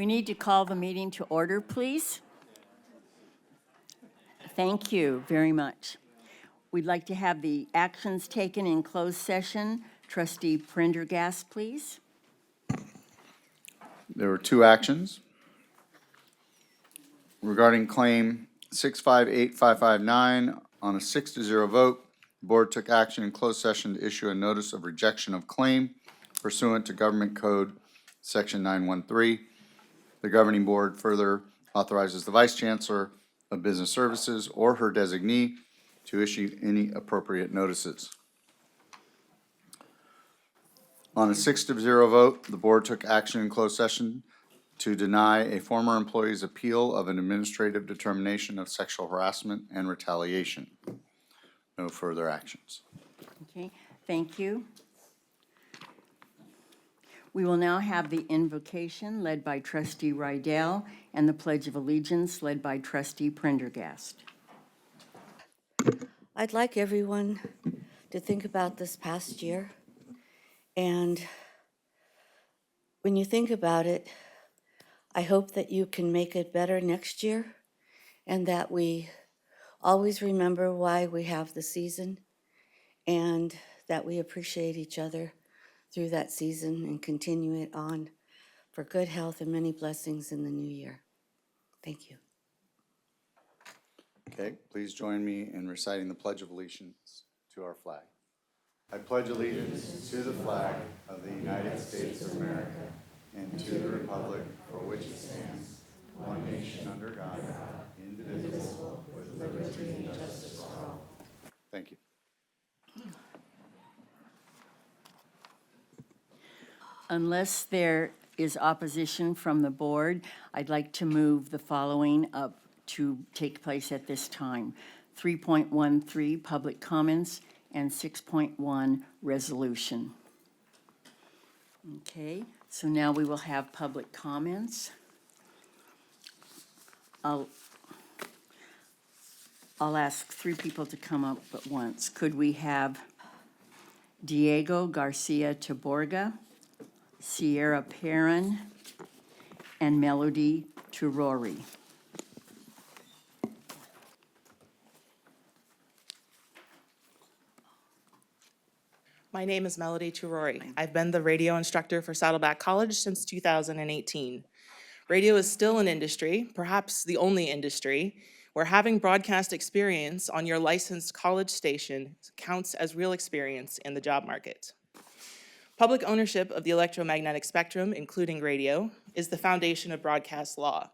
need to call the meeting to order, please? Thank you very much. We'd like to have the actions taken in closed session. Trustee Prendergast, please. There were two actions. Regarding claim 658559, on a 6-0 vote, the board took action in closed session to issue a notice of rejection of claim pursuant to Government Code Section 913. The governing board further authorizes the Vice Chancellor of Business Services or her designee to issue any appropriate notices. On a 6-0 vote, the board took action in closed session to deny a former employee's appeal of an administrative determination of sexual harassment and retaliation. No further actions. Okay, thank you. We will now have the invocation led by Trustee Rydell and the Pledge of Allegiance led by Trustee Prendergast. I'd like everyone to think about this past year. And when you think about it, I hope that you can make it better next year and that we always remember why we have the season and that we appreciate each other through that season and continue it on for good health and many blessings in the new year. Thank you. Okay, please join me in reciting the Pledge of Allegiance to our flag. I pledge allegiance to the flag of the United States of America and to the republic for which it stands, one nation under God, indivisible, with liberty and justice for all. Thank you. Unless there is opposition from the board, I'd like to move the following up to take place at this time. 3.13, public comments, and 6.1, resolution. Okay, so now we will have public comments. I'll ask three people to come up at once. Could we have Diego Garcia Taborga, Sierra Perrin, and Melody Turori? My name is Melody Turori. I've been the radio instructor for Saddleback College since 2018. Radio is still an industry, perhaps the only industry, where having broadcast experience on your licensed college station counts as real experience in the job market. Public ownership of the electromagnetic spectrum, including radio, is the foundation of broadcast law.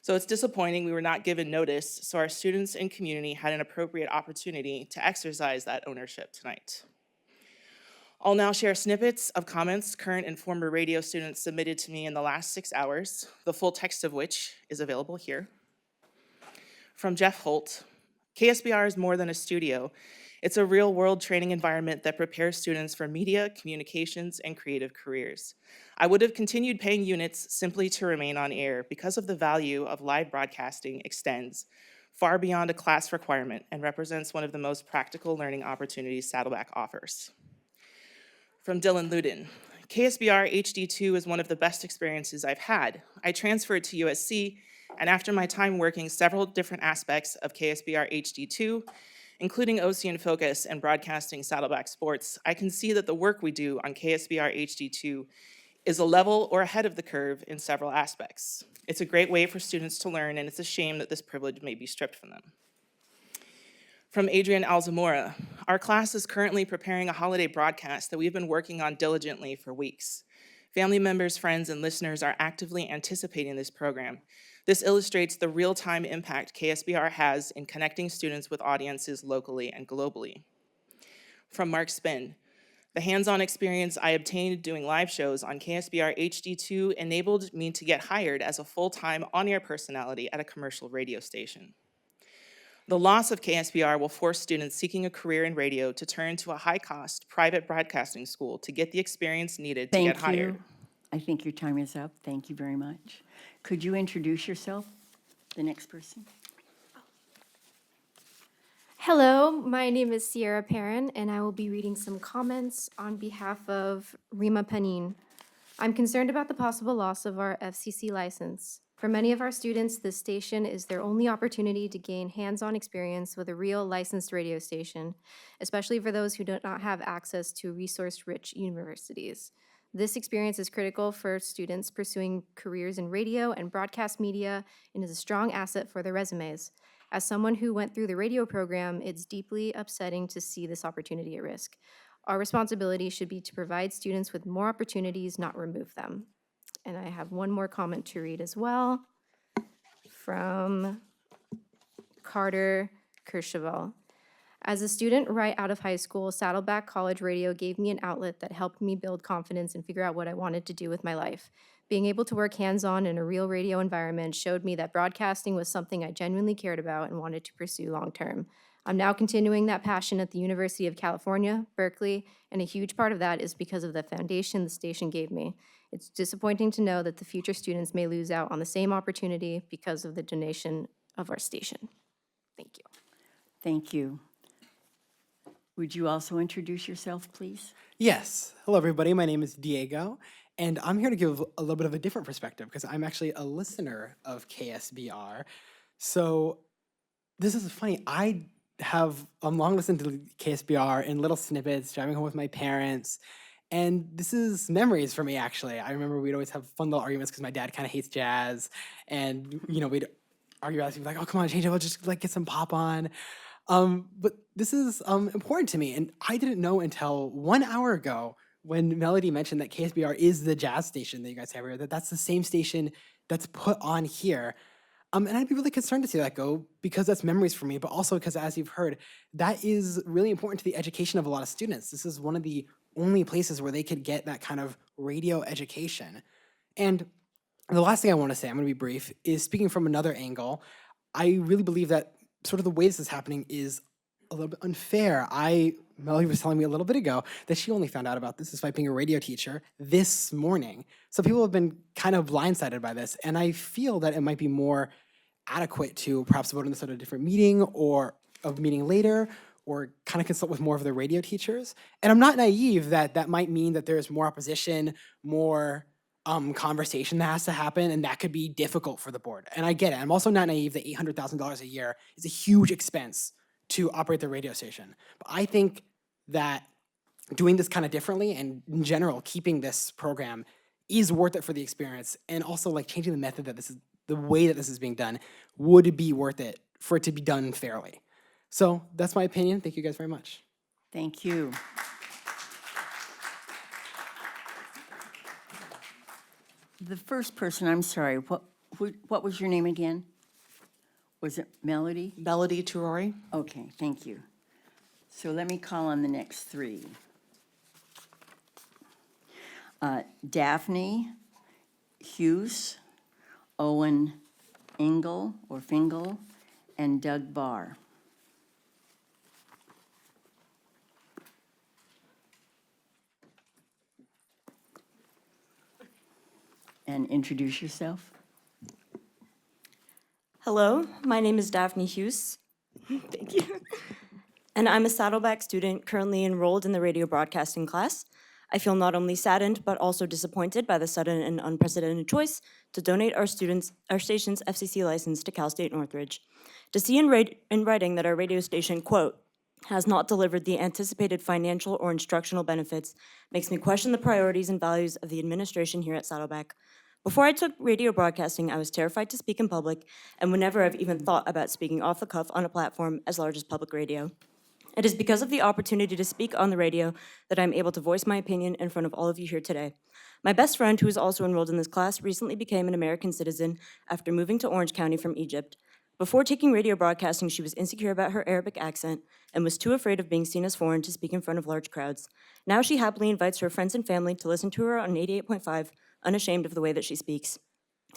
So it's disappointing we were not given notice, so our students and community had an appropriate opportunity to exercise that ownership tonight. I'll now share snippets of comments current and former radio students submitted to me in the last 6 hours, the full text of which is available here. From Jeff Holt, KSBR is more than a studio. It's a real-world training environment that prepares students for media, communications, and creative careers. I would have continued paying units simply to remain on air because of the value of live broadcasting extends far beyond a class requirement and represents one of the most practical learning opportunities Saddleback offers. From Dylan Ludin, KSBR HD2 is one of the best experiences I've had. I transferred to USC, and after my time working several different aspects of KSBR HD2, including OC and Focus and broadcasting Saddleback sports, I can see that the work we do on KSBR HD2 is a level or ahead of the curve in several aspects. It's a great way for students to learn, and it's a shame that this privilege may be stripped from them. From Adrian Alzamora, our class is currently preparing a holiday broadcast that we've been working on diligently for weeks. Family members, friends, and listeners are actively anticipating this program. This illustrates the real-time impact KSBR has in connecting students with audiences locally and globally. From Mark Spin, the hands-on experience I obtained doing live shows on KSBR HD2 enabled me to get hired as a full-time on-air personality at a commercial radio station. The loss of KSBR will force students seeking a career in radio to turn to a high-cost private broadcasting school to get the experience needed to get hired. I think your time is up. Thank you very much. Could you introduce yourself, the next person? Hello, my name is Sierra Perrin, and I will be reading some comments on behalf of Rima Panin. I'm concerned about the possible loss of our FCC license. For many of our students, this station is their only opportunity to gain hands-on experience with a real licensed radio station, especially for those who do not have access to resource-rich universities. This experience is critical for students pursuing careers in radio and broadcast media and is a strong asset for their resumes. As someone who went through the radio program, it's deeply upsetting to see this opportunity at risk. Our responsibility should be to provide students with more opportunities, not remove them. And I have one more comment to read as well from Carter Kercheval. As a student right out of high school, Saddleback College Radio gave me an outlet that helped me build confidence and figure out what I wanted to do with my life. Being able to work hands-on in a real radio environment showed me that broadcasting was something I genuinely cared about and wanted to pursue long-term. I'm now continuing that passion at the University of California, Berkeley, and a huge part of that is because of the foundation the station gave me. It's disappointing to know that the future students may lose out on the same opportunity because of the donation of our station. Thank you. Thank you. Would you also introduce yourself, please? Yes. Hello, everybody. My name is Diego, and I'm here to give a little bit of a different perspective because I'm actually a listener of KSBR. So this is funny. I have long listened to KSBR in little snippets, driving home with my parents, and this is memories for me, actually. I remember we'd always have fun little arguments because my dad kind of hates jazz, and, we'd argue about it. He'd be like, oh, come on, change it. We'll just, get some pop on. But this is important to me, and I didn't know until 1 hour ago when Melody mentioned that KSBR is the jazz station that you guys have here, that's the same station that's put on here. And I'd be really concerned to see that go because that's memories for me, but also because, as you've heard, that is really important to the education of a lot of students. This is one of the only places where they could get that kind of radio education. And the last thing I want to say, I'm going to be brief, is speaking from another angle. I really believe that sort of the way this is happening is a little bit unfair. Melody was telling me a little bit ago that she only found out about this despite being a radio teacher this morning. So people have been kind of blindsided by this, and I feel that it might be more adequate to perhaps vote on this at a different meeting or a meeting later, or kind of consult with more of the radio teachers. And I'm not naive that might mean that there's more opposition, more conversation that has to happen, and that could be difficult for the board. And I get it. I'm also not naive that $800,000 a year is a huge expense to operate the radio station. But I think that doing this kind of differently and in general, keeping this program is worth it for the experience, and also changing the method that the way that this is being done would be worth it for it to be done fairly. So that's my opinion. Thank you guys very much. Thank you. The first person, I'm sorry, what was your name again? Was it Melody? Melody Turori. Okay, thank you. So let me call on the next three. Daphne Hughes, Owen Engel or Fingal, and Doug Barr. And introduce yourself. Hello, my name is Daphne Hughes. Thank you. And I'm a Saddleback student currently enrolled in the radio broadcasting class. I feel not only saddened, but also disappointed by the sudden and unprecedented choice to donate our station's FCC license to Cal State Northridge. To see in writing that our radio station, quote, has not delivered the anticipated financial or instructional benefits makes me question the priorities and values of the administration here at Saddleback. Before I took radio broadcasting, I was terrified to speak in public and would never have even thought about speaking off the cuff on a platform as large as public radio. It is because of the opportunity to speak on the radio that I'm able to voice my opinion in front of all of you here today. My best friend, who is also enrolled in this class, recently became an American citizen after moving to Orange County from Egypt. Before taking radio broadcasting, she was insecure about her Arabic accent and was too afraid of being seen as foreign to speak in front of large crowds. Now she happily invites her friends and family to listen to her on 88.5, unashamed of the way that she speaks.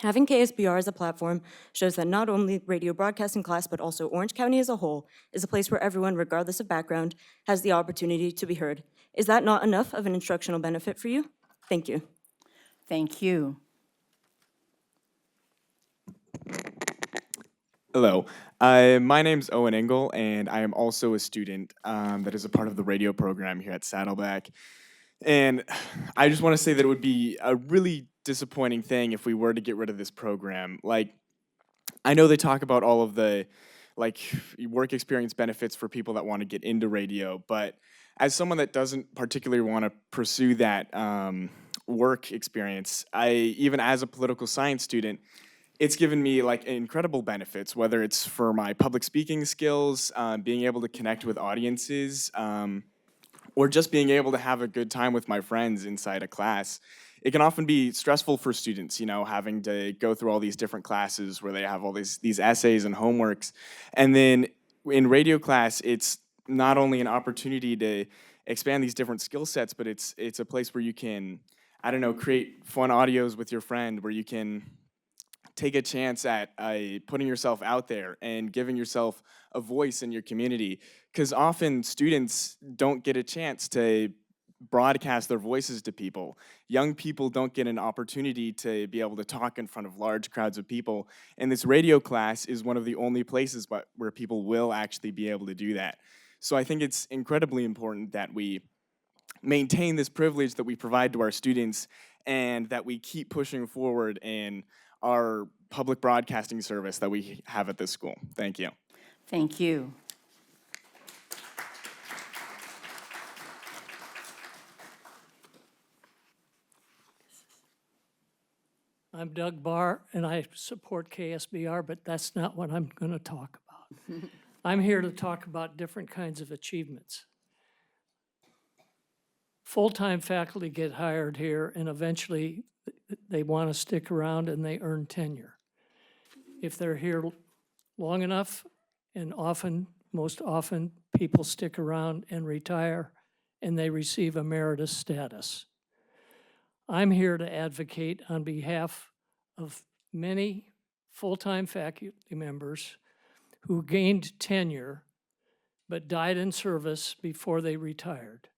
Having KSBR as a platform shows that not only radio broadcasting class, but also Orange County as a whole is a place where everyone, regardless of background, has the opportunity to be heard. Is that not enough of an instructional benefit for you? Thank you. Thank you. Hello, my name's Owen Engel, and I am also a student that is a part of the radio program here at Saddleback. And I just want to say that it would be a really disappointing thing if we were to get rid of this program. Like, I know they talk about all of the like work experience benefits for people that want to get into radio, but as someone that doesn't particularly want to pursue that work experience, even as a political science student, it's given me like incredible benefits, whether it's for my public speaking skills, being able to connect with audiences, or just being able to have a good time with my friends inside a class. It can often be stressful for students, having to go through all these different classes where they have all these essays and homeworks. And then in radio class, it's not only an opportunity to expand these different skill sets, but it's a place where you can, I don't know, create fun audios with your friend, where you can take a chance at putting yourself out there and giving yourself a voice in your community. Because often students don't get a chance to broadcast their voices to people. Young people don't get an opportunity to be able to talk in front of large crowds of people. And this radio class is one of the only places where people will actually be able to do that. So I think it's incredibly important that we maintain this privilege that we provide to our students, and that we keep pushing forward in our public broadcasting service that we have at this school. Thank you. Thank you. I'm Doug Barr, and I support KSBR, but that's not what I'm going to talk about. I'm here to talk about different kinds of achievements. Full-time faculty get hired here, and eventually they want to stick around and they earn tenure. If they're here long enough, and most often, people stick around and retire, and they receive emeritus status. I'm here to advocate on behalf of many full-time faculty members who gained tenure but died in service before they retired.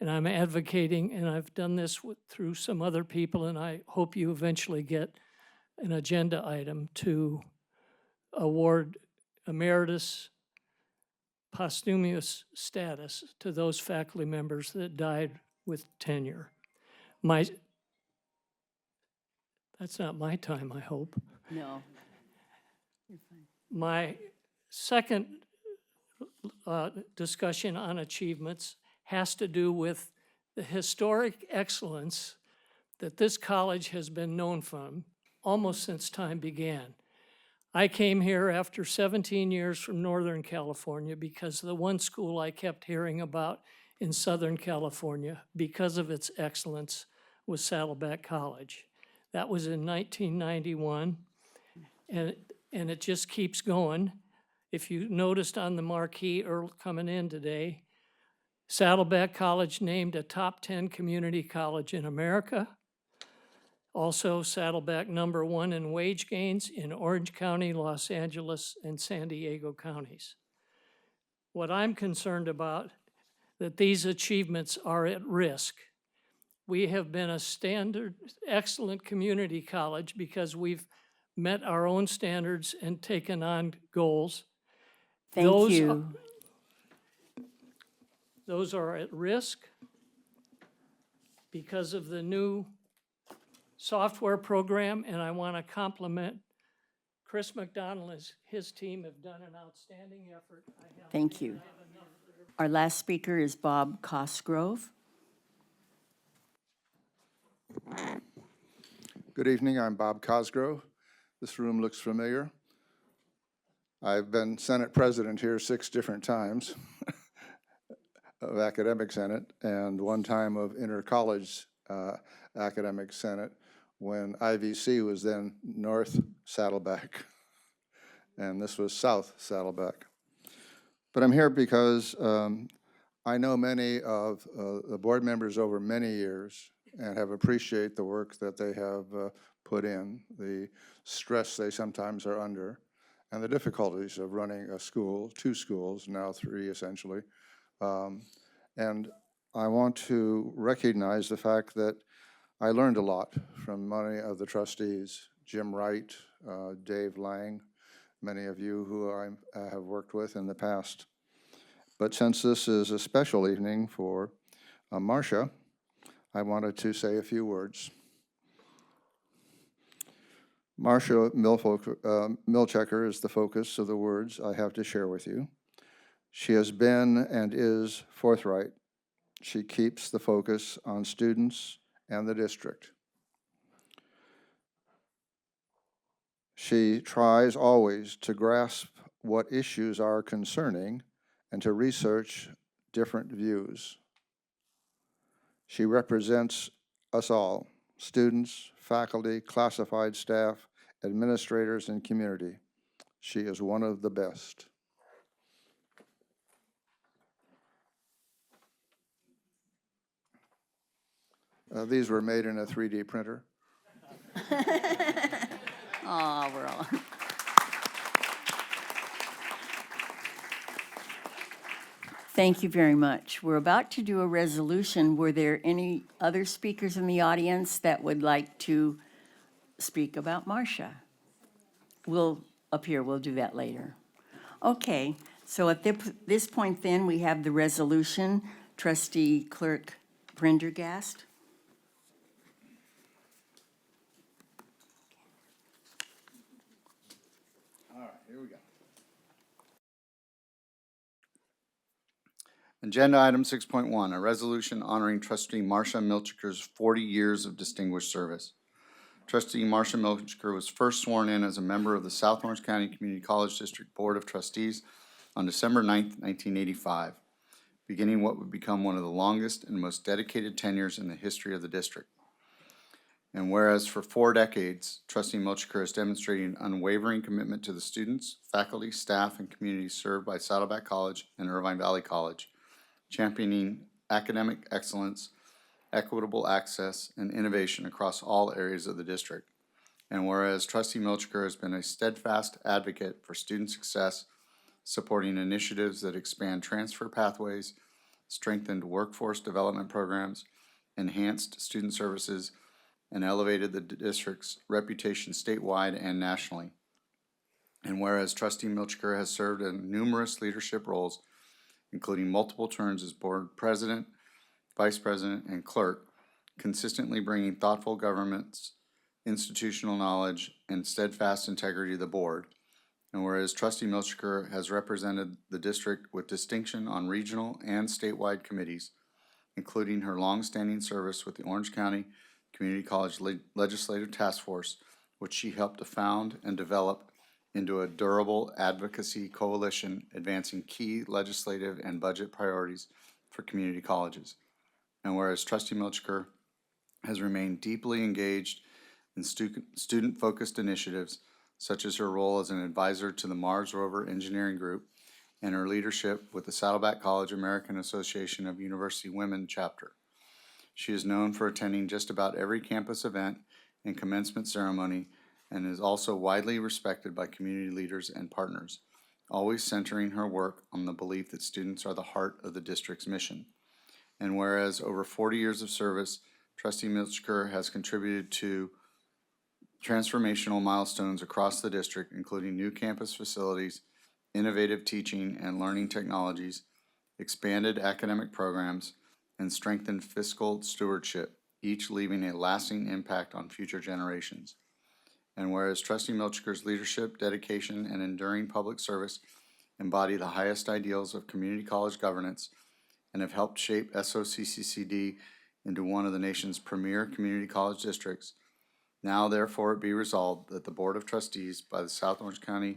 And I'm advocating, and I've done this through some other people, and I hope you eventually get an agenda item to award emeritus posthumous status to those faculty members that died with tenure. That's not my time, I hope. No. My second discussion on achievements has to do with the historic excellence that this college has been known from almost since time began. I came here after 17 years from Northern California because the one school I kept hearing about in Southern California because of its excellence was Saddleback College. That was in 1991, and it just keeps going. If you noticed on the marquee coming in today, Saddleback College named a top 10 community college in America. Also, Saddleback #1 in wage gains in Orange County, Los Angeles, and San Diego counties. What I'm concerned about, that these achievements are at risk. We have been a standard, excellent community college because we've met our own standards and taken on goals. Thank you. Those are at risk because of the new software program, and I want to compliment Chris McDonald and his team have done an outstanding effort. Thank you. Our last speaker is Bob Cosgrove. Good evening, I'm Bob Cosgrove. This room looks familiar. I've been Senate President here 6 different times of Academic Senate, and one time of Inter-College Academic Senate when IVC was then North Saddleback, and this was South Saddleback. But I'm here because I know many of the board members over many years and have appreciated the work that they have put in, the stress they sometimes are under, and the difficulties of running a school, 2 schools, now 3 essentially. And I want to recognize the fact that I learned a lot from many of the trustees, Jim Wright, Dave Lang, many of you who I have worked with in the past. But since this is a special evening for Marcia, I wanted to say a few words. Marcia Milchecker is the focus of the words I have to share with you. She has been and is forthright. She keeps the focus on students and the district. She tries always to grasp what issues are concerning and to research different views. She represents us all, students, faculty, classified staff, administrators, and community. She is one of the best. These were made in a 3D printer. Oh, we're all. Thank you very much. We're about to do a resolution. Were there any other speakers in the audience that would like to speak about Marcia? We'll do that later. Okay, so at this point then, we have the resolution. Trustee Clerk Prendergast. All right, here we go. Agenda item 6.1, a resolution honoring Trustee Marcia Milchiker's 40 years of distinguished service. Trustee Marcia Milchiker was first sworn in as a member of the South Orange County Community College District Board of Trustees on December 9th, 1985, beginning what would become one of the longest and most dedicated tenures in the history of the district. And whereas for 4 decades, Trustee Milchiker has demonstrated an unwavering commitment to the students, faculty, staff, and communities served by Saddleback College and Irvine Valley College, championing academic excellence, equitable access, and innovation across all areas of the district. And whereas Trustee Milchiker has been a steadfast advocate for student success, supporting initiatives that expand transfer pathways, strengthened workforce development programs, enhanced student services, and elevated the district's reputation statewide and nationally. And whereas Trustee Milchiker has served in numerous leadership roles, including multiple terms as board president, vice president, and clerk, consistently bringing thoughtful governance, institutional knowledge, and steadfast integrity to the board. And whereas Trustee Milchiker has represented the district with distinction on regional and statewide committees, including her longstanding service with the Orange County Community College Legislative Task Force, which she helped to found and develop into a durable advocacy coalition advancing key legislative and budget priorities for community colleges. And whereas Trustee Milchiker has remained deeply engaged in student-focused initiatives, such as her role as an advisor to the Mars Rover Engineering Group and her leadership with the Saddleback College American Association of University Women chapter. She is known for attending just about every campus event and commencement ceremony, and is also widely respected by community leaders and partners, always centering her work on the belief that students are the heart of the district's mission. And whereas over 40 years of service, Trustee Milchiker has contributed to transformational milestones across the district, including new campus facilities, innovative teaching and learning technologies, expanded academic programs, and strengthened fiscal stewardship, each leaving a lasting impact on future generations. And whereas Trustee Milchiker's leadership, dedication, and enduring public service embody the highest ideals of community college governance and have helped shape SOCCCD into one of the nation's premier community college districts, now therefore it be resolved that the Board of Trustees by the South Orange County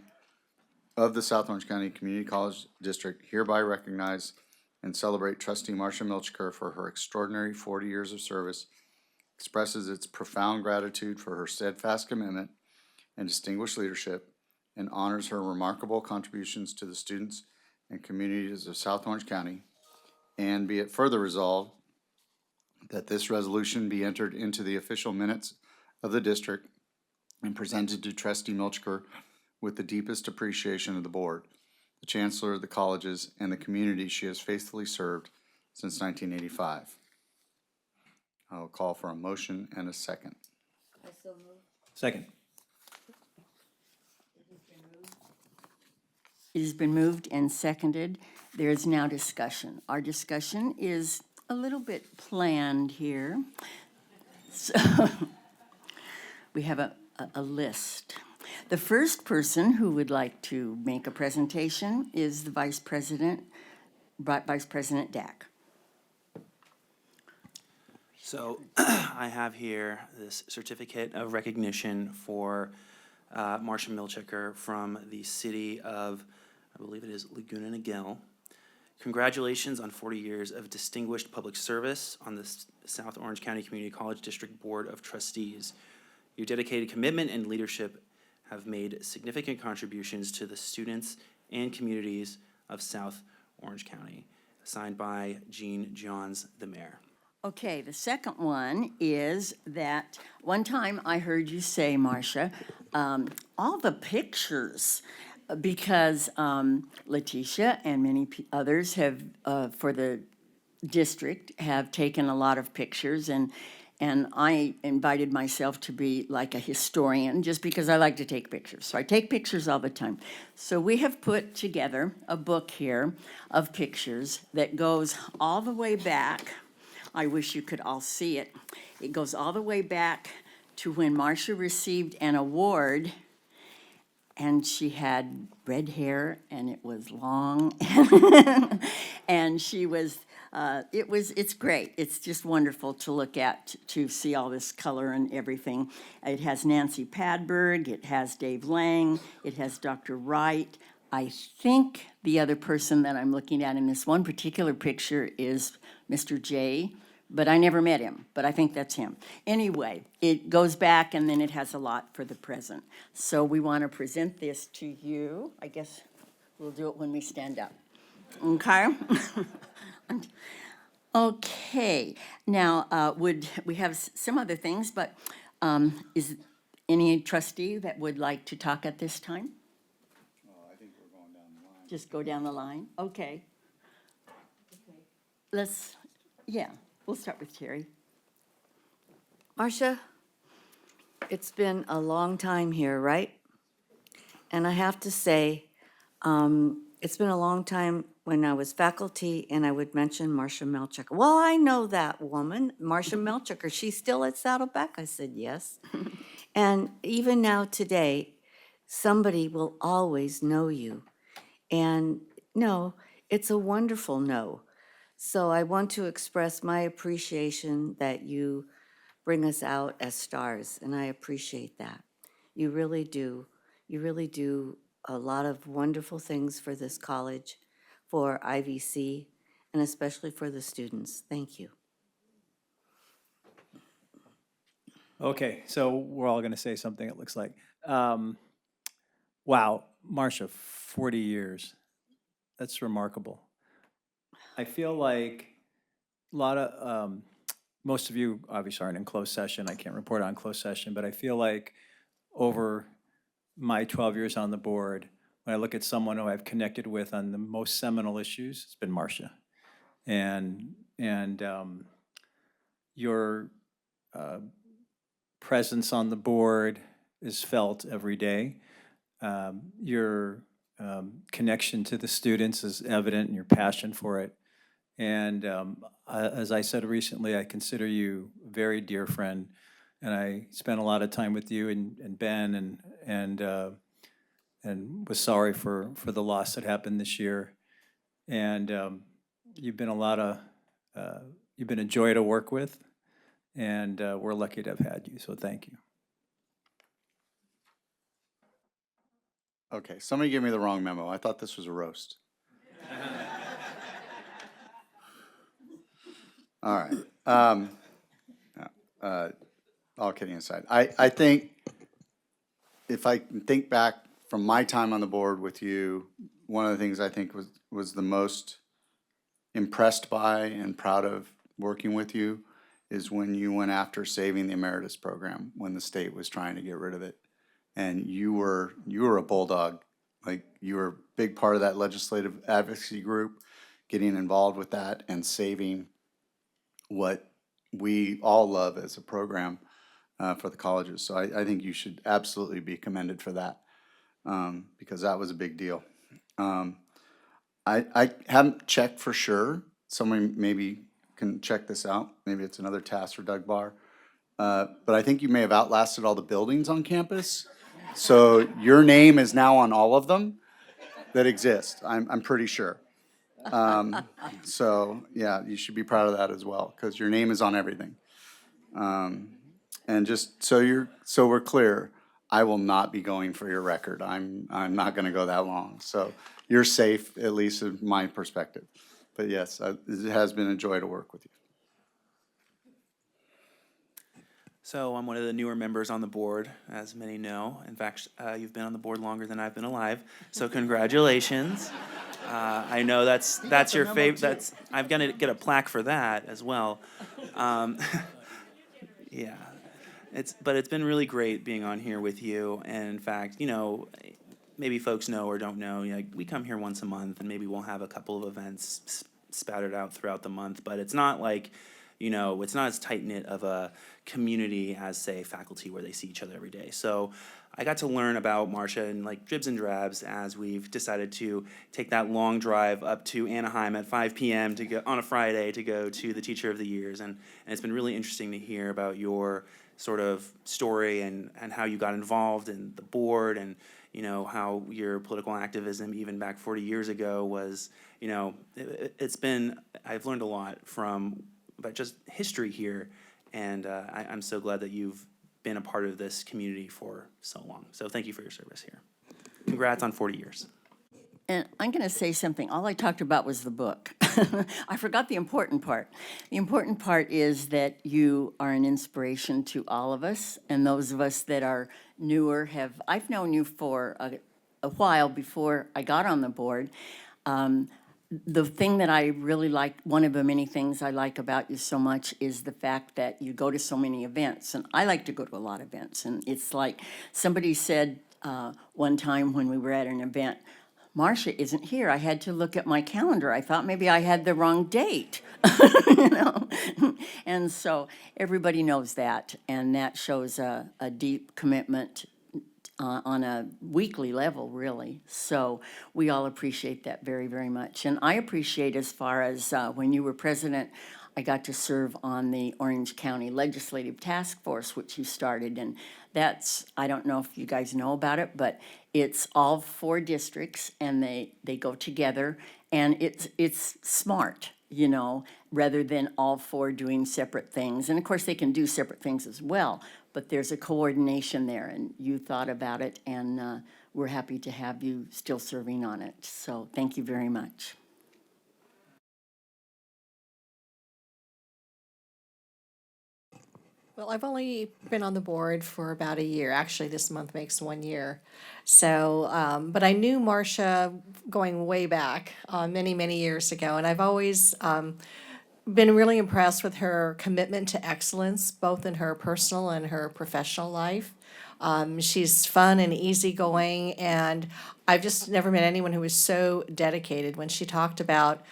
Community College District hereby recognize and celebrate Trustee Marcia Milchiker for her extraordinary 40 years of service, expresses its profound gratitude for her steadfast commitment and distinguished leadership, and honors her remarkable contributions to the students and communities of South Orange County. And be it further resolved that this resolution be entered into the official minutes of the district and presented to Trustee Milchiker with the deepest appreciation of the board, the chancellor of the colleges, and the community she has faithfully served since 1985. I will call for a motion and a second. Second. It has been moved and seconded. There is now discussion. Our discussion is a little bit planned here. So we have a list. The first person who would like to make a presentation is the Vice President Dak. So I have here this certificate of recognition for Marcia Milchiker from the city of, I believe it is Laguna Niguel. Congratulations on 40 years of distinguished public service on the South Orange County Community College District Board of Trustees. Your dedicated commitment and leadership have made significant contributions to the students and communities of South Orange County. Signed by Jean Johns, the mayor. Okay, the second one is that one time I heard you say, Marcia, all the pictures, because Letitia and many others have, for the district, have taken a lot of pictures, and I invited myself to be like a historian just because I like to take pictures. So I take pictures all the time. So we have put together a book here of pictures that goes all the way back. I wish you could all see it. It goes all the way back to when Marcia received an award, and she had red hair, and it was long, and she was, it's great. It's just wonderful to look at, to see all this color and everything. It has Nancy Padberg, it has Dave Lang, it has Dr. Wright. I think the other person that I'm looking at in this one particular picture is Mr. J, but I never met him, but I think that's him. Anyway, it goes back, and then it has a lot for the present. So we want to present this to you. I guess we'll do it when we stand up. Okay? Okay. Now, we have some other things, but is any trustee that would like to talk at this time? I think we're going down the line. Just go down the line? Okay. Let's, yeah, we'll start with Terry. Marcia, it's been a long time here, right? And I have to say, it's been a long time when I was faculty and I would mention Marcia Milchiker. Well, I know that woman, Marcia Milchiker. She's still at Saddleback? I said, yes. And even now today, somebody will always know you. And no, it's a wonderful no. So I want to express my appreciation that you bring us out as stars, and I appreciate that. You really do. You really do a lot of wonderful things for this college, for IVC, and especially for the students. Thank you. Okay, so we're all going to say something, it looks like. Wow, Marcia, 40 years. That's remarkable. I feel like a lot of, most of you obviously aren't in closed session. I can't report on closed session, but I feel like over my 12 years on the board, when I look at someone who I've connected with on the most seminal issues, it's been Marcia. And your presence on the board is felt every day. Your connection to the students is evident, and your passion for it. And as I said recently, I consider you a very dear friend, and I spent a lot of time with you and Ben, and was sorry for the loss that happened this year. And you've been you've been a joy to work with, and we're lucky to have had you. So thank you. Okay, somebody gave me the wrong memo. I thought this was a roast. All right. All kidding aside, I think if I can think back from my time on the board with you, one of the things I think was the most impressed by and proud of working with you is when you went after saving the emeritus program when the state was trying to get rid of it. And you were a bulldog. Like, you were a big part of that legislative advocacy group, getting involved with that and saving what we all love as a program for the colleges. So I think you should absolutely be commended for that, because that was a big deal. I haven't checked for sure. Someone maybe can check this out. Maybe it's another task for Doug Barr. But I think you may have outlasted all the buildings on campus. So your name is now on all of them that exist, I'm pretty sure. So, yeah, you should be proud of that as well, because your name is on everything. And just so we're clear, I will not be going for your record. I'm not gonna go that long. So you're safe, at least in my perspective. But yes, it has been a joy to work with you. So I'm one of the newer members on the board, as many know. In fact, you've been on the board longer than I've been alive, so congratulations. I know that's your favorite. I'm gonna get a plaque for that as well. Yeah, but it's been really great being on here with you. And in fact, maybe folks know or don't know, we come here once a month, and maybe we'll have a couple of events spattered out throughout the month. But it's not like, it's not as tight-knit of a community as, say, faculty where they see each other every day. So I got to learn about Marcia in dribs and drabs as we've decided to take that long drive up to Anaheim at 5 p.m. to go on a Friday to go to the Teacher of the Years. And it's been really interesting to hear about your sort of story and how you got involved in the board, and how your political activism even back 40 years ago was, I've learned a lot from about just history here, and I'm so glad that you've been a part of this community for so long. So thank you for your service here. Congrats on 40 years. And I'm going to say something. All I talked about was the book. I forgot the important part. The important part is that you are an inspiration to all of us, and those of us that are newer I've known you for a while before I got on the board. The thing that I really like, one of the many things I like about you so much, is the fact that you go to so many events. And I like to go to a lot of events. And it's like somebody said one time when we were at an event, Marcia isn't here. I had to look at my calendar. I thought maybe I had the wrong date. And so everybody knows that. And that shows a deep commitment on a weekly level, really. So we all appreciate that very, very much. And I appreciate, as far as when you were president, I got to serve on the Orange County Legislative Task Force, which you started. And that's, I don't know if you guys know about it, but it's all 4 districts, and they go together. And it's smart, rather than all 4 doing separate things. And of course, they can do separate things as well, but there's a coordination there, and you thought about it, and we're happy to have you still serving on it. So thank you very much. Well, I've only been on the board for about a year. Actually, this month makes 1 year. So, but I knew Marcia going way back, many, many years ago, and I've always been really impressed with her commitment to excellence, both in her personal and her professional life. She's fun and easygoing, and I've just never met anyone who was so dedicated. When she talked about,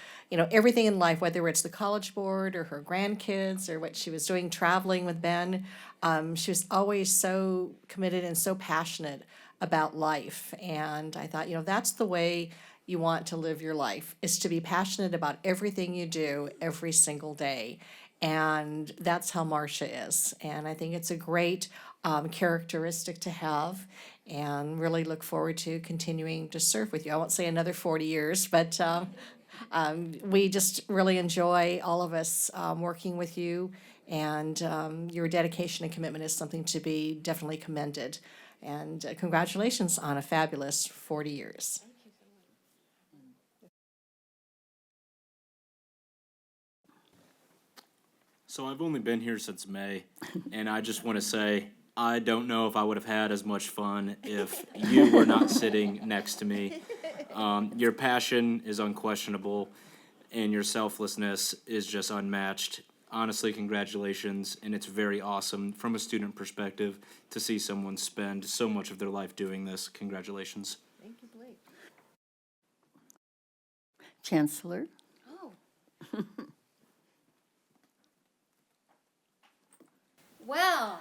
everything in life, whether it's the College Board or her grandkids or what she was doing traveling with Ben, she was always so committed and so passionate about life. And I thought, that's the way you want to live your life, is to be passionate about everything you do every single day. And that's how Marcia is. And I think it's a great characteristic to have, and really look forward to continuing to serve with you. I won't say another 40 years, but we just really enjoy, all of us, working with you. And your dedication and commitment is something to be definitely commended. And congratulations on a fabulous 40 years. So I've only been here since May, and I just want to say, I don't know if I would have had as much fun if you were not sitting next to me. Your passion is unquestionable, and your selflessness is just unmatched. Honestly, congratulations, and it's very awesome from a student perspective to see someone spend so much of their life doing this. Congratulations. Thank you, Blake. Chancellor? Oh. Well,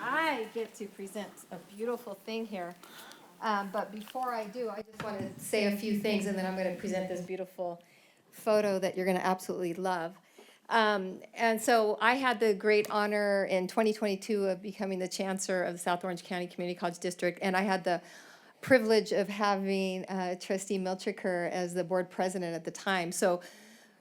I get to present a beautiful thing here. But before I do, I just want to say a few things, and then I'm going to present this beautiful photo that you're going to absolutely love. And so I had the great honor in 2022 of becoming the chancellor of the South Orange County Community College District, and I had the privilege of having Trustee Milchiker as the board president at the time. So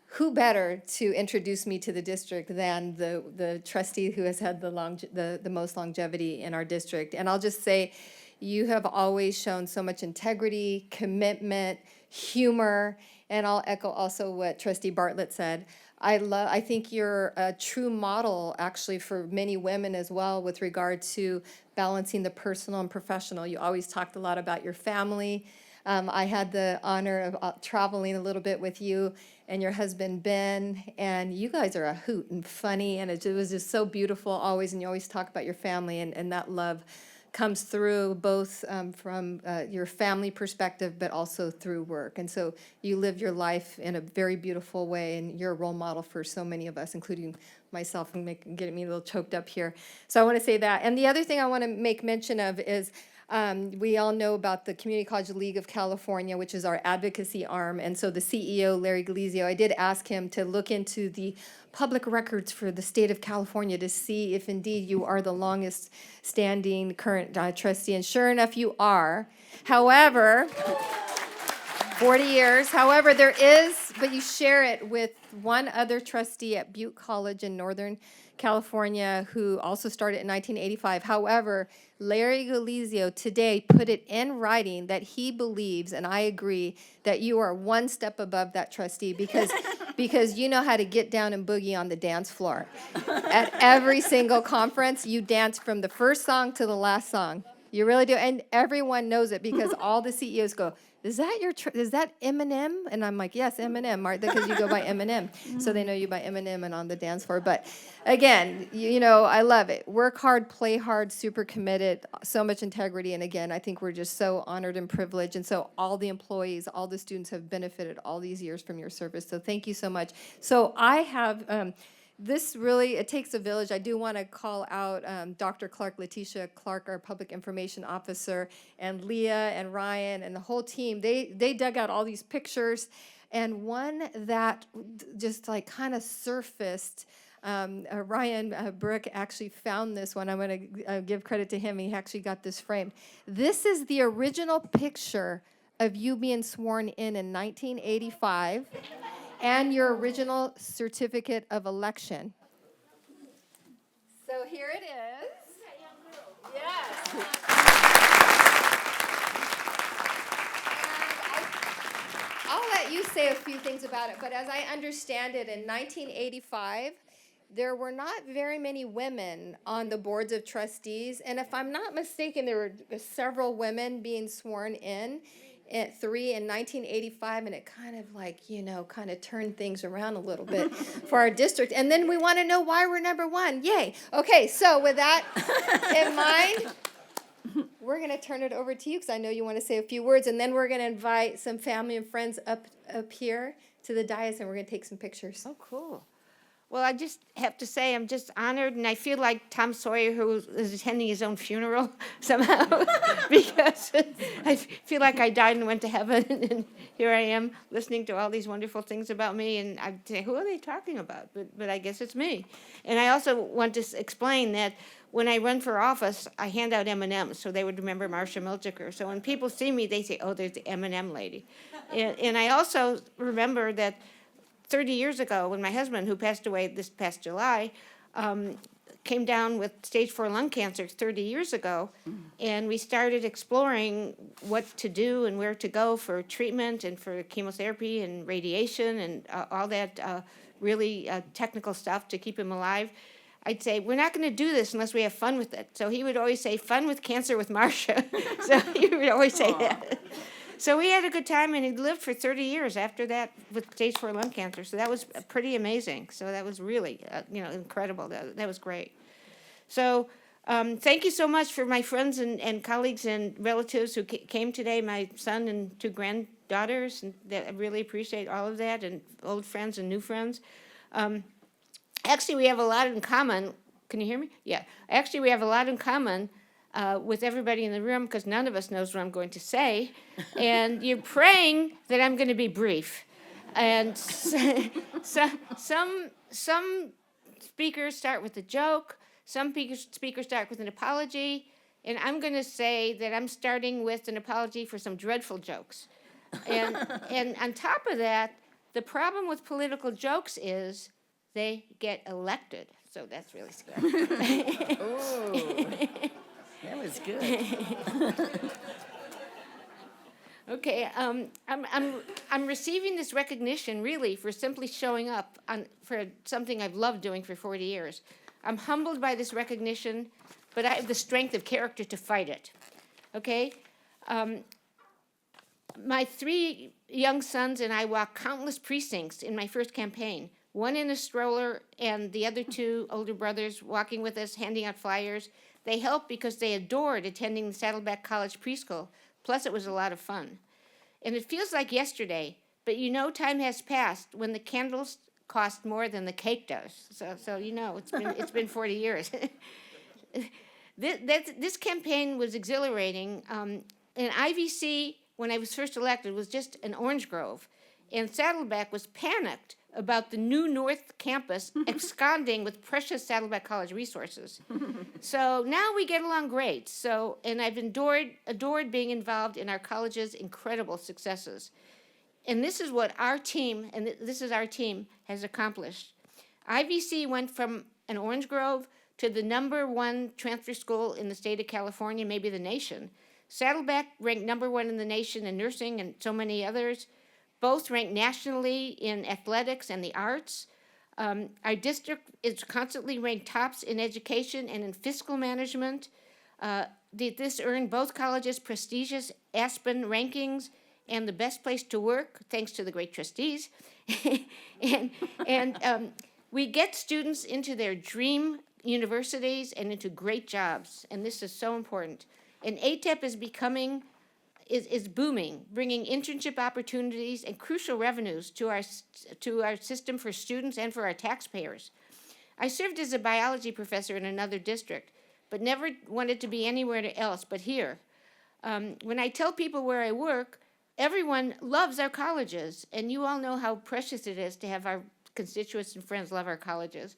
who better to introduce me to the district than the trustee who has had the most longevity in our district? And I'll just say, you have always shown so much integrity, commitment, humor, and I'll echo also what Trustee Bartlett said. I think you're a true model, actually, for many women as well with regard to balancing the personal and professional. You always talked a lot about your family. I had the honor of traveling a little bit with you and your husband, Ben, and you guys are a hoot and funny, and it was just so beautiful always, and you always talk about your family, and that love comes through both from your family perspective, but also through work. And so you live your life in a very beautiful way, and you're a role model for so many of us, including myself, and getting me a little choked up here. So I want to say that. And the other thing I want to make mention of is we all know about the Community College League of California, which is our advocacy arm. And so the CEO, Larry Galizio, I did ask him to look into the public records for the state of California to see if indeed you are the longest standing current trustee. And sure enough, you are. However, 40 years. However, there is, but you share it with one other trustee at Butte College in Northern California who also started in 1985. However, Larry Galizio today put it in writing that he believes, and I agree, that you are one step above that trustee because you know how to get down and boogie on the dance floor. At every single conference, you dance from the first song to the last song. You really do, and everyone knows it because all the CEOs go, is that Eminem? And I'm like, yes, Eminem, Martha, because you go by Eminem. So they know you by Eminem and on the dance floor. But again, you know, I love it. Work hard, play hard, super committed, so much integrity. And again, I think we're just so honored and privileged. And so all the employees, all the students have benefited all these years from your service. So thank you so much. So I have... this really, it takes a village. I do want to call out Dr. Clark, Letitia Clark, our public information officer, and Leah and Ryan and the whole team. They dug out all these pictures, and one that just like kind of surfaced. Ryan Brook actually found this one. I'm going to give credit to him. He actually got this framed. This is the original picture of you being sworn in 1985. And your original certificate of election. So here it is. Yes. And I'll let you say a few things about it, but as I understand it, in 1985, there were not very many women on the boards of trustees, and if I'm not mistaken, there were several women being sworn in. At 3 in 1985, and it kind of like, you know, kind of turned things around a little bit for our district. And then we want to know why we're number one. Yay. Okay, so with that in mind, we're going to turn it over to you because I know you want to say a few words, and then we're going to invite some family and friends up here to the dais, and we're going to take some pictures. Oh, cool. Well, I just have to say I'm just honored, and I feel like Tom Sawyer, who is attending his own funeral somehow, because I feel like I died and went to heaven, and here I am listening to all these wonderful things about me, and I say, who are they talking about? But I guess it's me. And I also want to explain that when I run for office, I hand out M&Ms, so they would remember Marcia Milchiker. So when people see me, they say, oh, there's the M&M lady. And I also remember that 30 years ago, when my husband, who passed away this past July, came down with stage 4 lung cancer 30 years ago, and we started exploring what to do and where to go for treatment and for chemotherapy and radiation and all that really technical stuff to keep him alive. I'd say, we're not going to do this unless we have fun with it. So he would always say, fun with cancer with Marcia. So he would always say that. So we had a good time, and he lived for 30 years after that with stage 4 lung cancer. So that was pretty amazing. So that was really, incredible. That was great. So thank you so much for my friends and colleagues and relatives who came today, my son and 2 granddaughters. And I really appreciate all of that, and old friends and new friends. Actually, we have a lot in common. Can you hear me? Yeah. Actually, we have a lot in common with everybody in the room, because none of us knows what I'm going to say. And you're praying that I'm going to be brief. And some speakers start with a joke, some speakers start with an apology, and I'm going to say that I'm starting with an apology for some dreadful jokes. And on top of that, the problem with political jokes is they get elected. So that's really scary. That was good. Okay, I'm receiving this recognition really for simply showing up for something I've loved doing for 40 years. I'm humbled by this recognition, but I have the strength of character to fight it. Okay? My 3 young sons and I walked countless precincts in my first campaign, one in a stroller and the other 2 older brothers walking with us, handing out flyers. They helped because they adored attending the Saddleback College preschool. Plus, it was a lot of fun. And it feels like yesterday, but you know time has passed when the candles cost more than the cake does. So you know, it's been 40 years. This campaign was exhilarating. And IVC, when I was first elected, was just an orange grove. And Saddleback was panicked about the new North Campus absconding with precious Saddleback College resources. So now we get along great. And I've adored being involved in our college's incredible successes. And this is what our team, has accomplished. IVC went from an orange grove to the #1 transfer school in the state of California, maybe the nation. Saddleback ranked #1 in the nation in nursing and so many others. Both ranked nationally in athletics and the arts. Our district is constantly ranked tops in education and in fiscal management. This earned both colleges prestigious Aspen rankings and the best place to work, thanks to the great trustees. and we get students into their dream universities and into great jobs, and this is so important. And ATEP is booming, bringing internship opportunities and crucial revenues to our system for students and for our taxpayers. I served as a biology professor in another district, but never wanted to be anywhere else but here. When I tell people where I work, everyone loves our colleges, and you all know how precious it is to have our constituents and friends love our colleges.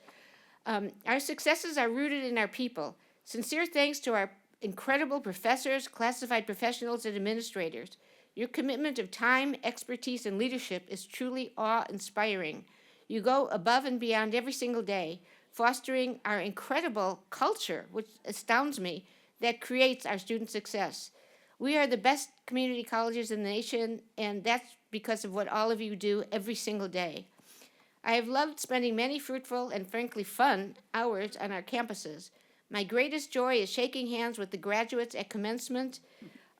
Our successes are rooted in our people. Sincere thanks to our incredible professors, classified professionals, and administrators. Your commitment of time, expertise, and leadership is truly awe-inspiring. You go above and beyond every single day, fostering our incredible culture, which astounds me, that creates our student success. We are the best community colleges in the nation, and that's because of what all of you do every single day. I have loved spending many fruitful and frankly fun hours on our campuses. My greatest joy is shaking hands with the graduates at commencement,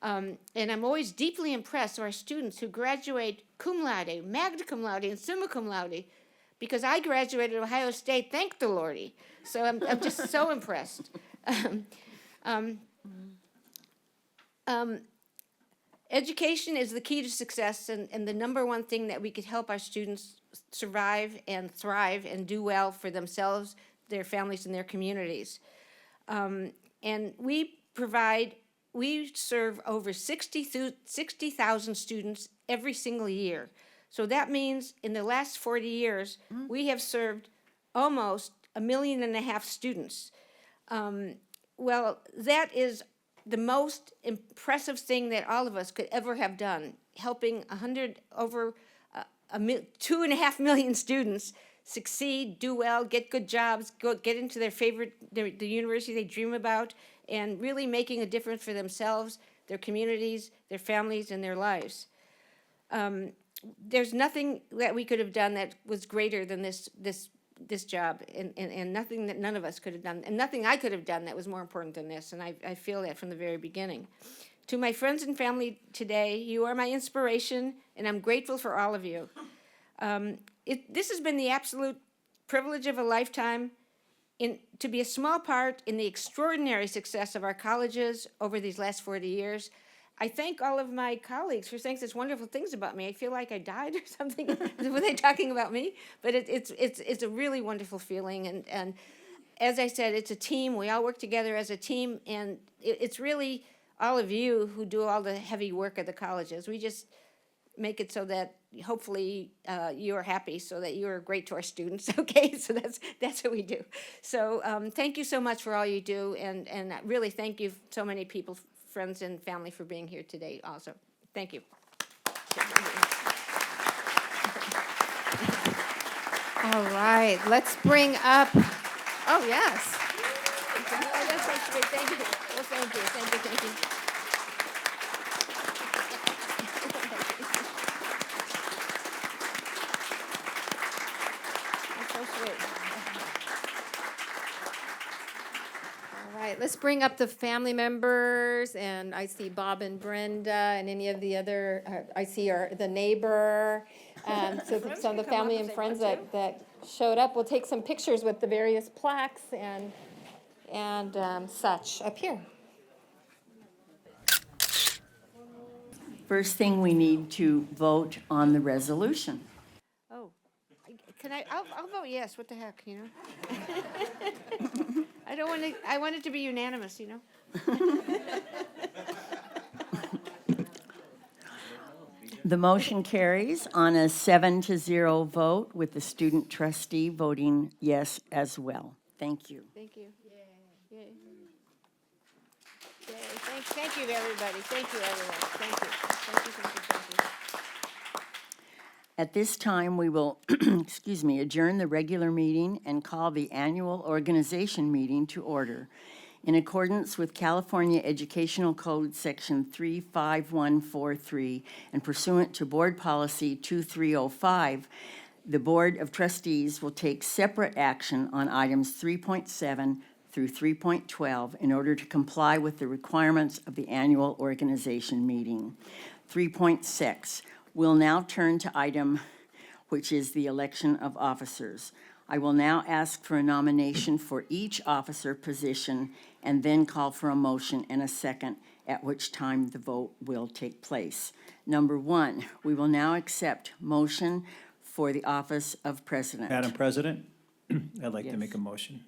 and I'm always deeply impressed with our students who graduate cum laude, magna cum laude, and summa cum laude, because I graduated Ohio State, thank the Lordy. So I'm just so impressed. Education is the key to success and the #1 thing that we could help our students survive and thrive and do well for themselves, their families, and their communities. And we serve over 60,000 students every single year. So that means in the last 40 years, we have served almost 1.5 million students. Well, that is the most impressive thing that all of us could ever have done, helping 2.5 million students succeed, do well, get good jobs, get into the university they dream about, and really making a difference for themselves, their communities, their families, and their lives. There's nothing that we could have done that was greater than this job, and nothing that none of us could have done, and nothing I could have done that was more important than this, and I feel that from the very beginning. To my friends and family today, you are my inspiration, and I'm grateful for all of you. This has been the absolute privilege of a lifetime to be a small part in the extraordinary success of our colleges over these last 40 years. I thank all of my colleagues for saying such wonderful things about me. I feel like I died or something. Were they talking about me? But it's a really wonderful feeling. And as I said, it's a team. We all work together as a team. And it's really all of you who do all the heavy work at the colleges. make it so that hopefully you're happy, so that you're great to our students. Okay, so that's what we do. So thank you so much for all you do, and really thank you so many people, friends and family, for being here today. Also, thank you. All right, let's bring up. Oh yes. Oh, that's so sweet. Thank you. Well, thank you. Thank you. Thank you. That's so sweet. All right, let's bring up the family members, and I see Bob and Brenda, and any of the other. I see the neighbor. So some of the family and friends that showed up. We'll take some pictures with the various plaques and such up here. First thing, we need to vote on the resolution. Oh, can I? I'll vote yes. What the heck, you know? I don't want to. I want it to be unanimous, you know. The motion carries on a 7-0 vote, with the student trustee voting yes as well. Thank you. Thank you. Yay. Yay. Yay. Thank you, everybody. Thank you, everyone. Thank you. Thank you, thank you, thank you. At this time, we will, adjourn the regular meeting and call the annual organization meeting to order. In accordance with California Educational Code Section 35143 and pursuant to Board Policy 2305, the Board of Trustees will take separate action on items 3.7 through 3.12 in order to comply with the requirements of the annual organization meeting. 3.6, we'll now turn to item which is the election of officers. I will now ask for a nomination for each officer position and then call for a motion and a second, at which time the vote will take place. Number 1, we will now accept motion for the office of president. Madam President, I'd like to Yes. make a motion.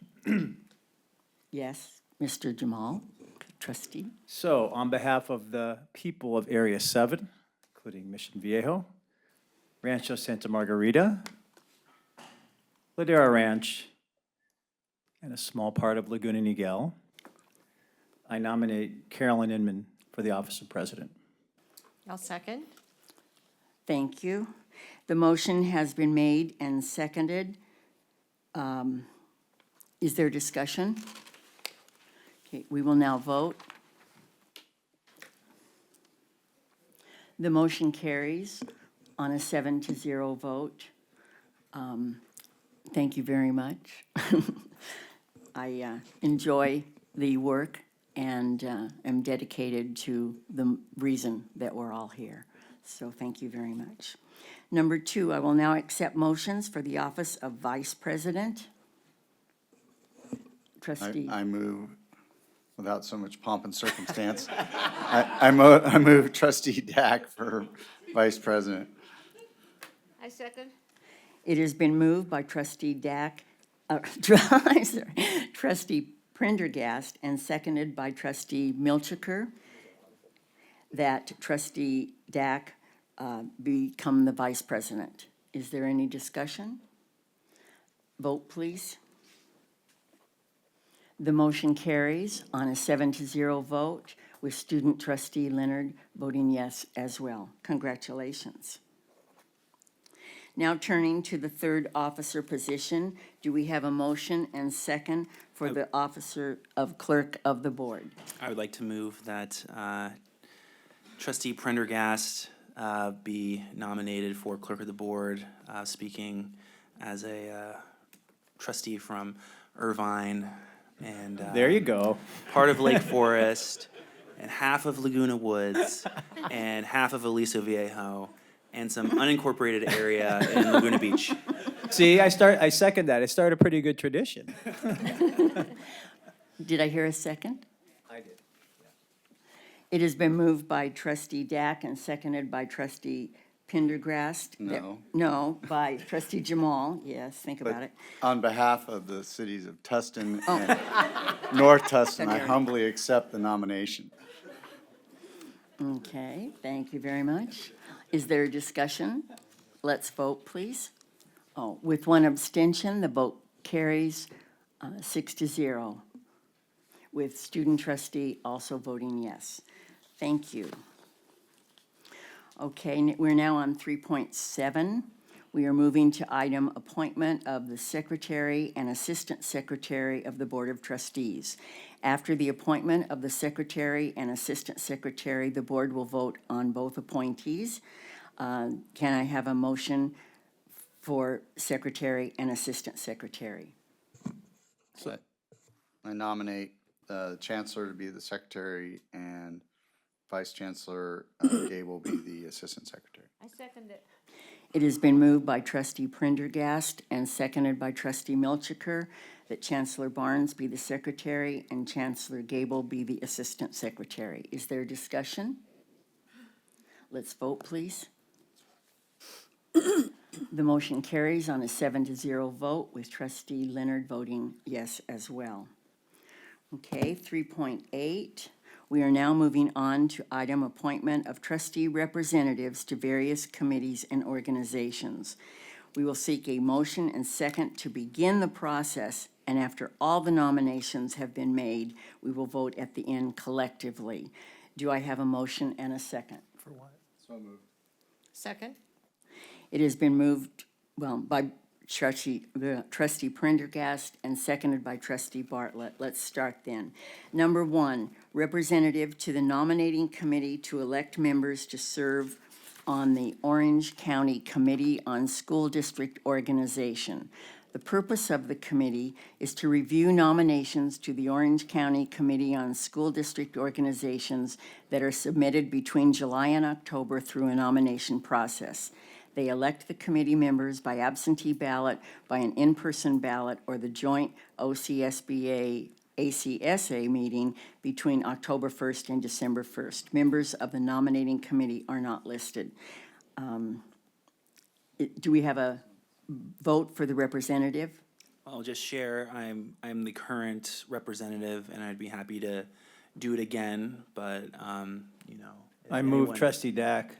Yes, Mr. Jamal, trustee. So, on behalf of the people of Area 7, including Mission Viejo, Rancho Santa Margarita, Ladera Ranch, and a small part of Laguna Niguel, I nominate Carolyn Inman for the office of president. I'll second. Thank you. The motion has been made and seconded. Is there discussion? Okay, we will now vote. The motion carries on a 7-0 vote. Thank you very much. I enjoy the work and am dedicated to the reason that we're all here. So thank you very much. Number 2, I will now accept motions for the office of vice president. Trustee. I move, without so much pomp and circumstance, I move trustee Dack for vice president. I second. It has been moved by trustee Dack, trustee Prendergast, and seconded by trustee Milchiker that trustee Dack become the vice president. Is there any discussion? Vote, please. The motion carries on a 7-0 vote, with student trustee Leonard voting yes as well. Congratulations. Now turning to the third officer position, do we have a motion and second for the officer of clerk of the board? I would like to move that trustee Prendergast be nominated for clerk of the board, speaking as a trustee from Irvine and There you go. part of Lake Forest and half of Laguna Woods and half of Aliso Viejo and some unincorporated area in Laguna Beach. See, I second that. It started a pretty good tradition. Did I hear a second? I did. It has been moved by trustee Dack and seconded by trustee Pendergrast. No, by trustee Jamal. Yes, think about it. On behalf of the cities of Tustin and North Tustin, I humbly accept the nomination. Okay, thank you very much. Is there a discussion? Let's vote, please. Oh, with one abstention, the vote carries 6-0, with student trustee also voting yes. Thank you. Okay, we're now on 3.7. We are moving to item appointment of the secretary and assistant secretary of the Board of Trustees. After the appointment of the secretary and assistant secretary, the board will vote on both appointees. Can I have a motion for secretary and assistant secretary? I nominate the chancellor to be the secretary and vice chancellor Gabe will be the assistant secretary. I second it. It has been moved by trustee Prendergast and seconded by trustee Milchiker that Chancellor Barnes be the secretary and Chancellor Gable be the assistant secretary. Is there discussion? Let's vote, please. The motion carries on a 7-0 vote with trustee Leonard voting yes as well. Okay, 3.8. We are now moving on to item appointment of trustee representatives to various committees and organizations. We will seek a motion and second to begin the process, and after all the nominations have been made, we will vote at the end collectively. Do I have a motion and a second? For what? So moved. Second? It has been moved, by trustee Prendergast and seconded by trustee Bartlett. Let's start then. Number 1, representative to the nominating committee to elect members to serve on the Orange County Committee on School District Organization. The purpose of the committee is to review nominations to the Orange County Committee on School District Organizations that are submitted between July and October through a nomination process. They elect the committee members by absentee ballot, by an in-person ballot, or the joint OCSBA-ACSA meeting between October 1st and December 1st. Members of the nominating committee are not listed. Do we have a vote for the representative? I'll just share, I'm the current representative, and I'd be happy to do it again, but, you know. if I move anyone- trustee Dack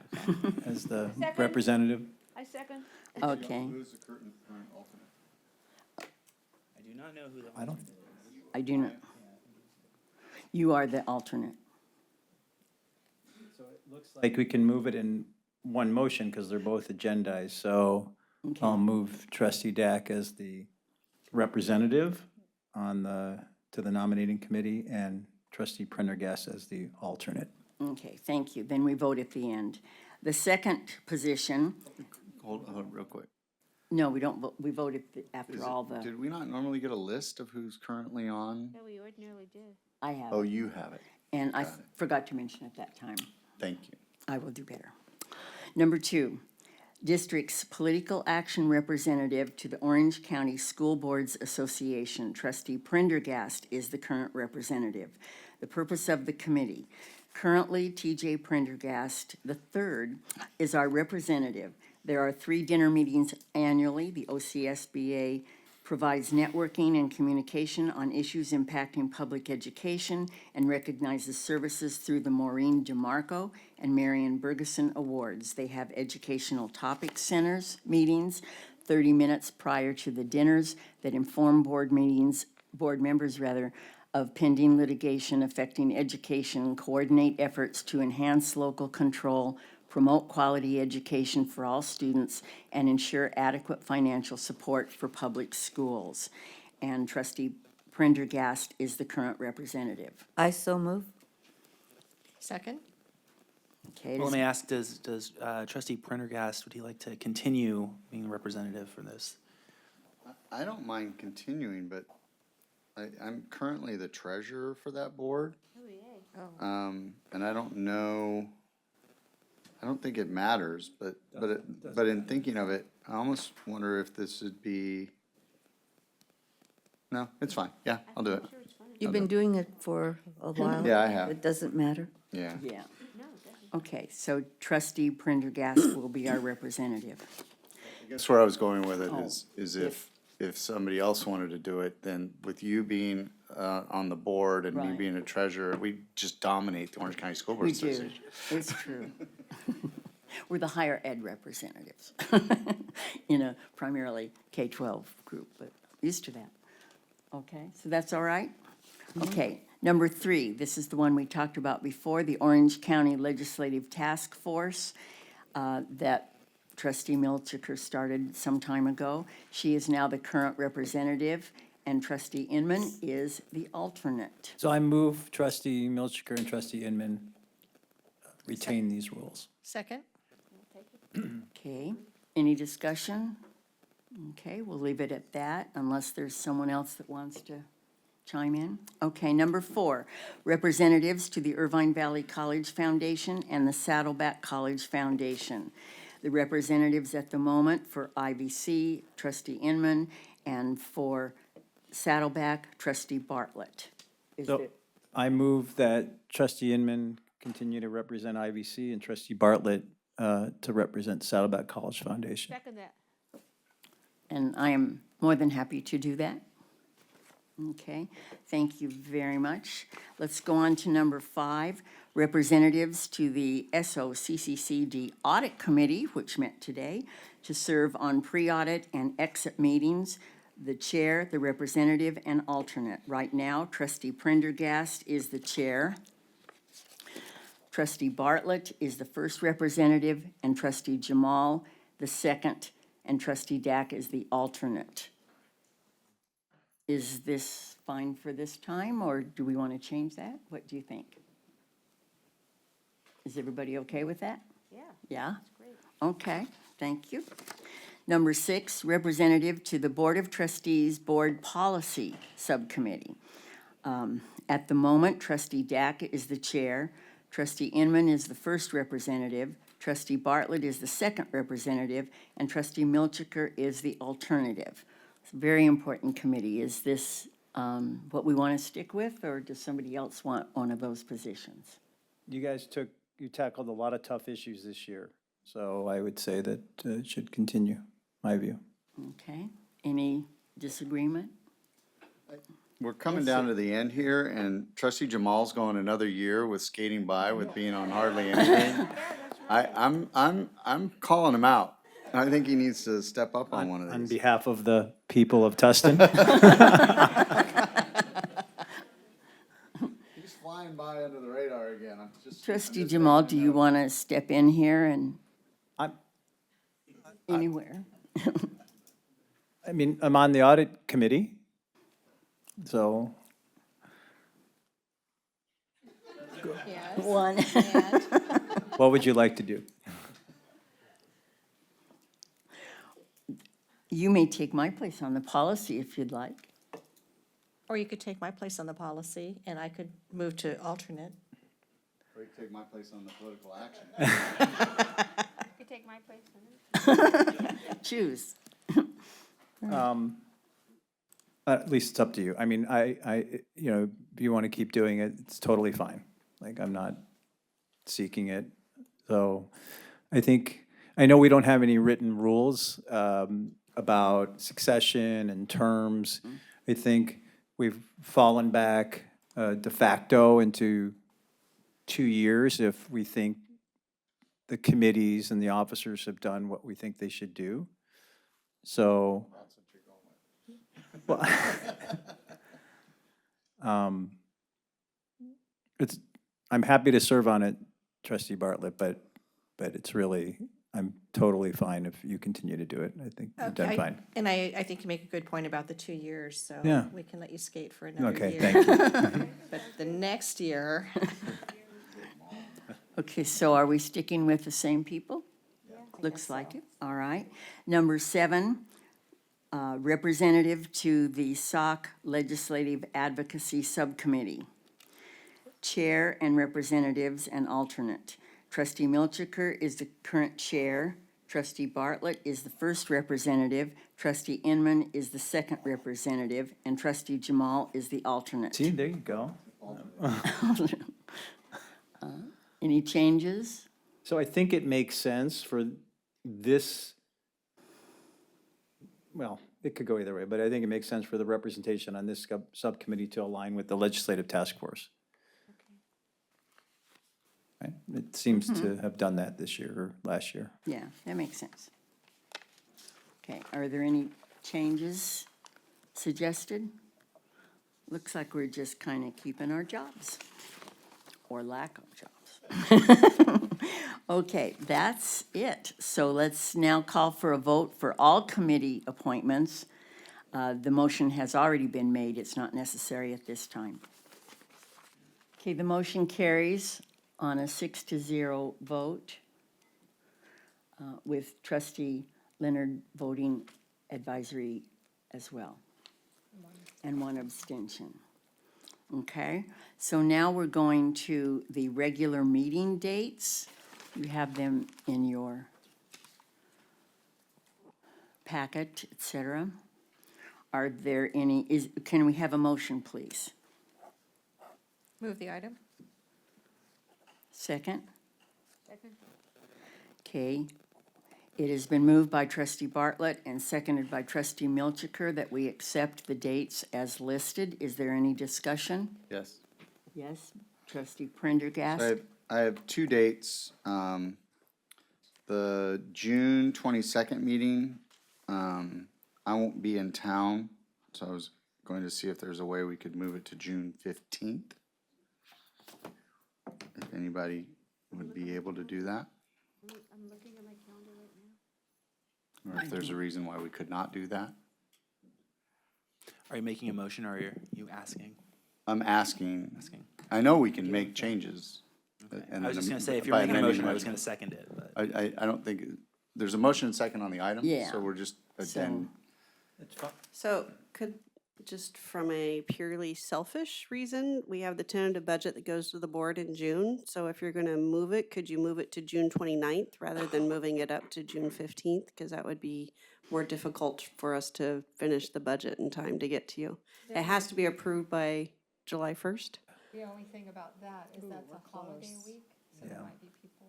as the Second. representative. I second. Okay, Who's the current alternate? I do not know who the. I don't, I do not. You are the alternate. like we can move it in one motion because they're both agendized. So I'll move trustee Dack as the representative to the nominating committee and trustee Prendergast as the alternate. Okay, thank you. Then we vote at the end. The second position, Hold real quick. no, we don't vote, we vote Is after it- all the, Did we not normally get a list of who's currently on? Yeah, we ordinarily did. I have, Oh, you have it. and I got it. forgot to mention at that time. Thank you. I will do better. Number 2, district's political action representative to the Orange County School Boards Association. Trustee Prendergast is the current representative. The purpose of the committee. Currently, TJ Prendergast III is our representative. There are 3 dinner meetings annually. The OCSBA provides networking and communication on issues impacting public education and recognizes services through the Maureen DeMarco and Marion Bergeson Awards. They have educational topic centers, meetings, 30 minutes prior to the dinners that inform board members of pending litigation affecting education, coordinate efforts to enhance local control, promote quality education for all students, and ensure adequate financial support for public schools. And trustee Prendergast is the current representative. I so move. Second? Okay, Well, let me ask, does trustee Prendergast, would he like to continue being the representative for this? I don't mind continuing, but I'm currently the treasurer for that board. Oh, yay. And I don't know, I don't think it matters, but in thinking of it, I almost wonder if this would be, no, it's fine. Yeah, I'll do it. You've been doing it for a while. Yeah, I have. It doesn't matter. Yeah. yeah. Okay, so trustee Prendergast will be our representative. I guess where I was going with it Oh, is if somebody else wanted to do it, then with you being on the board and me Right. being a treasurer, we just dominate the Orange County School Board We do, Association. it's true. We're the higher ed representatives in a primarily K-12 group, but used to that. Okay, so that's all right? Okay, number 3, this is the one we talked about before, the Orange County Legislative Task Force that Trustee Milchiker started some time ago. She is now the current representative, and Trustee Inman is the alternate. So I move trustee Milchiker and trustee Inman retain these rules. Second? Okay, any discussion? Okay, we'll leave it at that unless there's someone else that wants to chime in. Okay, number 4, representatives to the Irvine Valley College Foundation and the Saddleback College Foundation. The representatives at the moment for IVC, Trustee Inman, and for Saddleback, Trustee Bartlett. Is So it, I move that trustee Inman continue to represent IVC and trustee Bartlett to represent Saddleback College Foundation. Second that. and I am more than happy to do that. Okay, thank you very much. Let's go on to number 5, representatives to the SOCCCD Audit Committee, which met today, to serve on pre-audit and exit meetings, the chair, the representative, and alternate. Right now, Trustee Prendergast is the chair. Trustee Bartlett is the first representative, and Trustee Jamal the second, and Trustee Dack is the alternate. Is this fine for this time, or do we want to change that? What do you think? Is everybody okay with that? Yeah. Yeah? Okay, thank you. Number 6, representative to the Board of Trustees Board Policy Subcommittee. At the moment, Trustee Dack is the chair, Trustee Inman is the first representative, Trustee Bartlett is the second representative, and Trustee Milchiker is the alternative. It's a very important committee. Is this what we want to stick with, or does somebody else want one of those positions? You guys tackled a lot of tough issues this year, so I would say that it should continue, my view. Okay, any disagreement? We're coming down to the end here, and Trustee Jamal's going another year with skating by with being on hardly anything. I'm calling him out. I think he needs to step up on one of On these. behalf of the people of Tustin. He's flying by under the radar again. Trustee Jamal, do you want to step in here and anywhere? I mean, I'm on the audit committee, so Yes. One. And what would you like to do? You may take my place on the policy if you'd like. or you could take my place on the policy, and I could move to alternate. Or you can take my place on the political action. You take my place on it. Choose. At least it's up to you. I mean, if you want to keep doing it, it's totally fine. Like, I'm not seeking it. So I know we don't have any written rules about succession and terms. I think we've fallen back de facto into 2 years if we think the committees and the officers have done what we think they should do. So, well, I'm happy to serve on it, Trustee Bartlett, but it's really, I'm totally fine if you continue to do it. I think you've done Okay, fine. And I think you make a good point about the 2 years, so Yeah. we can let you skate for another year. Okay, thank you. But the next year, Okay, so are we sticking with the same people? Looks like it. All right. Number 7, representative to the SOC Legislative Advocacy Subcommittee. Chair and representatives and alternate. Trustee Milchiker is the current chair. Trustee Bartlett is the first representative. Trustee Inman is the second representative. And Trustee Jamal is the alternate. See, there you go. Any changes? So I think it makes sense for this, well, it could go either way, but I think it makes sense for the representation on this subcommittee to align with the legislative task force. right? It seems to have done that this year or last year. Yeah, that makes sense. Okay, are there any changes suggested? Looks like we're just kind of keeping our jobs, or lack of jobs. Okay, that's it. So let's now call for a vote for all committee appointments. The motion has already been made. It's not necessary at this time. Okay, the motion carries on a 6-0 vote, with trustee Leonard voting advisory as well, and one abstention. Okay, so now we're going to the regular meeting dates. You have them in your packet, et cetera. Are there any, can we have a motion, please? Move the item. Second? Second. Okay. It has been moved by trustee Bartlett and seconded by trustee Milchiker that we accept the dates as listed. Is there any discussion? Yes. Yes, trustee Prendergast? I have two dates. The June 22nd meeting, I won't be in town, so I was going to see if there's a way we could move it to June 15th. If anybody would be able to do that. I'm looking at my calendar right now. Or if there's a reason why we could not do that. Are you making a motion or are you asking? I'm asking. Asking. I know we can make changes. I was just gonna say, if you're by making a amending motion, I the was gonna second it, but. I don't think, there's a motion and second on the item. Yeah. So we're just, So- then, So could, just from a purely selfish reason, we have the tentative budget that goes to the board in June. So if you're gonna move it, could you move it to June 29th rather than moving it up to June 15th? Because that would be more difficult for us to finish the budget in time to get to you. It has to be approved by July 1st. The only thing about that is that's a holiday week, so there Yeah. might be people.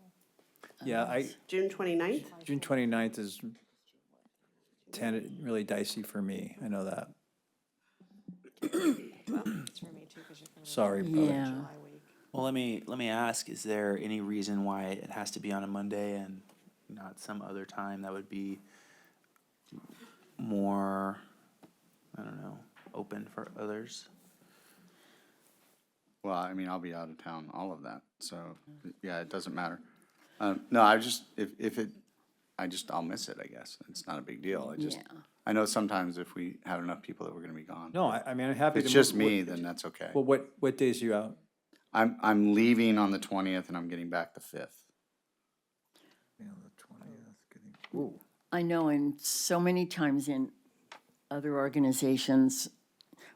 Yeah, June 29th? June 29th is really dicey for me. I know that. Sorry, brother. Yeah. Well, let me ask, is there any reason why it has to be on a Monday and not some other time that would be more, I don't know, open for others? well, I mean, I'll be out of town, all of that. So, yeah, it doesn't matter. No, I just, I'll miss it, I guess. It's not a big deal. Yeah. I know sometimes if we have enough people that we're gonna be gone. No, I mean, I'm happy If to. it's just move- me, then that's okay. Well, what days are you out? I'm leaving on the 20th and I'm getting back the 5th. I know, and so many times in other organizations,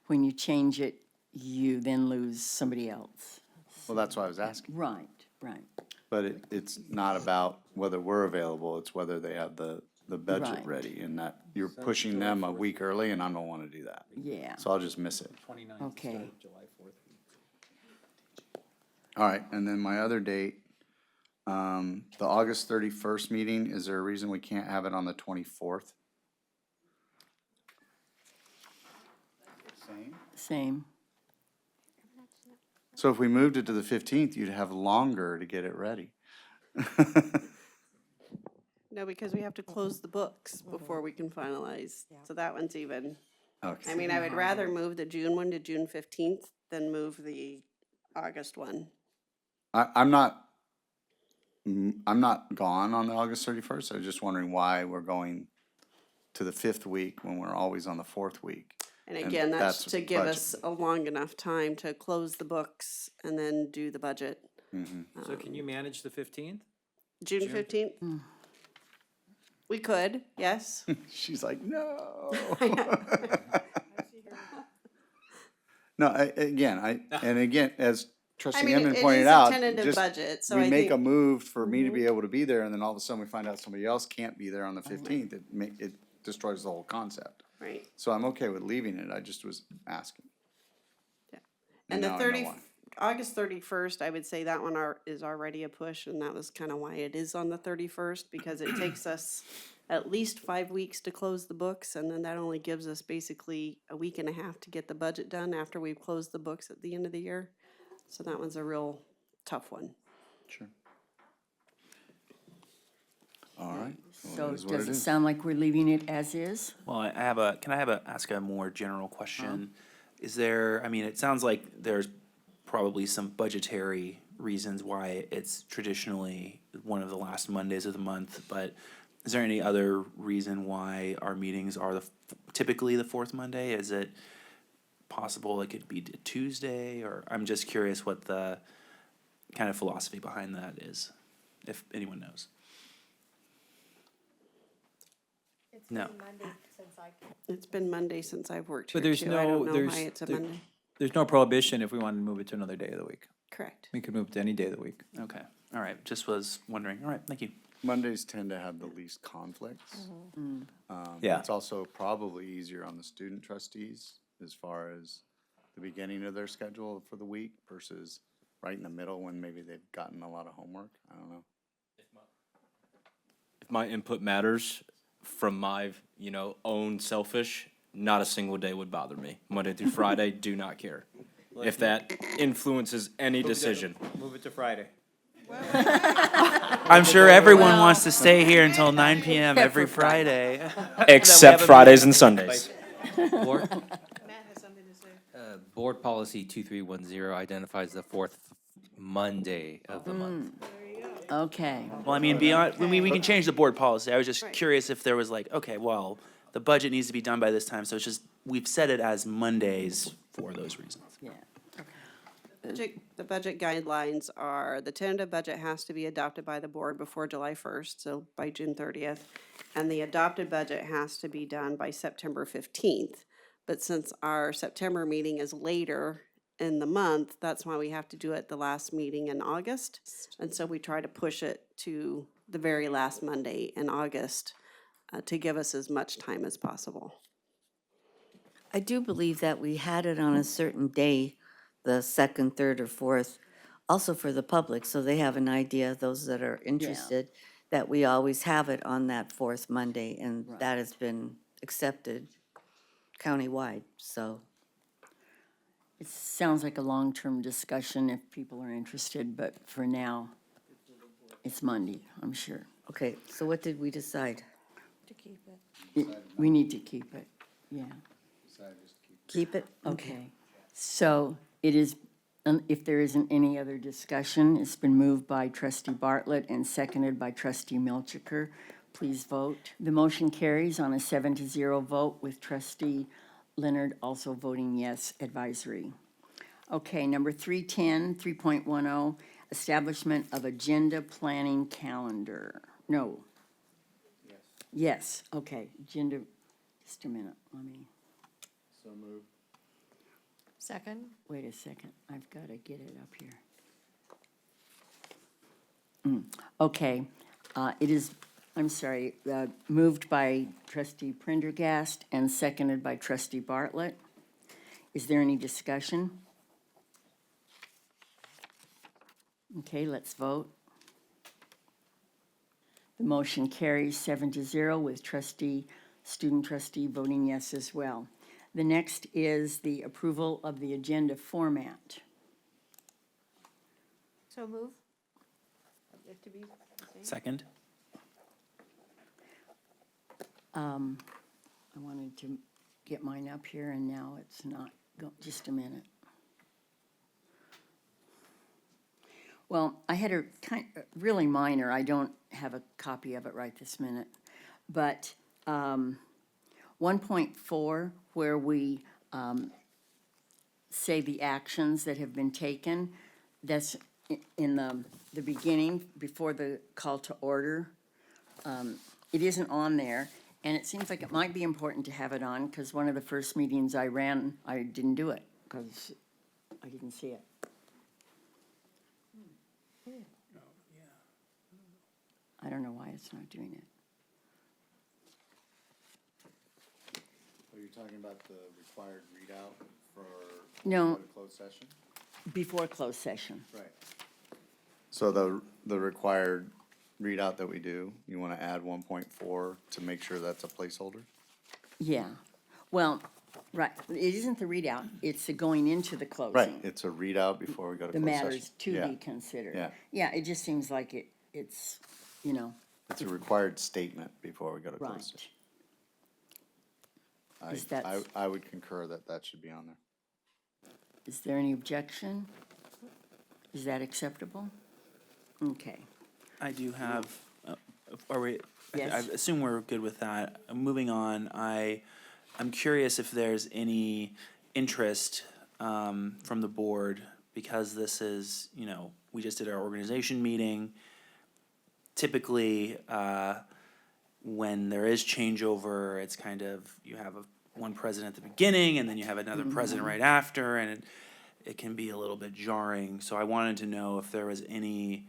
when you change it, you then lose somebody else. Well, that's why I was asking. Right, right. But it's not about whether we're available, it's whether they have the budget Right. ready, and that you're pushing them a week early, and I don't wanna do that. Yeah, So I'll just miss it. okay. All right, and then my other date, the August 31st meeting, is there a reason we can't have it on the 24th? Same. So if we moved it to the 15th, you'd have longer to get it ready. No, because we have to close the books before we can finalize. So that one's even. Okay. I mean, I would rather move the June one to June 15th than move the August one. I'm not gone on the August 31st. I was just wondering why we're going to the 5th week when we're always on the 4th week. And again, that's to give budget. us a long enough time to close the books and then do the budget. So can you manage the 15th? June 15th? We could, yes. She's like, no. No, again, as trustee mean, Inman it pointed is a out, tentative just, budget, so we I make a think- move for me to be able to be there, and then all of a sudden we find out somebody else can't be there on the 15th. It destroys the whole concept. Right. So I'm okay with leaving it. I just was asking. Yeah. And the now I know why. August 31st, I would say that one is already a push, and that was kind of why it is on the 31st, because it takes us at least 5 weeks to close the books, and then that only gives us basically a week and a half to get the budget done after we've closed the books at the end of the year. So that one's a real tough one. Sure. All right. Well, So it is what does it it is. sound like we're leaving it as is? Well, can I ask a more general question? Is there, I mean, it sounds like there's probably some budgetary reasons why it's traditionally one of the last Mondays of the month, but is there any other reason why our meetings are typically the fourth Monday? Is it possible it could be a Tuesday, or I'm just curious what the kind of philosophy behind that is, if anyone knows. No. It's been Monday since I've worked here But there's too. I don't no, know why it's a Monday. there's no prohibition if we wanted to move it to another day of the week. Correct. We could move it to any day of the week. Okay, all right, just was wondering. All right, thank you. Mondays tend to have the least conflicts. Yeah. It's also probably easier on the student trustees as far as the beginning of their schedule for the week versus right in the middle when maybe they've gotten a lot of homework. I don't know. If my input matters, from my, own selfish, not a single day would bother me. Monday through Friday, do not care. If that influences any decision. Move it to Friday. I'm sure everyone wants to stay here until 9 p.m. every Friday. Except Fridays and Sundays. Board, Board Policy 2310 identifies the fourth Monday of the month. Okay. Well, I mean, beyond, we can change the board policy. I was just curious if there was like, okay, well, the budget needs to be done by this time, so it's just, we've set it as Mondays for those reasons. Yeah. The budget guidelines are, the tentative budget has to be adopted by the board before July 1st, so by June 30th. And the adopted budget has to be done by September 15th. But since our September meeting is later in the month, that's why we have to do it the last meeting in August. And so we try to push it to the very last Monday in August to give us as much time as possible. I do believe that we had it on a certain day, the second, third, or fourth, also for the public, so they have an idea, those that are interested, that we always have it on that fourth Monday, and that has been accepted countywide, so. It sounds like a long-term discussion if people are interested, but for now, it's Monday, I'm sure. Okay, so what did we decide? We need to keep it, yeah. Keep it? Okay. So it is, if there isn't any other discussion, it's been moved by trustee Bartlett and seconded by trustee Milchiker. Please vote. The motion carries on a 7-0 vote with trustee Leonard also voting yes, advisory. Okay, number 310, establishment of agenda planning calendar. No. Yes, okay, agenda, just a minute, let me, So moved. Second? wait a second, I've got to get it up here. Okay, it is, I'm sorry, moved by trustee Prendergast and seconded by trustee Bartlett. Is there any discussion? Okay, let's vote. The motion carries 7-0 with student trustee voting yes as well. The next is the approval of the agenda format. So move. Second? I wanted to get mine up here and now it's not, just a minute. Well, I had a really minor, I don't have a copy of it right this minute, but 1.4, where we say the actions that have been taken, that's in the beginning, before the call to order. It isn't on there, and it seems like it might be important to have it on, because one of the first meetings I ran, I didn't do it, because I didn't see it. I don't know why it's not doing it. Are you talking about the required readout for No. closed session? Before closed session. Right. So the required readout that we do, you want to add 1.4 to make sure that's a placeholder? Yeah. Well, Right, it isn't the readout, it's the going into the closing. Right, it's a readout before we go to The closed session. matters to Yeah, be considered. Yeah. Yeah, it just seems like it's, you know, It's a required statement before we go to right. closed session. Is that- I would concur that that should be on there. Is there any objection? Is that acceptable? Okay. I do have, are we, I Yes. assume we're good with that. Moving on, I'm curious if there's any interest from the board, because this is, you know, we just did our organization meeting. Typically, when there is changeover, it's kind of, you have one president at the beginning, and then you have another president right after, and it can be a little bit jarring. So I wanted to know if there was any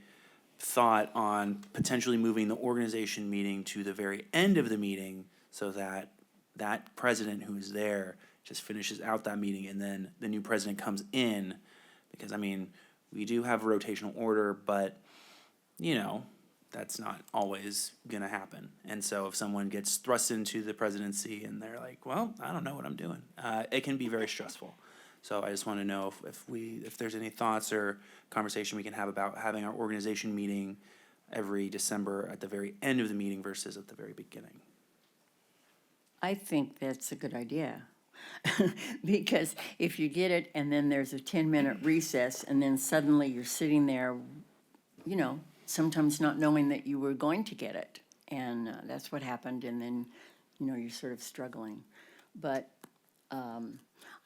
thought on potentially moving the organization meeting to the very end of the meeting, so that that president who is there just finishes out that meeting, and then the new president comes in. Because, I mean, we do have a rotational order, but, you know, that's not always gonna happen. And so if someone gets thrust into the presidency and they're like, well, I don't know what I'm doing, it can be very stressful. So I just want to know if there's any thoughts or conversation we can have about having our organization meeting every December at the very end of the meeting versus at the very beginning. I think that's a good idea. Because if you get it and then there's a 10-minute recess and then suddenly you're sitting there, you know, sometimes not knowing that you were going to get it. And that's what happened, and then, you know, you're sort of struggling. But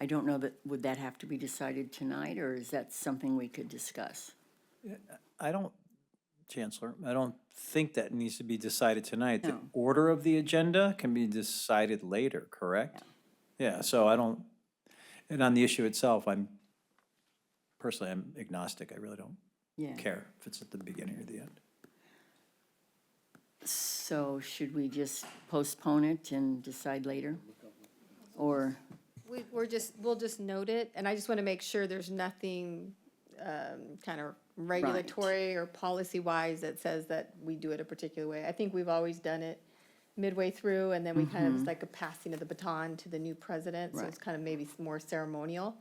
I don't know would that have to be decided tonight, or is that something we could discuss? Chancellor, I don't think that needs to be decided tonight. The No. order of the agenda can be decided later, correct? Yeah, so I don't, and on the issue itself, I'm agnostic. I really don't Yeah. care if it's at the beginning or the end. So should we just postpone it and decide later? Or, We'll just note it, and I just want to make sure there's nothing kind of regulatory or policy-wise that says that we do it a particular way. I think we've always done it midway through, and then we kind of, it's like a passing of the baton to the new president, so Right. it's kind of maybe more ceremonial.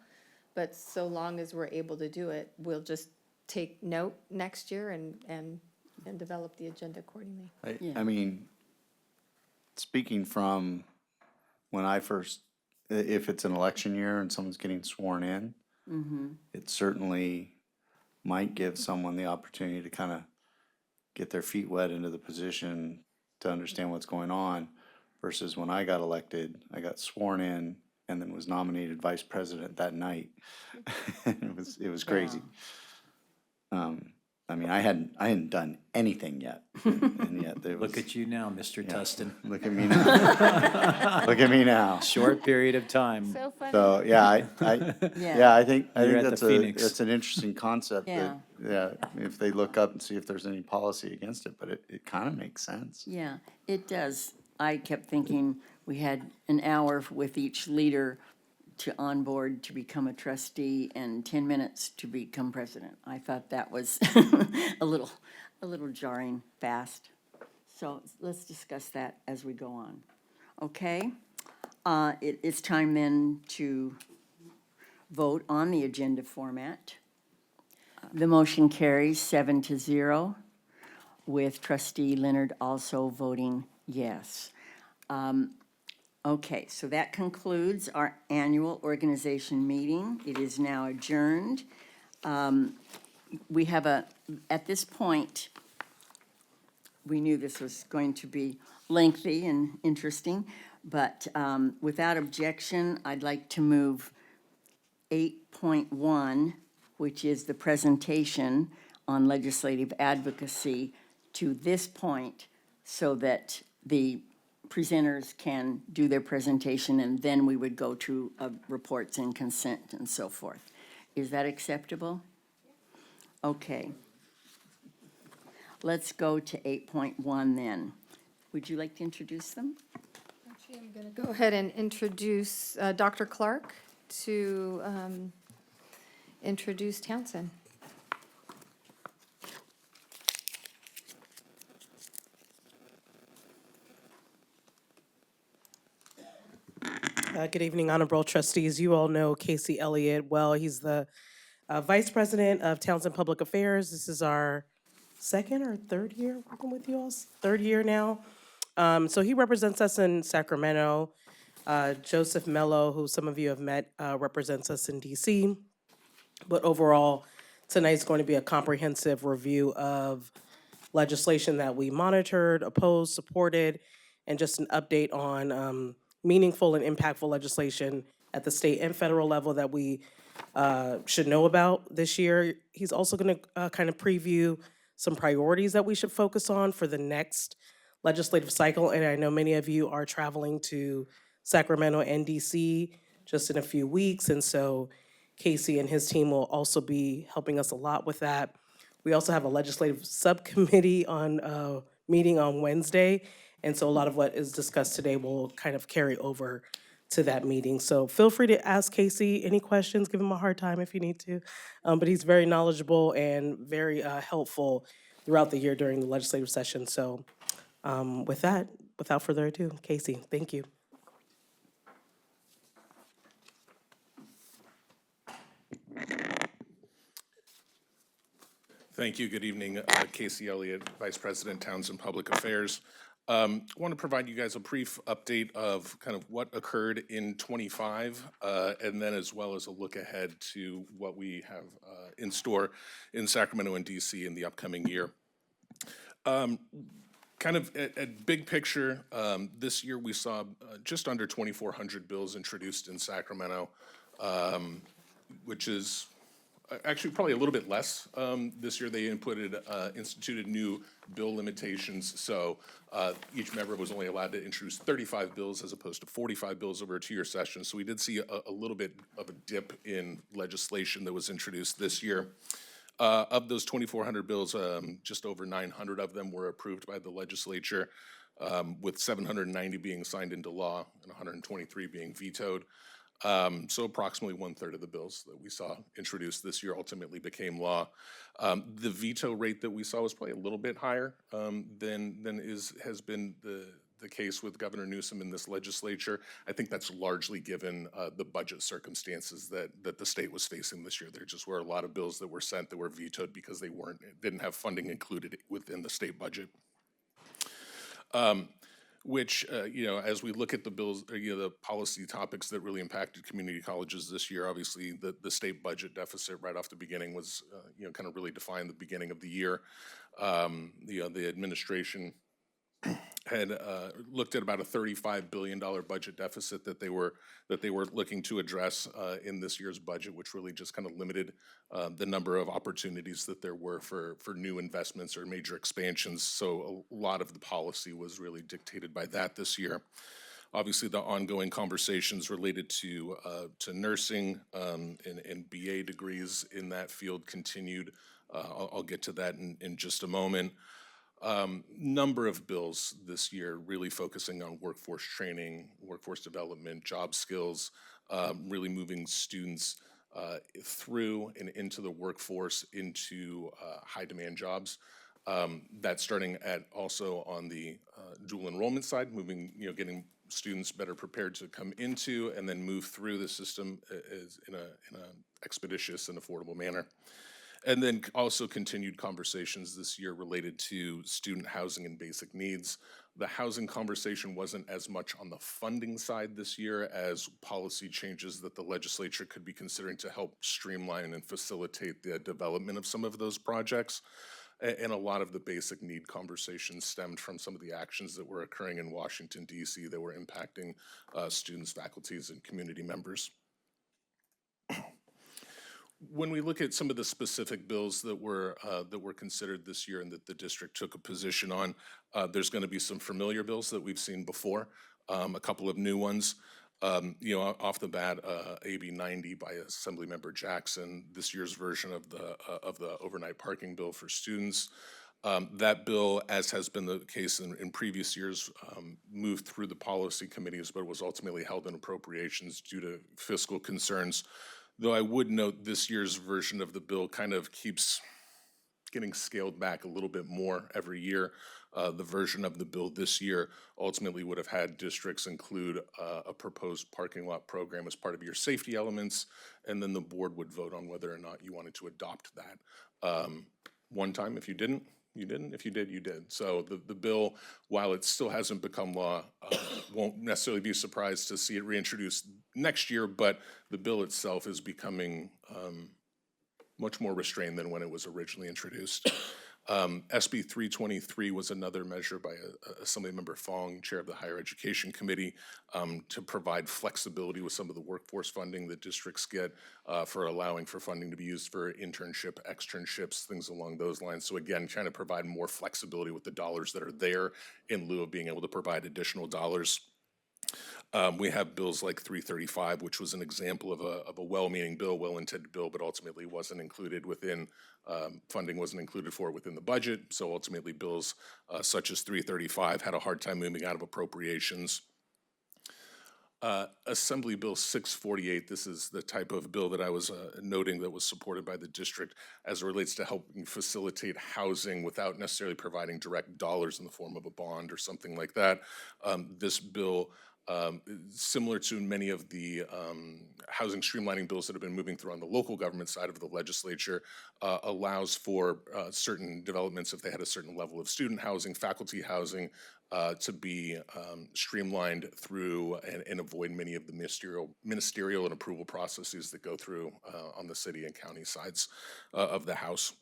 But so long as we're able to do it, we'll just take note next year and develop the agenda accordingly. Yeah. I mean, speaking from when I first, if it's an election year and someone's getting sworn in, it certainly might give someone the opportunity to kind of get their feet wet into the position to understand what's going on, versus when I got elected, I got sworn in and then was nominated vice president that night. It was crazy. I mean, I hadn't done anything yet, and yet there was. Look at you now, Mr. Tustin. Look at me now. Look at me now. Short period of time. So funny. So, yeah, I think You're at that's the Phoenix. that's an interesting concept. Yeah. If they look up and see if there's any policy against it, but it kind of makes sense. yeah, it does. I kept thinking we had an hour with each leader to onboard to become a trustee and 10 minutes to become president. I thought that was a little jarring fast. So let's discuss that as we go on. Okay? It's time then to vote on the agenda format. The motion carries 7-0, with trustee Leonard also voting yes. Okay, so that concludes our annual organization meeting. It is now adjourned. We have at this point, we knew this was going to be lengthy and interesting, but without objection, I'd like to move 8.1, which is the presentation on legislative advocacy, to this point, so that the presenters can do their presentation, and then we would go to reports and consent and so forth. Is that acceptable? Okay. Let's go to 8.1 then. Would you like to introduce them? Actually, I'm going to go ahead and introduce Dr. Clark to introduce Townsend. Good evening, honorable trustees. You all know Casey Elliott well. He's the Vice President of Townsend Public Affairs. This is our second or third year working with you all, third year now. So he represents us in Sacramento. Joseph Mello, who some of you have met, represents us in DC. But overall, tonight's going to be a comprehensive review of legislation that we monitored, opposed, supported, and just an update on meaningful and impactful legislation at the state and federal level that we should know about this year. He's also going to kind of preview some priorities that we should focus on for the next legislative cycle. And I know many of you are traveling to Sacramento and DC just in a few weeks. And so Casey and his team will also be helping us a lot with that. We also have a legislative subcommittee on meeting on Wednesday. And so a lot of what is discussed today will kind of carry over to that meeting. So feel free to ask Casey any questions, give him a hard time if you need to. But he's very knowledgeable and very helpful throughout the year during the legislative session. So with that, without further ado, Casey, thank you. Thank you. Good evening. Casey Elliott, Vice President, Townsend Public Affairs. I want to provide you guys a brief update of kind of what occurred in '25, and then as well as a look ahead to what we have in store in Sacramento and DC in the upcoming year. Kind of at big picture, this year we saw just under 2,400 bills introduced in Sacramento, which is actually probably a little bit less. This year they instituted new bill limitations, so each member was only allowed to introduce 35 bills as opposed to 45 bills over a 2-year session. So we did see a little bit of a dip in legislation that was introduced this year. Of those 2,400 bills, just over 900 of them were approved by the legislature, with 790 being signed into law and 123 being vetoed. So approximately 1/3 of the bills that we saw introduced this year ultimately became law. The veto rate that we saw was probably a little bit higher than has been the case with Governor Newsom in this legislature. I think that's largely given the budget circumstances that the state was facing this year. There just were a lot of bills that were sent that were vetoed because they didn't have funding included within the state budget. Which, as we look at the bills, the policy topics that really impacted community colleges this year, obviously the state budget deficit right off the beginning was, kind of really defined the beginning of the year. The administration had looked at about a $35 billion budget deficit that they were looking to address in this year's budget, which really just kind of limited the number of opportunities that there were for new investments or major expansions. So a lot of the policy was really dictated by that this year. Obviously, the ongoing conversations related to nursing and BA degrees in that field continued. I'll get to that in just a moment. Number of bills this year really focusing on workforce training, workforce development, job skills, really moving students through and into the workforce into high demand jobs. That's starting at also on the dual enrollment side, getting students better prepared to come into and then move through the system in a expeditious and affordable manner. And then also continued conversations this year related to student housing and basic needs. The housing conversation wasn't as much on the funding side this year as policy changes that the legislature could be considering to help streamline and facilitate the development of some of those projects. And a lot of the basic need conversations stemmed from some of the actions that were occurring in Washington, D.C. that were impacting students, faculties, and community members. When we look at some of the specific bills that were considered this year and that the district took a position on, there's going to be some familiar bills that we've seen before, a couple of new ones. Off the bat, AB 90 by Assemblymember Jackson, this year's version of the overnight parking bill for students. That bill, as has been the case in previous years, moved through the policy committees, but was ultimately held in appropriations due to fiscal concerns. Though I would note this year's version of the bill kind of keeps getting scaled back a little bit more every year. The version of the bill this year ultimately would have had districts include a proposed parking lot program as part of your safety elements, and then the board would vote on whether or not you wanted to adopt that. One time, if you didn't, you didn't. If you did, you did. So the bill, while it still hasn't become law, won't necessarily be surprised to see it reintroduced next year, but the bill itself is becoming much more restrained than when it was originally introduced. SB 323 was another measure by Assemblymember Fong, Chair of the Higher Education Committee, to provide flexibility with some of the workforce funding that districts get for allowing for funding to be used for internship, externships, things along those lines. So again, trying to provide more flexibility with the dollars that are there in lieu of being able to provide additional dollars. We have bills like 335, which was an example of a well-meaning bill, well-intended bill, but ultimately wasn't included within, funding wasn't included for it within the budget. So ultimately bills such as 335 had a hard time moving out of appropriations. Assembly Bill 648, this is the type of bill that I was noting that was supported by the district as it relates to helping facilitate housing without necessarily providing direct dollars in the form of a bond or something like that. This bill, similar to many of the housing streamlining bills that have been moving through on the local government side of the legislature, allows for certain developments, if they had a certain level of student housing, faculty housing, to be streamlined through and avoid many of the ministerial and approval processes that go through on the city and county sides of the House.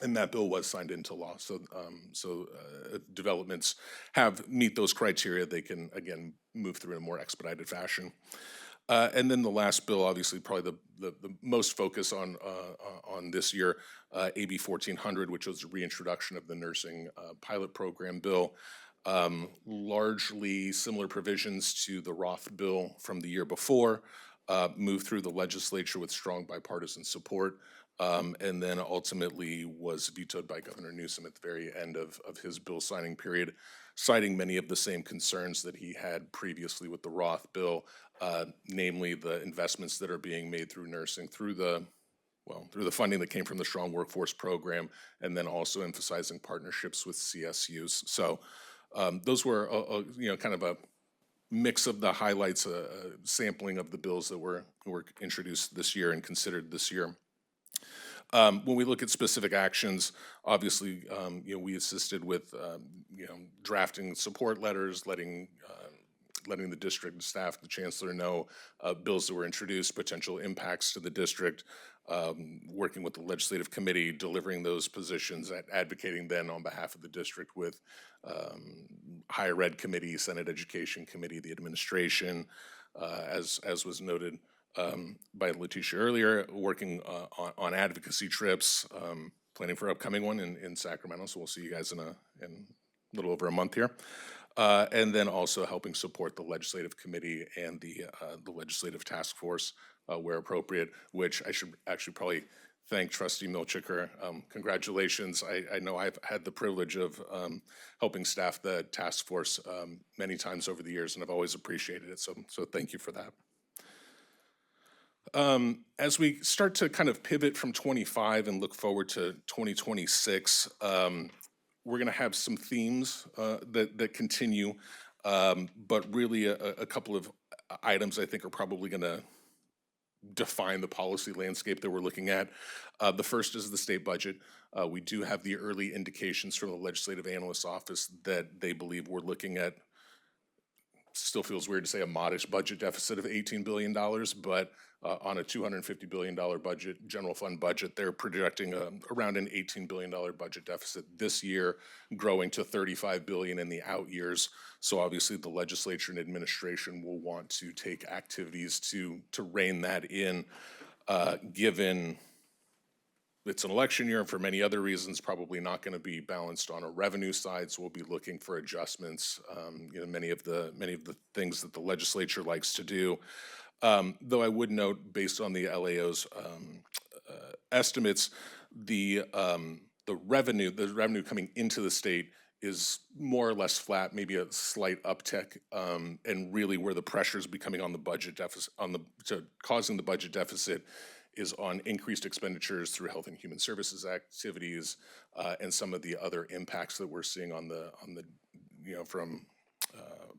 And that bill was signed into law. So, developments meet those criteria. They can, again, move through in a more expedited fashion. And then the last bill, obviously probably the most focus on this year, AB 1400, which was a reintroduction of the nursing pilot program bill. Largely similar provisions to the Roth bill from the year before, moved through the legislature with strong bipartisan support. And then ultimately was vetoed by Governor Newsom at the very end of his bill signing period, citing many of the same concerns that he had previously with the Roth bill, namely the investments that are being made through nursing, through the funding that came from the Strong Workforce Program, and then also emphasizing partnerships with CSUs. So those were, kind of a mix of the highlights, sampling of the bills that were introduced this year and considered this year. When we look at specific actions, obviously, we assisted with, drafting support letters, letting the district staff, the chancellor know bills that were introduced, potential impacts to the district, working with the legislative committee, delivering those positions, advocating then on behalf of the district with higher ed committee, Senate Education Committee, the administration, as was noted by Letitia earlier, working on advocacy trips, planning for upcoming one in Sacramento. So we'll see you guys in a little over a month here. And then also helping support the legislative committee and the legislative task force where appropriate, which I should actually probably thank Trustee Milchiker. Congratulations. I know I've had the privilege of helping staff the task force many times over the years, and I've always appreciated it. So thank you for that. As we start to kind of pivot from 25 and look forward to 2026, we're going to have some themes that continue, but really a couple of items I think are probably going to define the policy landscape that we're looking at. The first is the state budget. We do have the early indications from the Legislative Analyst's Office that they believe we're looking at, still feels weird to say a modest budget deficit of $18 billion, but on a $250 billion budget, general fund budget, they're projecting around an $18 billion budget deficit this year, growing to $35 billion in the out years. So obviously the legislature and administration will want to take activities to rein that in, given it's an election year and for many other reasons probably not going to be balanced on a revenue side, so we'll be looking for adjustments, many of the things that the legislature likes to do. Though I would note, based on the LAO's estimates, the revenue coming into the state is more or less flat, maybe a slight uptick, and really where the pressure is becoming on the budget deficit, causing the budget deficit is on increased expenditures through health and human services activities and some of the other impacts that we're seeing on the from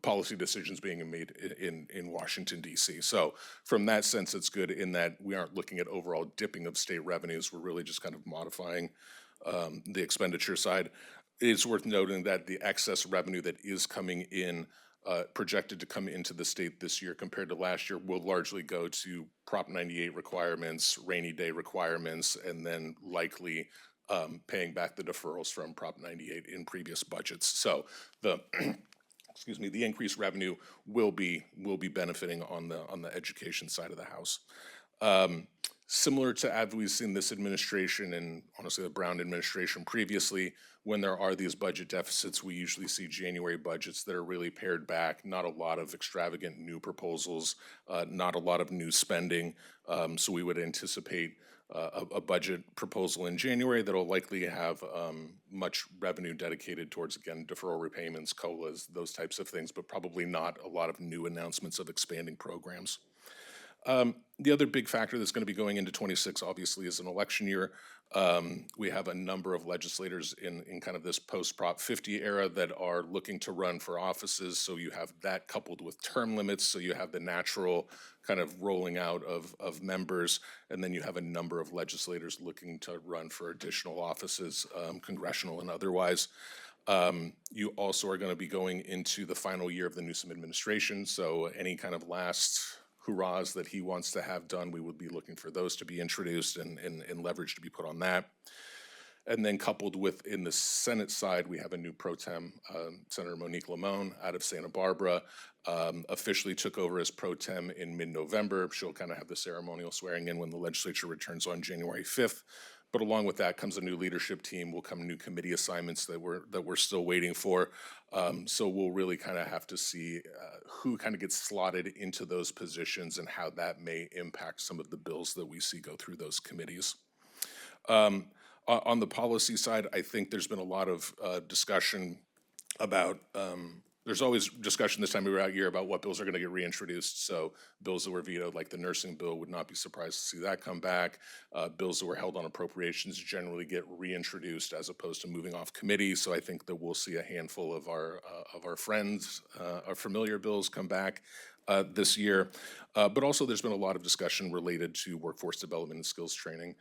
policy decisions being made in Washington, D.C. So from that sense, it's good in that we aren't looking at overall dipping of state revenues. We're really just kind of modifying the expenditure side. It's worth noting that the excess revenue that is coming in, projected to come into the state this year compared to last year, will largely go to Prop 98 requirements, rainy day requirements, and then likely paying back the deferrals from Prop 98 in previous budgets. So the excuse me, the increased revenue will be benefiting on the education side of the house. Similar to as we've seen this administration and honestly the Brown administration previously, when there are these budget deficits, we usually see January budgets that are really pared back, not a lot of extravagant new proposals, not a lot of new spending. So we would anticipate a budget proposal in January that will likely have much revenue dedicated towards, again, deferral repayments, COLAs, those types of things, but probably not a lot of new announcements of expanding programs. The other big factor that's going to be going into 26, obviously, is an election year. We have a number of legislators in kind of this post-Prop 50 era that are looking to run for offices. So you have that coupled with term limits. So you have the natural kind of rolling out of members. And then you have a number of legislators looking to run for additional offices, congressional and otherwise. You also are going to be going into the final year of the Newsom administration. So any kind of last hurrahs that he wants to have done, we would be looking for those to be introduced and leverage to be put on that. And then coupled with, in the Senate side, we have a new pro tem, Senator Monique Limon out of Santa Barbara, officially took over as pro tem in mid-November. She'll kind of have the ceremonial swearing in when the legislature returns on January 5th. But along with that comes a new leadership team, will come new committee assignments that we're still waiting for. So we'll really kind of have to see who kind of gets slotted into those positions and how that may impact some of the bills that we see go through those committees. On the policy side, I think there's been a lot of discussion about there's always discussion this time of year about what bills are going to get reintroduced. So bills that were vetoed, like the nursing bill, would not be surprised to see that come back. Bills that were held on appropriations generally get reintroduced as opposed to moving off committee. So I think that we'll see a handful of our friends, our familiar bills come back this year. But also there's been a lot of discussion related to workforce development and skills training.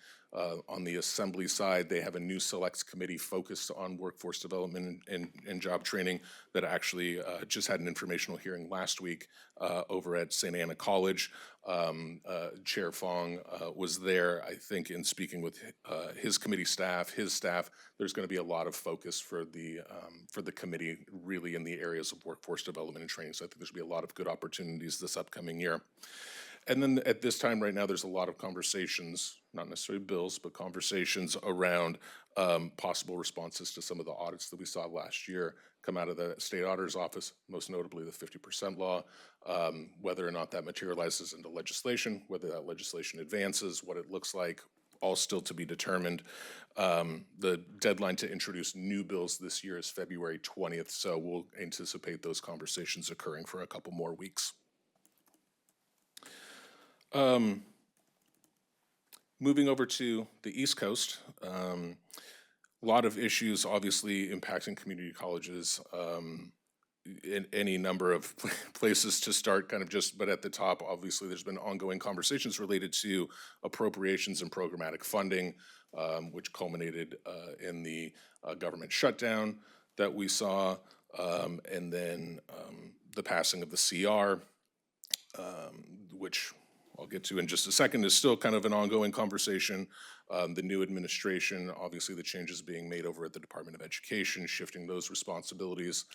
On the Assembly side, they have a new selects committee focused on workforce development and job training that actually just had an informational hearing last week over at St. Anna College. Chair Fong was there, I think, in speaking with his committee staff, his staff. There's going to be a lot of focus for the committee really in the areas of workforce development and training. So I think there's going to be a lot of good opportunities this upcoming year. And then at this time right now, there's a lot of conversations, not necessarily bills, but conversations around possible responses to some of the audits that we saw last year come out of the state auditor's office, most notably the 50% law, whether or not that materializes into legislation, whether that legislation advances, what it looks like, all still to be determined. The deadline to introduce new bills this year is February 20th, so we'll anticipate those conversations occurring for a couple more weeks. Moving over to the East Coast, a lot of issues obviously impacting community colleges in any number of places to start kind of just, but at the top, obviously there's been ongoing conversations related to appropriations and programmatic funding, which culminated in the government shutdown that we saw, and then the passing of the CR, which I'll get to in just a second, is still kind of an ongoing conversation. The new administration, obviously the changes being made over at the Department of Education, shifting those responsibilities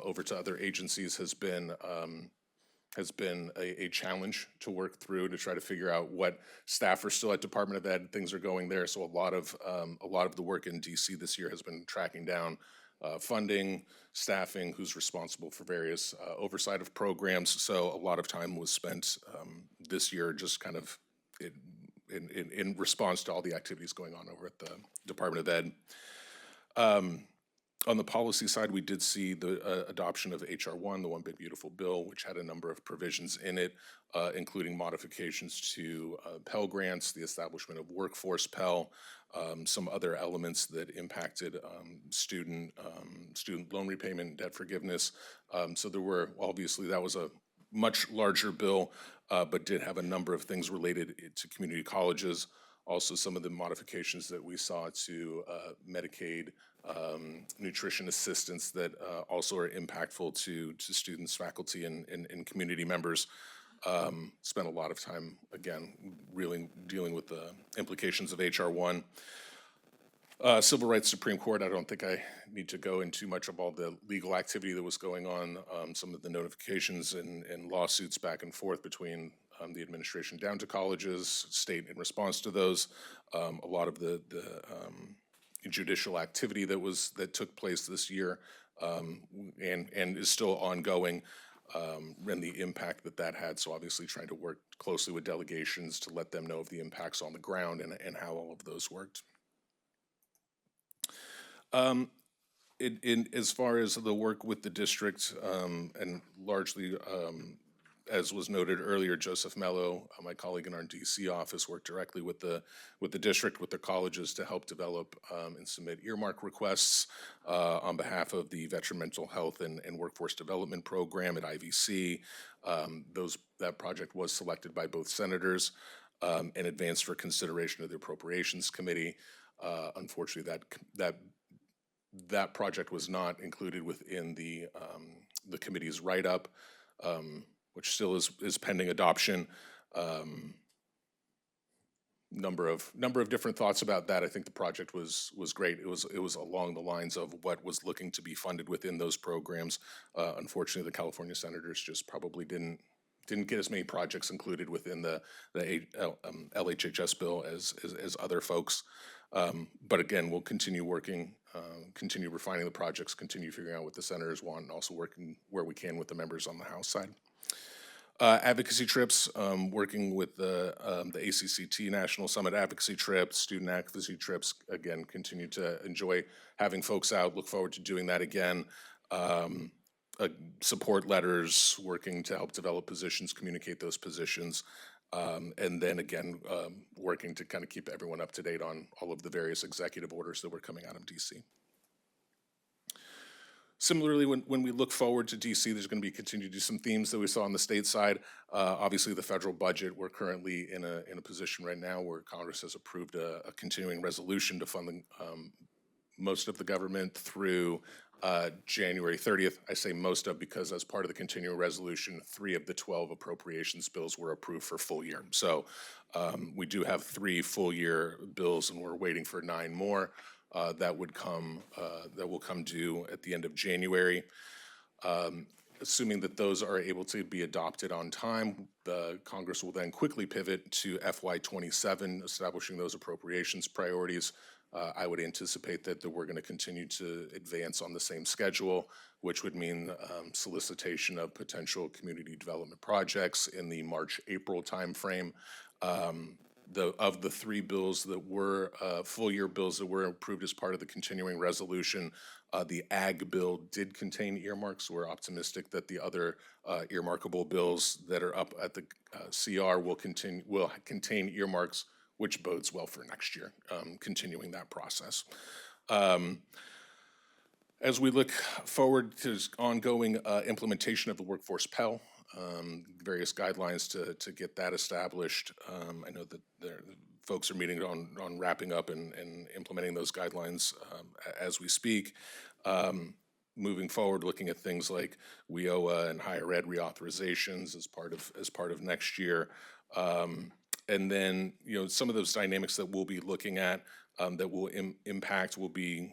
over to other agencies has been a challenge to work through to try to figure out what staff are still at Department of Ed, things are going there. So a lot of the work in DC this year has been tracking down funding, staffing, who's responsible for various oversight of programs. So a lot of time was spent this year just kind of in response to all the activities going on over at the Department of Ed. On the policy side, we did see the adoption of HR 1, the One Big Beautiful Bill, which had a number of provisions in it, including modifications to Pell Grants, the establishment of Workforce Pell, some other elements that impacted student loan repayment, debt forgiveness. So there were, obviously, that was a much larger bill, but did have a number of things related to community colleges. Also, some of the modifications that we saw to Medicaid, nutrition assistance that also are impactful to students, faculty, and community members. Spent a lot of time, again, really dealing with the implications of HR 1. Civil Rights Supreme Court, I don't think I need to go into much of all the legal activity that was going on, some of the notifications and lawsuits back and forth between the administration down to colleges, state in response to those, a lot of the judicial activity that took place this year and is still ongoing, and the impact that had. So obviously trying to work closely with delegations to let them know of the impacts on the ground and how all of those worked. As far as the work with the district, and largely, as was noted earlier, Joseph Mello, my colleague in our DC office, worked directly with the district, with the colleges to help develop and submit earmark requests on behalf of the Veteran Mental Health and Workforce Development Program at IVC. That project was selected by both senators and advanced for consideration of the Appropriations Committee. Unfortunately, that project was not included within the committee's write-up, which still is pending adoption. Number of different thoughts about that. I think the project was great. It was along the lines of what was looking to be funded within those programs. Unfortunately, the California senators just probably didn't get as many projects included within the LHHS bill as other folks. But again, we'll continue working, continue refining the projects, continue figuring out what the senators want, and also working where we can with the members on the House side. Advocacy trips, working with the ACCT National Summit Advocacy trips, student advocacy trips, again, continue to enjoy having folks out, look forward to doing that again. Support letters, working to help develop positions, communicate those positions, and then again, working to kind of keep everyone up to date on all of the various executive orders that were coming out of DC. Similarly, when we look forward to DC, there's going to be continue to do some themes that we saw on the state side. Obviously, the federal budget, we're currently in a position right now where Congress has approved a continuing resolution to fund most of the government through January 30th. I say most of because as part of the continuing resolution, 3 of the 12 appropriations bills were approved for full year. So we do have 3 full year bills, and we're waiting for 9 more. That will come due at the end of January. Assuming that those are able to be adopted on time, the Congress will then quickly pivot to FY27, establishing those appropriations priorities. I would anticipate that we're going to continue to advance on the same schedule, which would mean solicitation of potential community development projects in the March-April timeframe. Of the 3 bills that were full year bills that were approved as part of the continuing resolution, the Ag bill did contain earmarks. We're optimistic that the other earmarkable bills that are up at the CR will contain earmarks, which bodes well for next year, continuing that process. As we look forward to ongoing implementation of the Workforce Pell, various guidelines to get that established. I know that folks are meeting on wrapping up and implementing those guidelines as we speak. Moving forward, looking at things like WIOA and higher ed reauthorizations as part of next year. And then, some of those dynamics that we'll be looking at that will impact will be,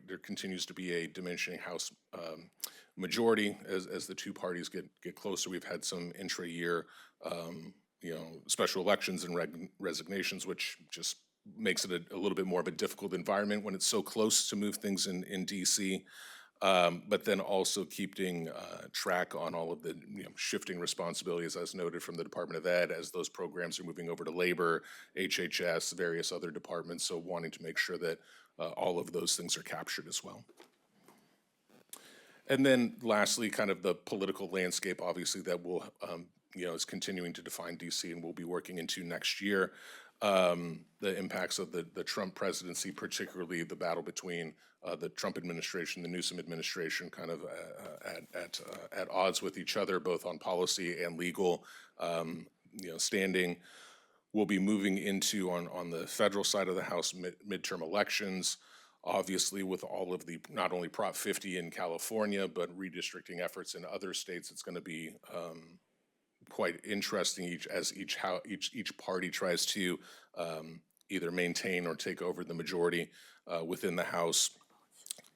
there continues to be a diminishing House majority as the 2 parties get closer. We've had some intra-year, special elections and resignations, which just makes it a little bit more of a difficult environment when it's so close to move things in DC. But then also keeping track on all of the shifting responsibilities, as noted from the Department of Ed, as those programs are moving over to labor, HHS, various other departments. So wanting to make sure that all of those things are captured as well. And then lastly, kind of the political landscape, obviously, that will, is continuing to define DC and we'll be working into next year. The impacts of the Trump presidency, particularly the battle between the Trump administration, the Newsom administration, kind of at odds with each other, both on policy and legal, standing. We'll be moving into, on the federal side of the House, midterm elections, obviously with all of the, not only Prop 50 in California, but redistricting efforts in other states. It's going to be quite interesting as each party tries to either maintain or take over the majority within the House.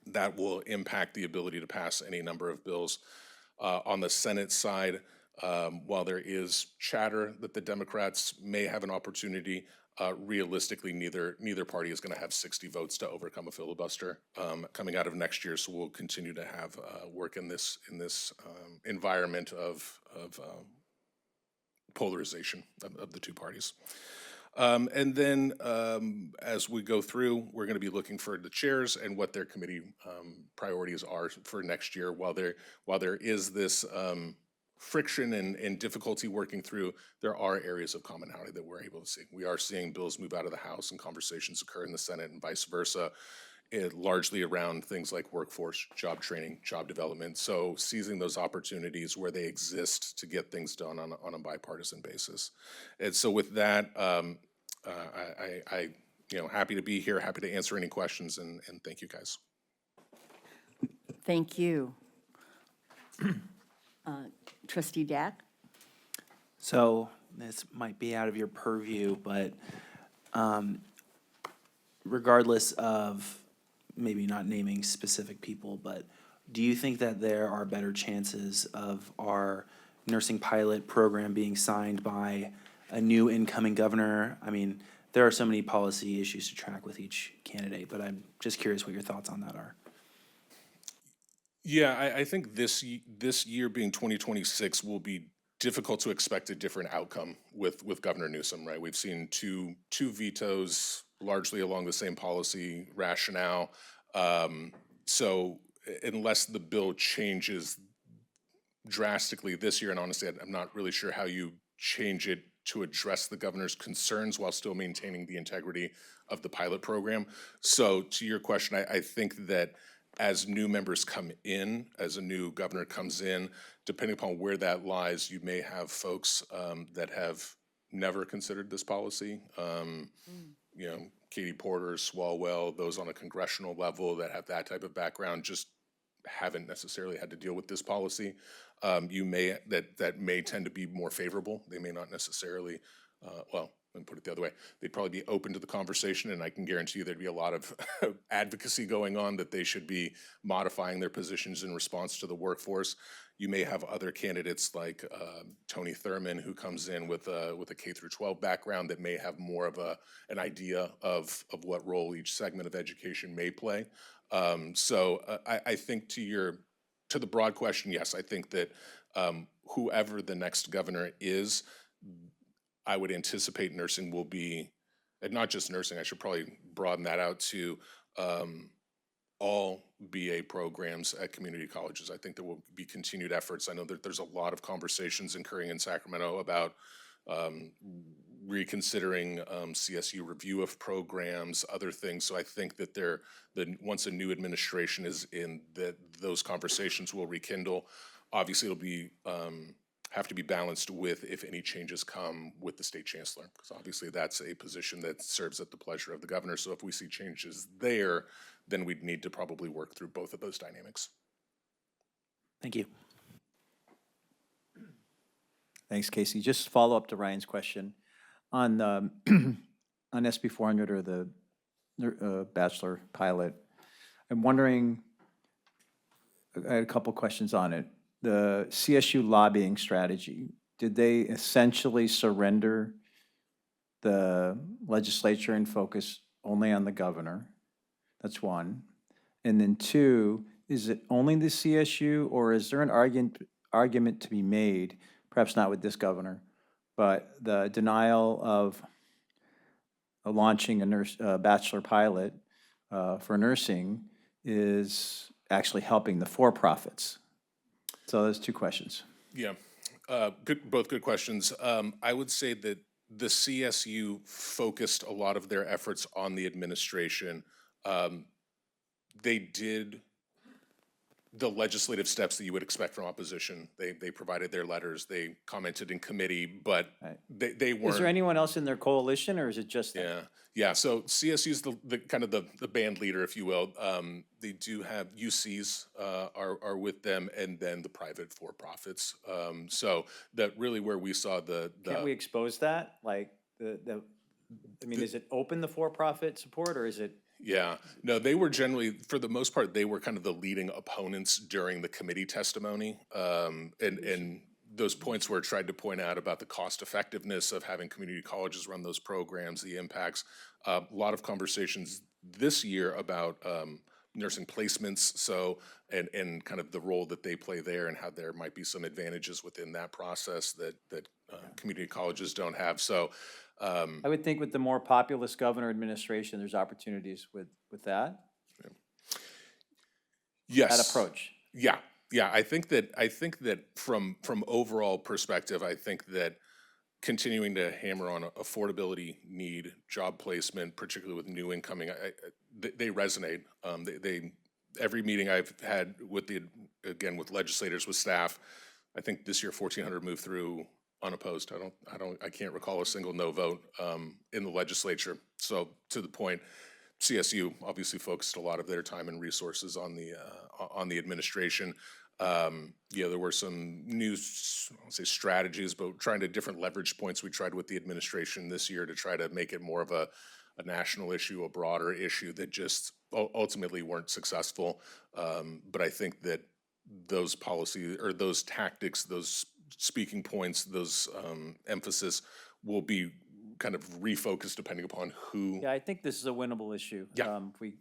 That will impact the ability to pass any number of bills. On the Senate side, while there is chatter that the Democrats may have an opportunity, realistically, neither party is going to have 60 votes to overcome a filibuster coming out of next year. So we'll continue to have work in this environment of polarization of the two parties. And then as we go through, we're going to be looking for the chairs and what their committee priorities are for next year. While there is this friction and difficulty working through, there are areas of commonality that we're able to see. We are seeing bills move out of the House and conversations occur in the Senate and vice versa, largely around things like workforce, job training, job development. So seizing those opportunities where they exist to get things done on a bipartisan basis. And so with that, I happy to be here, happy to answer any questions, and thank you guys. Thank you. Trustee Dack? So this might be out of your purview, but regardless of maybe not naming specific people, but do you think that there are better chances of our nursing pilot program being signed by a new incoming governor? I mean, there are so many policy issues to track with each candidate, but I'm just curious what your thoughts on that are. Yeah, I think this year being 2026 will be difficult to expect a different outcome with Governor Newsom, right? We've seen two vetoes largely along the same policy rationale. So unless the bill changes drastically this year, and honestly, I'm not really sure how you change it to address the governor's concerns while still maintaining the integrity of the pilot program. So to your question, I think that as new members come in, as a new governor comes in, depending upon where that lies, you may have folks that have never considered this policy. Katie Porter, Swalwell, those on a congressional level that have that type of background just haven't necessarily had to deal with this policy. That may tend to be more favorable. They may not necessarily, let me put it the other way. They'd probably be open to the conversation, and I can guarantee you there'd be a lot of advocacy going on that they should be modifying their positions in response to the workforce. You may have other candidates like Tony Thurman, who comes in with a K through 12 background that may have more of an idea of what role each segment of education may play. So I think to the broad question, yes, I think that whoever the next governor is, I would anticipate nursing will be, and not just nursing, I should probably broaden that out to all BA programs at community colleges. I think there will be continued efforts. I know that there's a lot of conversations occurring in Sacramento about reconsidering CSU review of programs, other things. So I think that once a new administration is in, that those conversations will rekindle. Obviously, it'll be have to be balanced with if any changes come with the state chancellor, because obviously that's a position that serves at the pleasure of the governor. So if we see changes there, then we'd need to probably work through both of those dynamics. Thank you. Thanks, Casey. Just follow up to Ryan's question on on SB 400 or the bachelor pilot. I'm wondering, I had a couple questions on it. The CSU lobbying strategy, did they essentially surrender the legislature and focus only on the governor? That's one. And then two, is it only the CSU, or is there an argument to be made, perhaps not with this governor, but the denial of launching a bachelor pilot for nursing is actually helping the for-profits? So there's two questions. Yeah, both good questions. I would say that the CSU focused a lot of their efforts on the administration. They did the legislative steps that you would expect from opposition. They provided their letters, they commented in committee, but they weren't. Is there anyone else in their coalition, or is it just them? Yeah, yeah. So CSU is the kind of the band leader, if you will. They do have UCs are with them, and then the private for-profits. So that really where we saw the. Can't we expose that? Like I mean, is it open, the for-profit support, or is it? Yeah, no, they were generally, for the most part, they were kind of the leading opponents during the committee testimony. And those points were tried to point out about the cost effectiveness of having community colleges run those programs, the impacts. A lot of conversations this year about nursing placements, so and kind of the role that they play there, and how there might be some advantages within that process that community colleges don't have. So. I would think with the more populist governor administration, there's opportunities with that. Yes. That approach. Yeah, yeah. I think that from overall perspective, I think that continuing to hammer on affordability need, job placement, particularly with new incoming, they resonate. They every meeting I've had with with legislators, with staff, I think this year 1,400 moved through unopposed. I can't recall a single no vote in the legislature. So to the point, CSU obviously focused a lot of their time and resources on the administration. There were some new, I'll say strategies, but trying to different leverage points we tried with the administration this year to try to make it more of a national issue, a broader issue that just ultimately weren't successful. But I think that those policies or those tactics, those speaking points, those emphasis will be kind of refocused depending upon who. Yeah, I think this is a winnable issue. Yeah. If we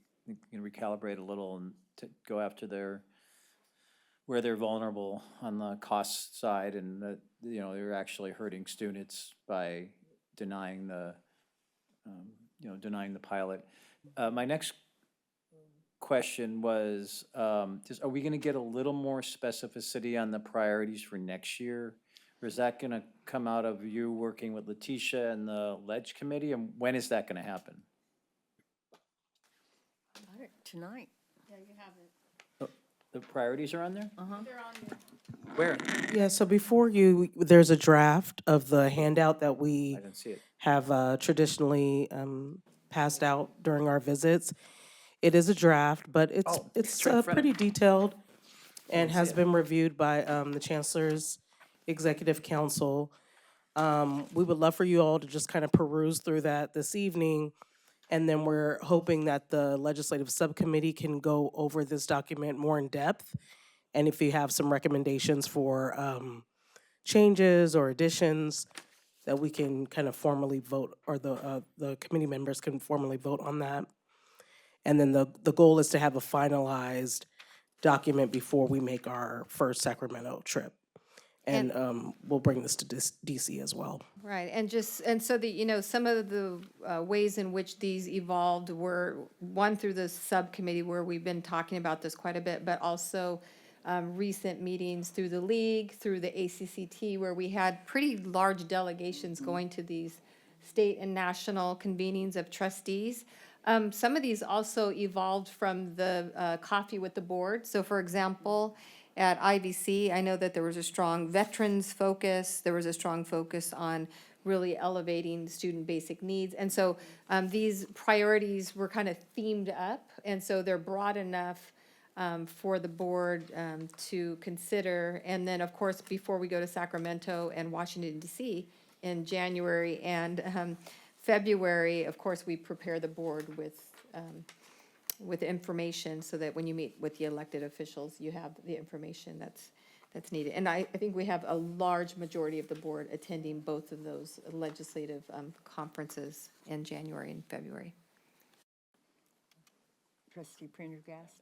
can recalibrate a little and to go after where they're vulnerable on the cost side, and they're actually hurting students by denying the pilot. My next question was, are we going to get a little more specificity on the priorities for next year? Or is that going to come out of you working with Letitia and the Ledge Committee? And when is that going to happen? Tonight. Yeah, you have it. The priorities are on there? Uh-huh. They're on there. Where? Yeah, so before you, there's a draft of the handout that we I didn't see it. have traditionally passed out during our visits. It is a draft, but it's right in front of pretty me. detailed and see has it. been reviewed by the Chancellor's Executive Council. We would love for you all to just kind of peruse through that this evening. And then we're hoping that the legislative subcommittee can go over this document more in depth. And if you have some recommendations for changes or additions, that we can kind of formally vote, or the committee members can formally vote on that. And then the goal is to have a finalized document before we make our first Sacramento trip. And we'll bring this to DC as well. Right, and so some of the ways in which these evolved were, one, through the subcommittee where we've been talking about this quite a bit, but also recent meetings through the league, through the ACCT, where we had pretty large delegations going to these state and national convenings of trustees. Some of these also evolved from the coffee with the board. So for example, at IVC, I know that there was a strong veterans focus. There was a strong focus on really elevating student basic needs. And so these priorities were kind of themed up. And so they're broad enough for the board to consider. And then, of course, before we go to Sacramento and Washington, D.C. in January and February, of course, we prepare the board with information so that when you meet with the elected officials, you have the information that's needed. And I think we have a large majority of the board attending both of those legislative conferences in January and February. Trustee Prendergast?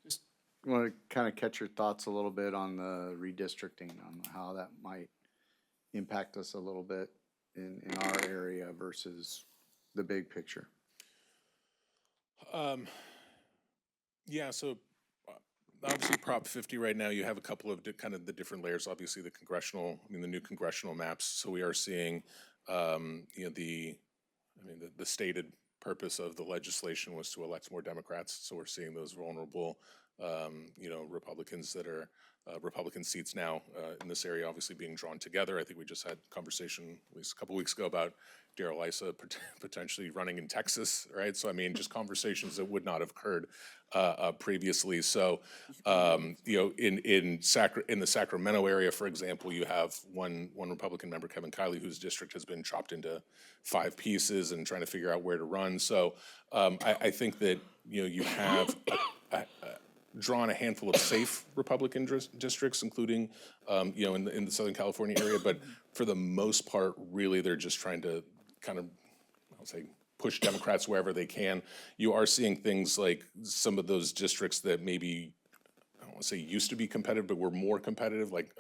Just want to kind of catch your thoughts a little bit on the redistricting, on how that might impact us a little bit in our area versus the big picture. Yeah, so obviously Prop 50 right now, you have a couple of kind of the different layers, obviously the congressional, I mean, the new congressional maps. So we are seeing, you know, the stated purpose of the legislation was to elect more Democrats. So we're seeing those vulnerable, you know, Republicans that are Republican seats now in this area obviously being drawn together. I think we just had a conversation at least a couple weeks ago about Darrell Issa potentially running in Texas, right? So I mean, just conversations that would not have occurred previously. So you know, in the Sacramento area, for example, you have one Republican member, Kevin Kiley, whose district has been chopped into 5 pieces and trying to figure out where to run. So I think that, you know, you have drawn a handful of safe Republican districts, including, you know, in the Southern California area. But for the most part, really, they're just trying to kind of, I'll say, push Democrats wherever they can. You are seeing things like some of those districts that maybe, I don't want to say used to be competitive, but were more competitive, like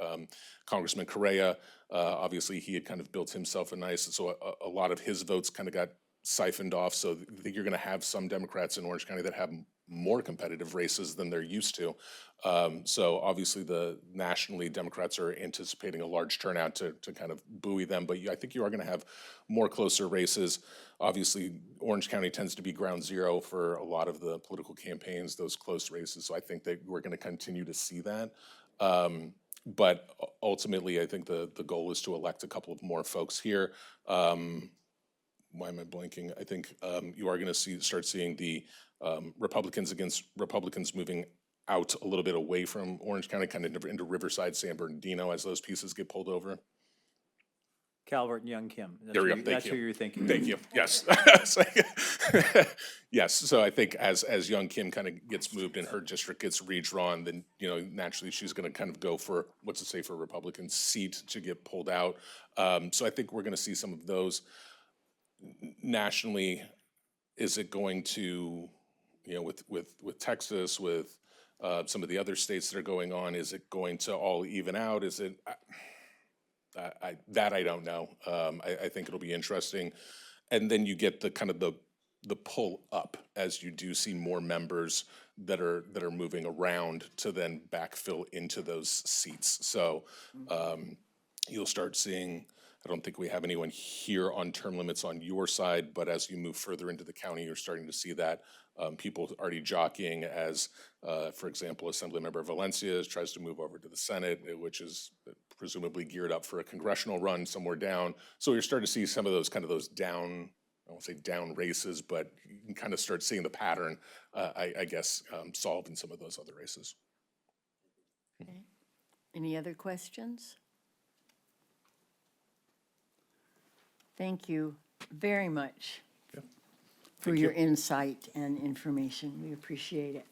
Congressman Correa. Obviously, he had kind of built himself a nice, so a lot of his votes kind of got siphoned off. So I think you're going to have some Democrats in Orange County that have more competitive races than they're used to. So obviously nationally, Democrats are anticipating a large turnout to kind of buoy them, but I think you are going to have more closer races. Obviously, Orange County tends to be ground zero for a lot of the political campaigns, those close races, so I think that we're going to continue to see that. But ultimately, I think the goal is to elect a couple of more folks here. Why am I blanking? I think you are going to start seeing the Republicans against Republicans moving out a little bit away from Orange County, kind of into Riverside, San Bernardino, as those pieces get pulled over. Calvert and Young Kim. There we go. That's who you're thinking. Thank you. Yes. Yes. So I think as Young Kim kind of gets moved and her district gets redrawn, then, you know, naturally she's going to kind of go for what's it say for a Republican seat to get pulled out. So I think we're going to see some of those nationally. Is it going to, you know, with Texas, with some of the other states that are going on, is it going to all even out? Is it? I don't know. I think it'll be interesting, and then you get the kind of the pull up as you do see more members that are moving around to then backfill into those seats. So you'll start seeing. I don't think we have anyone here on term limits on your side, but as you move further into the county, you're starting to see that people already jockeying as, for example, Assemblymember Valencia tries to move over to the Senate, which is presumably geared up for a congressional run somewhere down. So you're starting to see some of those down, I won't say down races, but you can kind of start seeing the pattern, I guess, solved in some of those other races. Okay. Any other questions? Thank you very much for your insight and information. We appreciate it.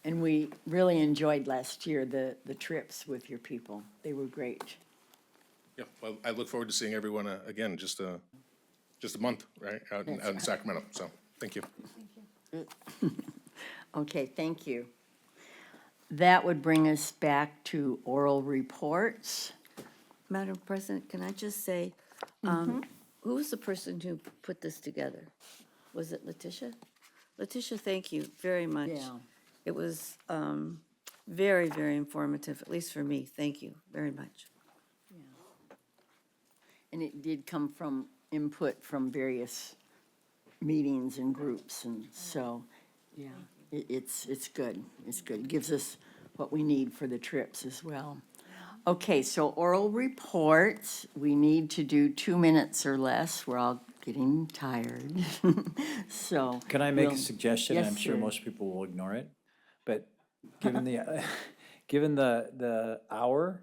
And we really enjoyed last year the trips with your people. They were great. Yeah, well, I look forward to seeing everyone again, just a month, right, out in Sacramento. So, thank you. Okay, thank you. That would bring us back to oral reports. Madam President, can I just say, who was the person who put this together? Was it Letitia? Letitia, thank you very much. Yeah. It was very, very informative, at least for me. Thank you very much. And it did come from input from various meetings and groups, and so, yeah, it's good. It's good. It gives us what we need for the trips as well. Okay, so oral reports, we need to do 2 minutes or less. We're all getting tired. So. Can I make a we'll- suggestion? Yes, I'm sure sir. most people will ignore it, but given the, given the hour,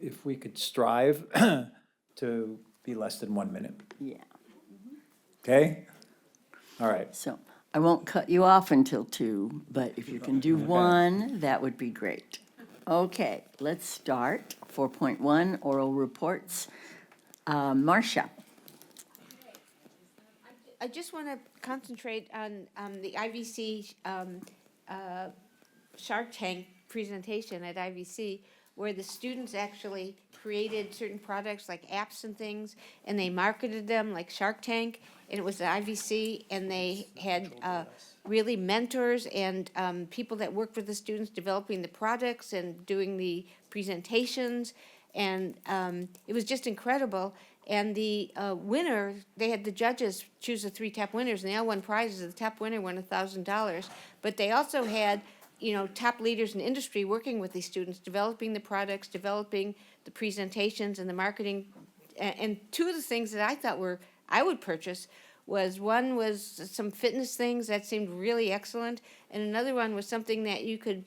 if we could strive to be less than 1 minute, Yeah, okay? All right. so I won't cut you off until 2, but if you can do 1, that would be great. Okay, let's start. 4.1, oral reports. Marcia. I just want to concentrate on the IVC Shark Tank presentation at IVC, where the students actually created certain products like apps and things, and they marketed them like Shark Tank, and it was the IVC, and they had really mentors and people that work with the students, developing the projects and doing the presentations. And it was just incredible. And the winner, they had the judges choose the 3 top winners, and they all won prizes. The top winner won $1,000. But they also had, top leaders in industry working with these students, developing the products, developing the presentations and the marketing. And 2 of the things that I thought I would purchase one was some fitness things that seemed really excellent, and another one was something that you could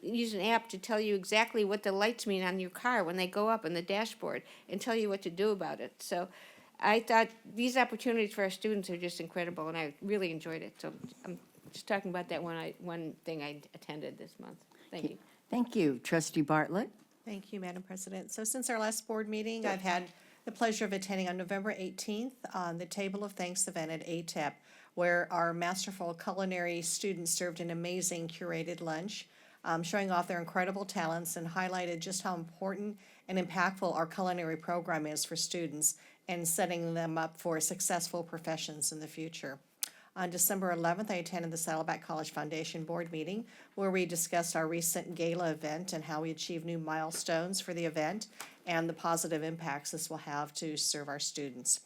use an app to tell you exactly what the lights mean on your car when they go up on the dashboard and tell you what to do about it. So I thought these opportunities for our students are just incredible, and I really enjoyed it. So I'm just talking about that one thing I attended this month. Thank you. Thank you. Trustee Bartlett? Thank you, Madam President. So since our last board meeting, I've had the pleasure of attending on November 18th on the Table of Thanks event at ATEP, where our masterful culinary students served an amazing curated lunch, showing off their incredible talents and highlighted just how important and impactful our culinary program is for students and setting them up for successful professions in the future. On December 11th, I attended the Saddleback College Foundation Board meeting, where we discussed our recent gala event and how we achieved new milestones for the event and the positive impacts this will have to serve our students.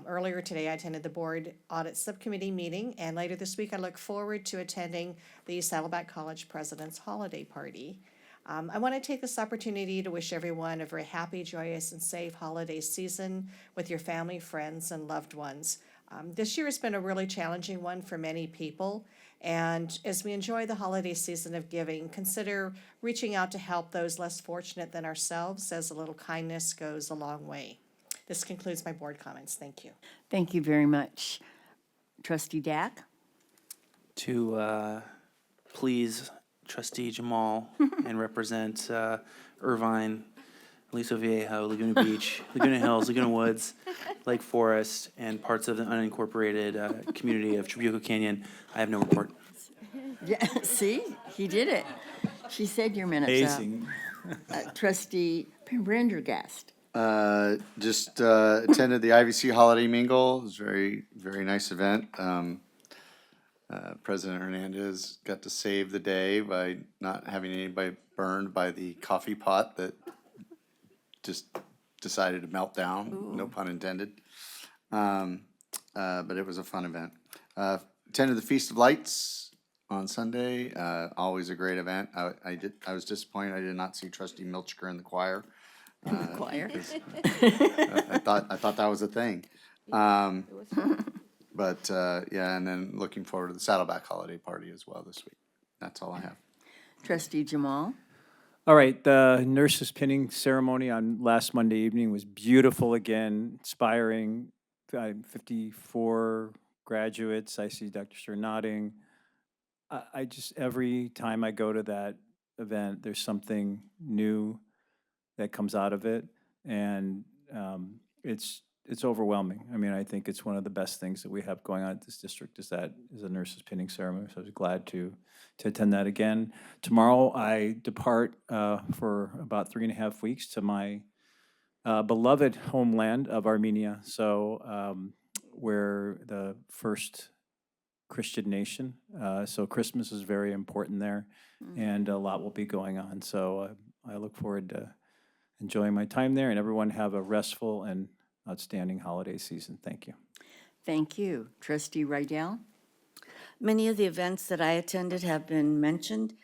Earlier today, I attended the Board Audit Subcommittee meeting, and later this week, I look forward to attending the Saddleback College President's Holiday Party. I want to take this opportunity to wish everyone a very happy, joyous, and safe holiday season with your family, friends, and loved ones. This year has been a really challenging one for many people, and as we enjoy the holiday season of giving, consider reaching out to help those less fortunate than ourselves, as a little kindness goes a long way. This concludes my board comments. Thank you. Thank you very much. Trustee Dack? To please Trustee Jamal and represent Irvine, Aliso Viejo, Laguna Beach, Laguna Hills, Laguna Woods, Lake Forest, and parts of the unincorporated community of Trabuco Canyon. I have no report. Yeah, see, he did it. She said your minutes up. Amazing. Trustee Prendergast? Just attended the IVC Holiday Mingle. It was a very, very nice event. President Hernandez got to save the day by not having anybody burned by the coffee pot that just decided to melt down, no pun intended. But it was a fun event. Attended the Feast of Lights on Sunday, always a great event. I was disappointed I did not see Trustee Milchiker in the choir. Choir? I thought that was a thing. But yeah, and then looking forward to the Saddleback Holiday Party as well this week. That's all I have. Trustee Jamal? All right, the nurses pinning ceremony on last Monday evening was beautiful again, inspiring. 54 graduates. I see Dr. Stern nodding. I just, every time I go to that event, there's something new that comes out of it, and it's overwhelming. I mean, I think it's one of the best things that we have going on at this district is a nurses pinning ceremony. So I was glad to attend that again. Tomorrow I depart for about 3.5 weeks to my beloved homeland of Armenia. So we're the first Christian nation. So Christmas is very important there, and a lot will be going on. So I look forward to enjoying my time there, and everyone have a restful and outstanding holiday season. Thank you. Thank you. Trustee Rydell? Many of the events that I attended have been mentioned,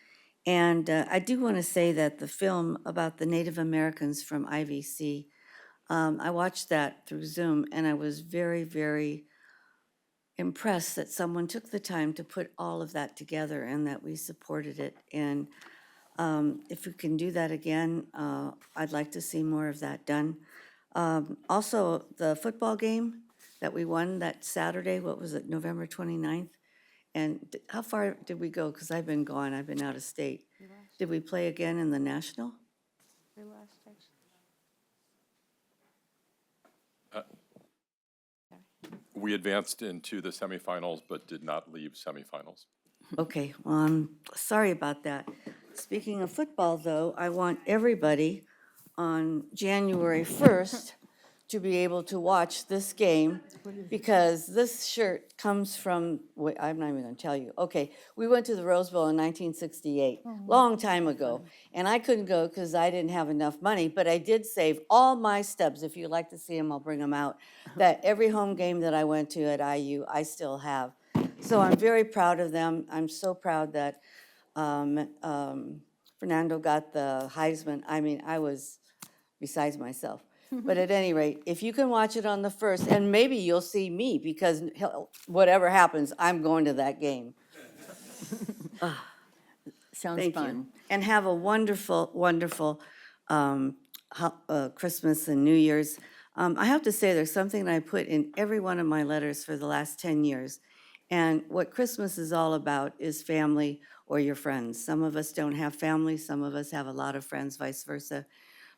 and I do want to say that the film about the Native Americans from IVC, I watched that through Zoom, and I was very, very impressed that someone took the time to put all of that together and that we supported it. And if we can do that again, I'd like to see more of that done. Also, the football game that we won that Saturday, what was it, November 29th? And how far did we go? Because I've been gone, I've been out of state. Did we play again in the national? We advanced into the semifinals, but did not leave semifinals. Okay, well, I'm sorry about that. Speaking of football, though, I want everybody on January 1st to be able to watch this game because this shirt comes from, wait, I'm not even gonna tell you. Okay, we went to the Rose Bowl in 1968, long time ago. And I couldn't go because I didn't have enough money, but I did save all my stubs. If you'd like to see them, I'll bring them out. That every home game that I went to at IU, I still have. So I'm very proud of them. I'm so proud that Fernando got the Heisman. I mean, I was besides myself. But at any rate, if you can watch it on the first, and maybe you'll see me, because whatever happens, I'm going to that game. Sounds Thank fun. you. And have a wonderful, wonderful Christmas and New Year's. I have to say, there's something I put in every one of my letters for the last 10 years. And what Christmas is all about is family or your friends. Some of us don't have family, some of us have a lot of friends, vice versa.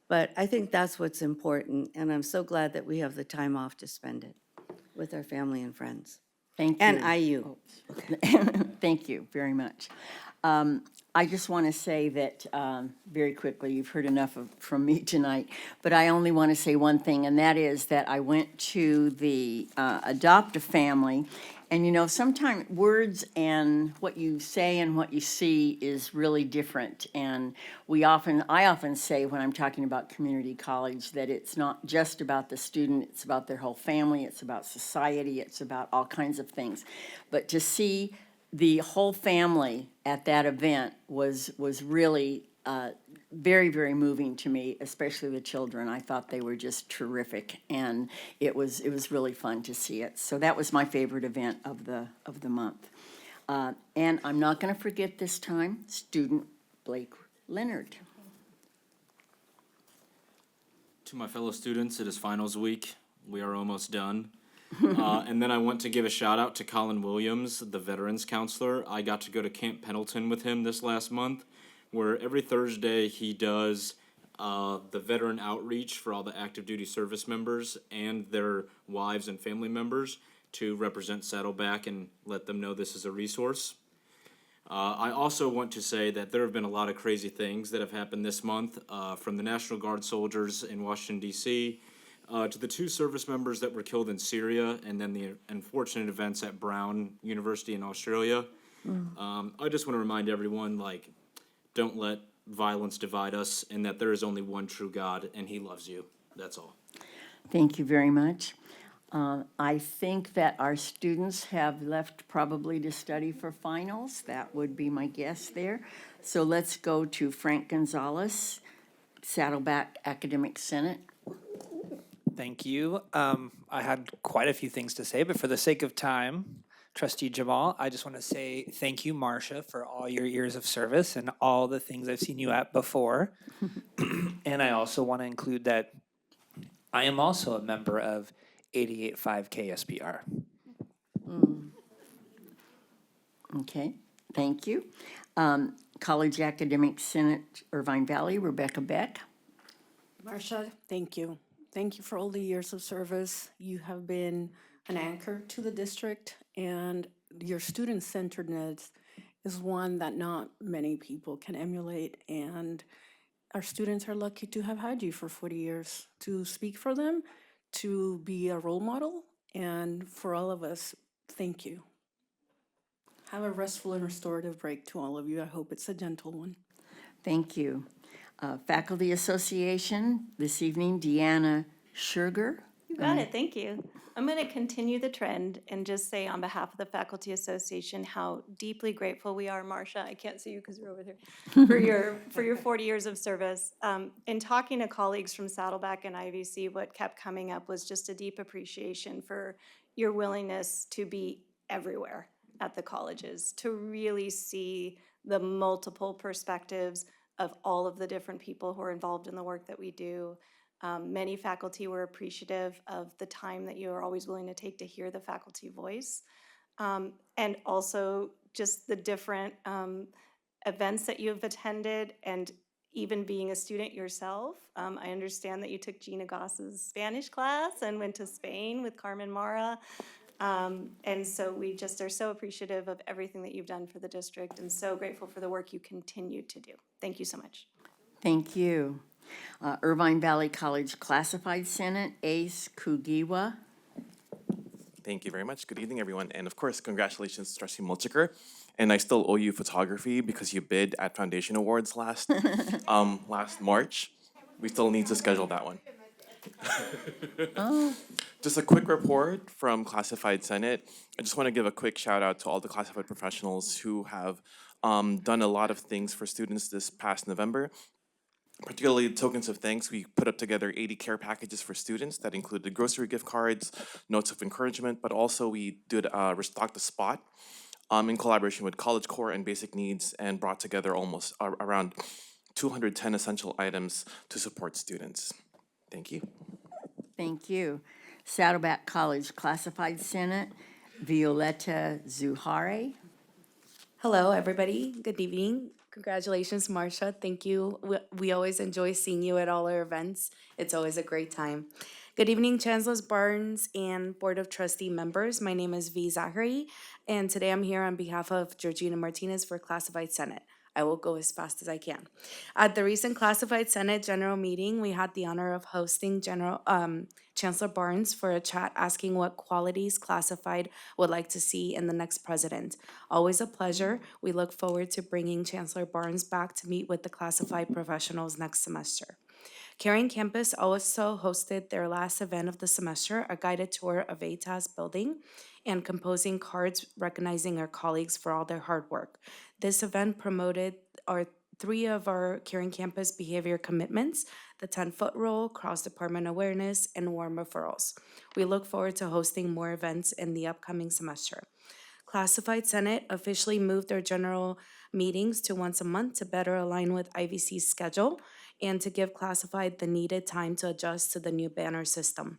But I think that's what's important, and I'm so glad that we have the time off to spend it with our family and friends. Thank you. And IU. Thank you very much. I just want to say that, very quickly, you've heard enough from me tonight, but I only want to say one thing, and that is that I went to the Adopt a Family, and you know, sometimes words and what you say and what you see is really different. And I often say when I'm talking about community college that it's not just about the student, it's about their whole family, it's about society, it's about all kinds of things. But to see the whole family at that event was really very, very moving to me, especially the children. I thought they were just terrific, and it was really fun to see it. So that was my favorite event of the month. And I'm not going to forget this time, student Blake Leonard. To my fellow students, it is finals week. We are almost done. And then I want to give a shout out to Colin Williams, the veterans counselor. I got to go to Camp Pendleton with him this last month, where every Thursday he does the veteran outreach for all the active duty service members and their wives and family members to represent Saddleback and let them know this is a resource. I also want to say that there have been a lot of crazy things that have happened this month, from the National Guard soldiers in Washington, D.C., to the 2 service members that were killed in Syria, and then the unfortunate events at Brown University in Australia. I just want to remind everyone, don't let violence divide us, and that there is only one true God, and He loves you. That's all. Thank you very much. I think that our students have left probably to study for finals. That would be my guess there. So let's go to Frank Gonzalez, Saddleback Academic Senate. Thank you. I had quite a few things to say, but for the sake of time, Trustee Jamal, I just want to say thank you, Marcia, for all your years of service and all the things I've seen you at before. And I also want to include that I am also a member of 88.5 KSBR. Okay, thank you. College Academic Senate, Irvine Valley, Rebecca Beck. Marcia, thank you. Thank you for all the years of service. You have been an anchor to the district, and your student-centeredness is one that not many people can emulate, and our students are lucky to have had you for 40 years to speak for them, to be a role model, and for all of us, thank you. Have a restful and restorative break to all of you. I hope it's a gentle one. Thank you. Faculty Association, this evening, Deanna Sugar. You got it, thank you. I'm going to continue the trend and just say on behalf of the Faculty Association how deeply grateful we are, Marcia, I can't see you because you're over there, for your 40 years of service. In talking to colleagues from Saddleback and IVC, what kept coming up was just a deep appreciation for your willingness to be everywhere at the colleges, to really see the multiple perspectives of all of the different people who are involved in the work that we do. Many faculty were appreciative of the time that you are always willing to take to hear the faculty voice. And also just the different events that you have attended, and even being a student yourself. I understand that you took Gina Goss's Spanish class and went to Spain with Carmen Mara. And so we just are so appreciative of everything that you've done for the district and so grateful for the work you continue to do. Thank you so much. Thank you. Irvine Valley College Classified Senate, Ace Kugiwa. Thank you very much. Good evening, everyone. And of course, congratulations to Trustee Mulchiker. And I still owe you photography because you bid at Foundation Awards last March. We still need to schedule that one. Just a quick report from Classified Senate. I just want to give a quick shout out to all the classified professionals who have done a lot of things for students this past November. Particularly tokens of thanks, we put up together 80 care packages for students that included grocery gift cards, notes of encouragement, but also we did restock the spot in collaboration with College Core and Basic Needs and brought together almost around 210 essential items to support students. Thank you. Thank you. Saddleback College Classified Senate, Violetta Zuhare. Hello, everybody. Good evening. Congratulations, Marcia. Thank you. We always enjoy seeing you at all our events. It's always a great time. Good evening, Chancellors Barnes and Board of Trustee members. My name is V. Zachary, and today I'm here on behalf of Georgina Martinez for Classified Senate. I will go as fast as I can. At the recent Classified Senate General Meeting, we had the honor of hosting Chancellor Barnes for a chat asking what qualities Classified would like to see in the next president. Always a pleasure. We look forward to bringing Chancellor Barnes back to meet with the classified professionals next semester. Caring Campus also hosted their last event of the semester, a guided tour of ATAS building and composing cards recognizing our colleagues for all their hard work. This event promoted three of our Caring Campus behavior commitments, the 10-foot rule, cross-department awareness, and warm referrals. We look forward to hosting more events in the upcoming semester. Classified Senate officially moved their general meetings to once a month to better align with IVC's schedule and to give Classified the needed time to adjust to the new banner system.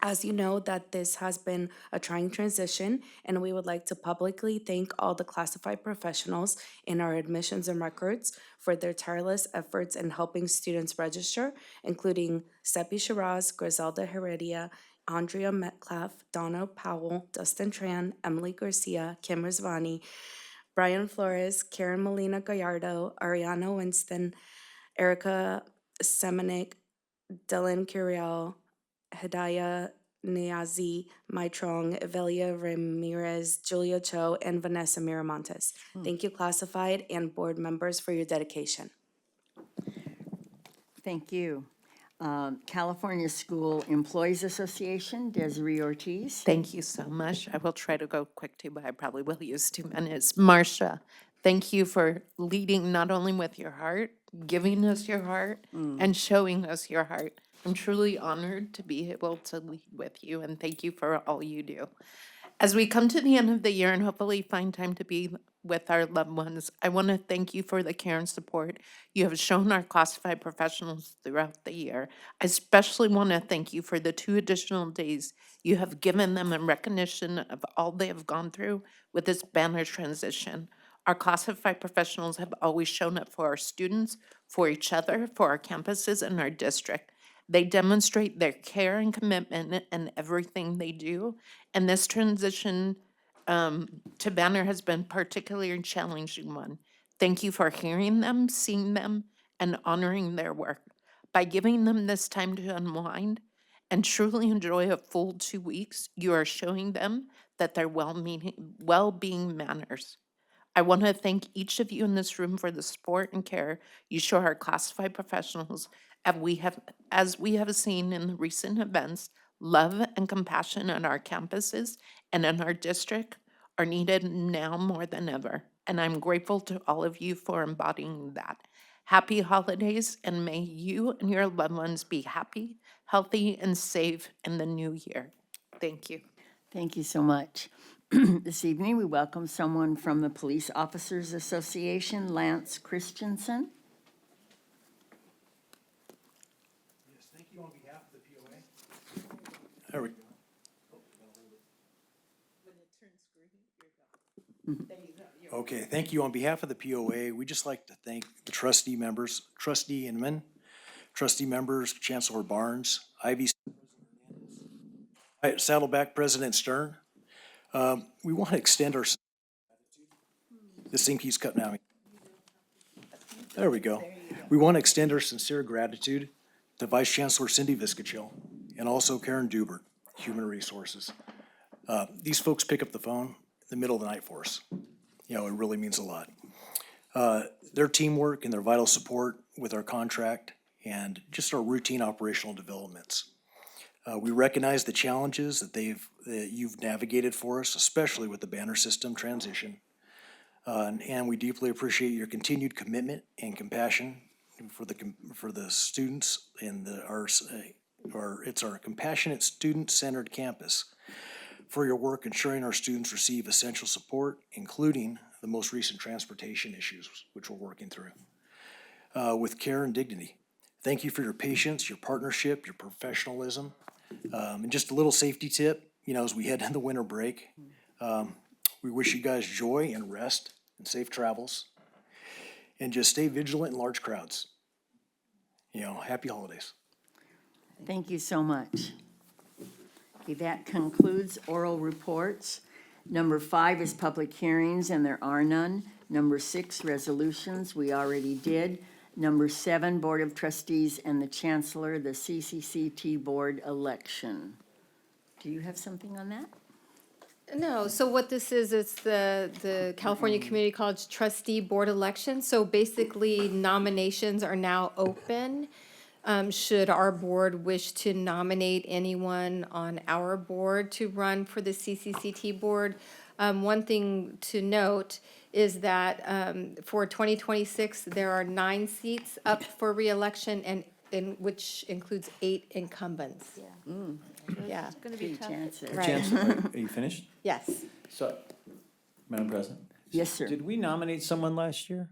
As you know, that this has been a trying transition, and we would like to publicly thank all the classified professionals in our admissions and records for their tireless efforts in helping students register, including Seppi Shiraz, Griselda Heredia, Andrea Metcalf, Donna Powell, Dustin Tran, Emily Garcia, Kim Rizvani, Brian Flores, Karen Molina Gallardo, Ariana Winston, Erica Semenik, Dylan Curiel, Hidayah Niazi, Maitrong, Evelia Ramirez, Julia Cho, and Vanessa Miramontes. Thank you, Classified and board members, for your dedication. Thank you. California School Employees Association, Desiree Ortiz. Thank you so much. I will try to go quick too, but I probably will use 2 minutes. Marcia, thank you for leading not only with your heart, giving us your heart, and showing us your heart. I'm truly honored to be able to lead with you, and thank you for all you do. As we come to the end of the year and hopefully find time to be with our loved ones, I want to thank you for the care and support you have shown our classified professionals throughout the year. I especially want to thank you for the 2 additional days you have given them in recognition of all they have gone through with this banner transition. Our classified professionals have always shown up for our students, for each other, for our campuses, and our district. They demonstrate their care and commitment in everything they do, and this transition to banner has been particularly a challenging one. Thank you for hearing them, seeing them, and honoring their work. By giving them this time to unwind and truly enjoy a full 2 weeks, you are showing them that their well-being matters. I want to thank each of you in this room for the support and care you show our classified professionals, as we have seen in the recent events. Love and compassion on our campuses and in our district are needed now more than ever, and I'm grateful to all of you for embodying that. Happy holidays, and may you and your loved ones be happy, healthy, and safe in the new year. Thank you. Thank you so much. This evening, we welcome someone from the Police Officers Association, Lance Christensen. Yes, thank you on behalf of the POA. There we go. Okay, thank you on behalf of the POA. We'd just like to thank the trustee members, Trustee Inman, trustee members, Chancellor Barnes, Ivy Saddleback, President Stern. We want to extend our gratitude. This thing keeps cutting out. There we go. We want to extend our sincere gratitude to Vice Chancellor Cindy Viscachill and also Karen Dubert, Human Resources. These folks pick up the phone in the middle of the night for us. You know, it really means a lot. Their teamwork and their vital support with our contract and just our routine operational developments. We recognize the challenges that you've navigated for us, especially with the banner system transition. And we deeply appreciate your continued commitment and compassion for the students and it's our compassionate, student-centered campus for your work ensuring our students receive essential support, including the most recent transportation issues, which we're working through, with care and dignity. Thank you for your patience, your partnership, your professionalism. And just a little safety tip, you know, as we head into winter break, we wish you guys joy and rest and safe travels. And just stay vigilant in large crowds. You know, happy holidays. Thank you so much. Okay, that concludes oral reports. Number 5 is public hearings, and there are none. Number 6, resolutions, we already did. Number 7, Board of Trustees and the Chancellor, the CCCT Board election. Do you have something on that? No, so what this is, it's the California Community College Trustee Board election. So basically nominations are now open. Should our board wish to nominate anyone on our board to run for the CCCT board. One thing to note is that for 2026, there are 9 seats up for reelection and which includes 8 incumbents. Yeah. It's gonna be tough. Right. Chancellor, are you finished? Yes. So, Madam President? Yes, sir. Did we nominate someone last year?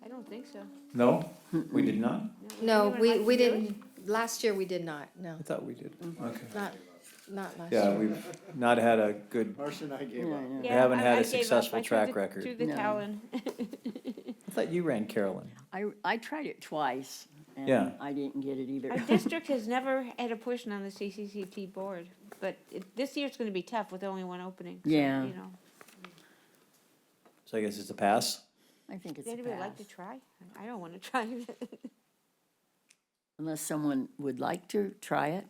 I don't think so. No, we did not? No, Anyone like we to do didn't, last year we did not, no, I thought we did. Okay. not last Yeah, year. we've not had a good, Marcia and I gave up. we haven't had I a gave up. successful I threw track the- record. threw the No. towel in. I thought you ran Carolyn. I tried it twice, Yeah. and I didn't get it either. Our district has never had a person on the CCCT board, but this year's gonna be tough with only one opening. So, Yeah. You know, So I guess it's a pass? I think does it's a anybody like to pass. try? I don't wanna try it. Unless someone would like to try it.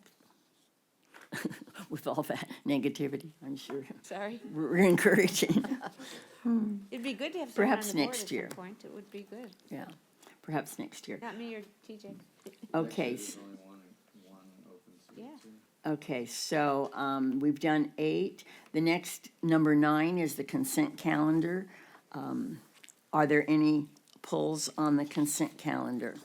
With all that negativity, I'm sure. Sorry. We're encouraging. It'd be good to have someone on Perhaps the board next at year. some point. It would be good. Yeah, perhaps next year. Not me or TJ. Okay, Yeah. okay, so we've done 8. The next, number 9, is the consent calendar. Are there any pulls on the consent calendar?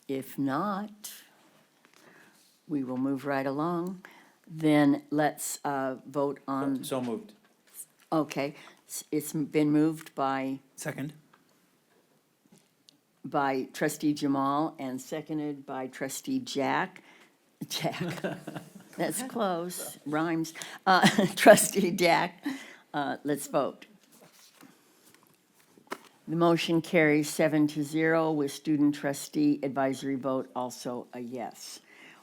If not, we will move right along. Then let's vote on, So moved. okay, it's been moved by Second. trustee Jamal and seconded by trustee Jack. Jack, that's close, rhymes. Trustee Jack, let's vote. The motion carries 7-0 with student trustee advisory vote also a yes.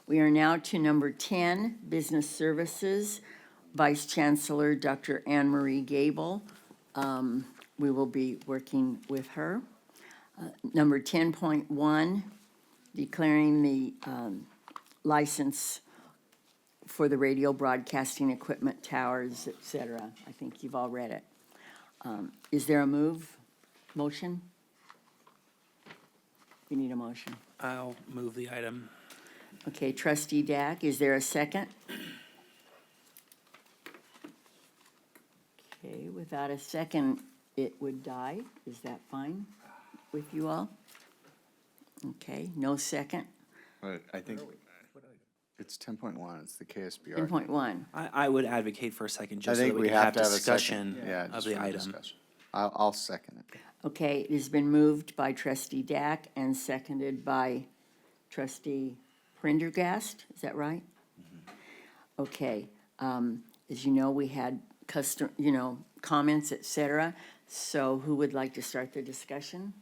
We are now to number 10, business services. Vice Chancellor Dr. Anne Marie Gable. We will be working with her. Number 10.1, declaring the license for the radio broadcasting equipment, towers, et cetera. I think you've all read it. Is there a motion? You need a motion. I'll move the item. Okay, trustee Dack, is there a second? Okay, without a second, it would die. Is that fine with you all? Okay, no second. But I think it's 10.1, it's the KSBR. 10.1. I would advocate for a second, I just so think that we we can have have to have a discussion second. Yeah, of just the for item. discussion. I'll second it. Okay, it has been moved by trustee Dack and seconded by trustee Prendergast, is that right? Okay, as you know, we had comments, et cetera. So who would like to start the discussion?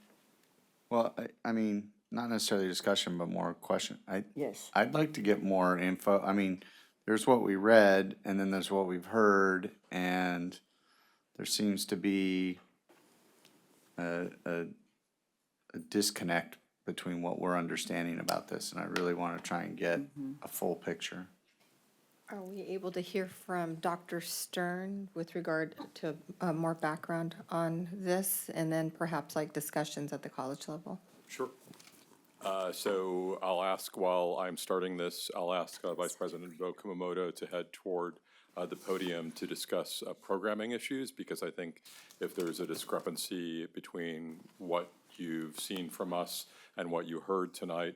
Well, I mean, not necessarily discussion, but more question. Yes. I'd like to get more info. I mean, there's what we read, and then there's what we've heard, and there seems to be a disconnect between what we're understanding about this, and I really want to try and get a full picture. Are we able to hear from Dr. Stern with regard to more background on this, and then perhaps like discussions at the college level? Sure. So I'll ask, while I'm starting this, I'll ask Vice President Bo Kumamoto to head toward the podium to discuss programming issues, because I think if there's a discrepancy between what you've seen from us and what you heard tonight,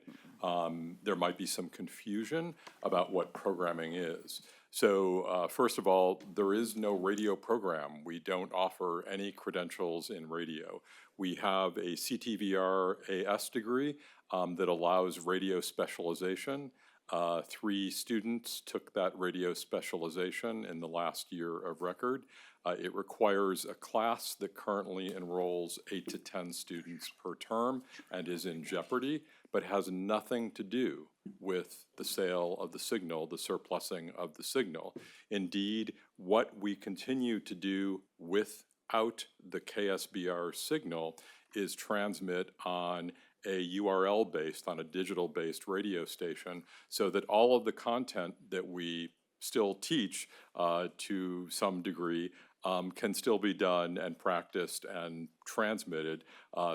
there might be some confusion about what programming is. So first of all, there is no radio program. We don't offer any credentials in radio. We have a CTVR AS degree that allows radio specialization. 3 students took that radio specialization in the last year of record. It requires a class that currently enrolls 8 to 10 students per term and is in jeopardy, but has nothing to do with the sale of the signal, the surplusing of the signal. Indeed, what we continue to do without the KSBR signal is transmit on a URL-based, on a digital-based radio station, so that all of the content that we still teach to some degree can still be done and practiced and transmitted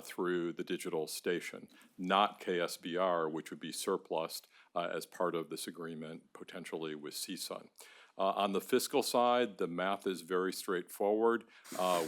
through the digital station, not KSBR, which would be surplused as part of this agreement potentially with CSUN. On the fiscal side, the math is very straightforward.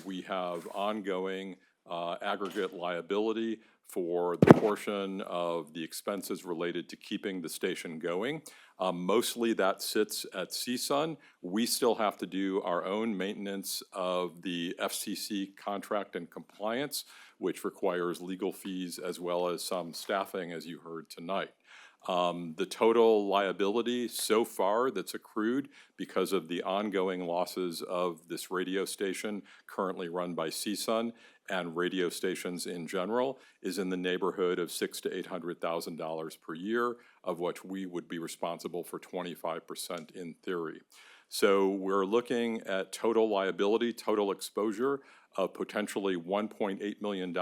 We have ongoing aggregate liability for the portion of the expenses related to keeping the station going. Mostly that sits at CSUN. We still have to do our own maintenance of the FCC contract and compliance, which requires legal fees as well as some staffing, as you heard tonight. The total liability so far that's accrued because of the ongoing losses of this radio station currently run by CSUN and radio stations in general is in the neighborhood of $600,000 to $800,000 per year, of which we would be responsible for 25% in theory. So we're looking at total liability, total exposure of potentially $1.8 million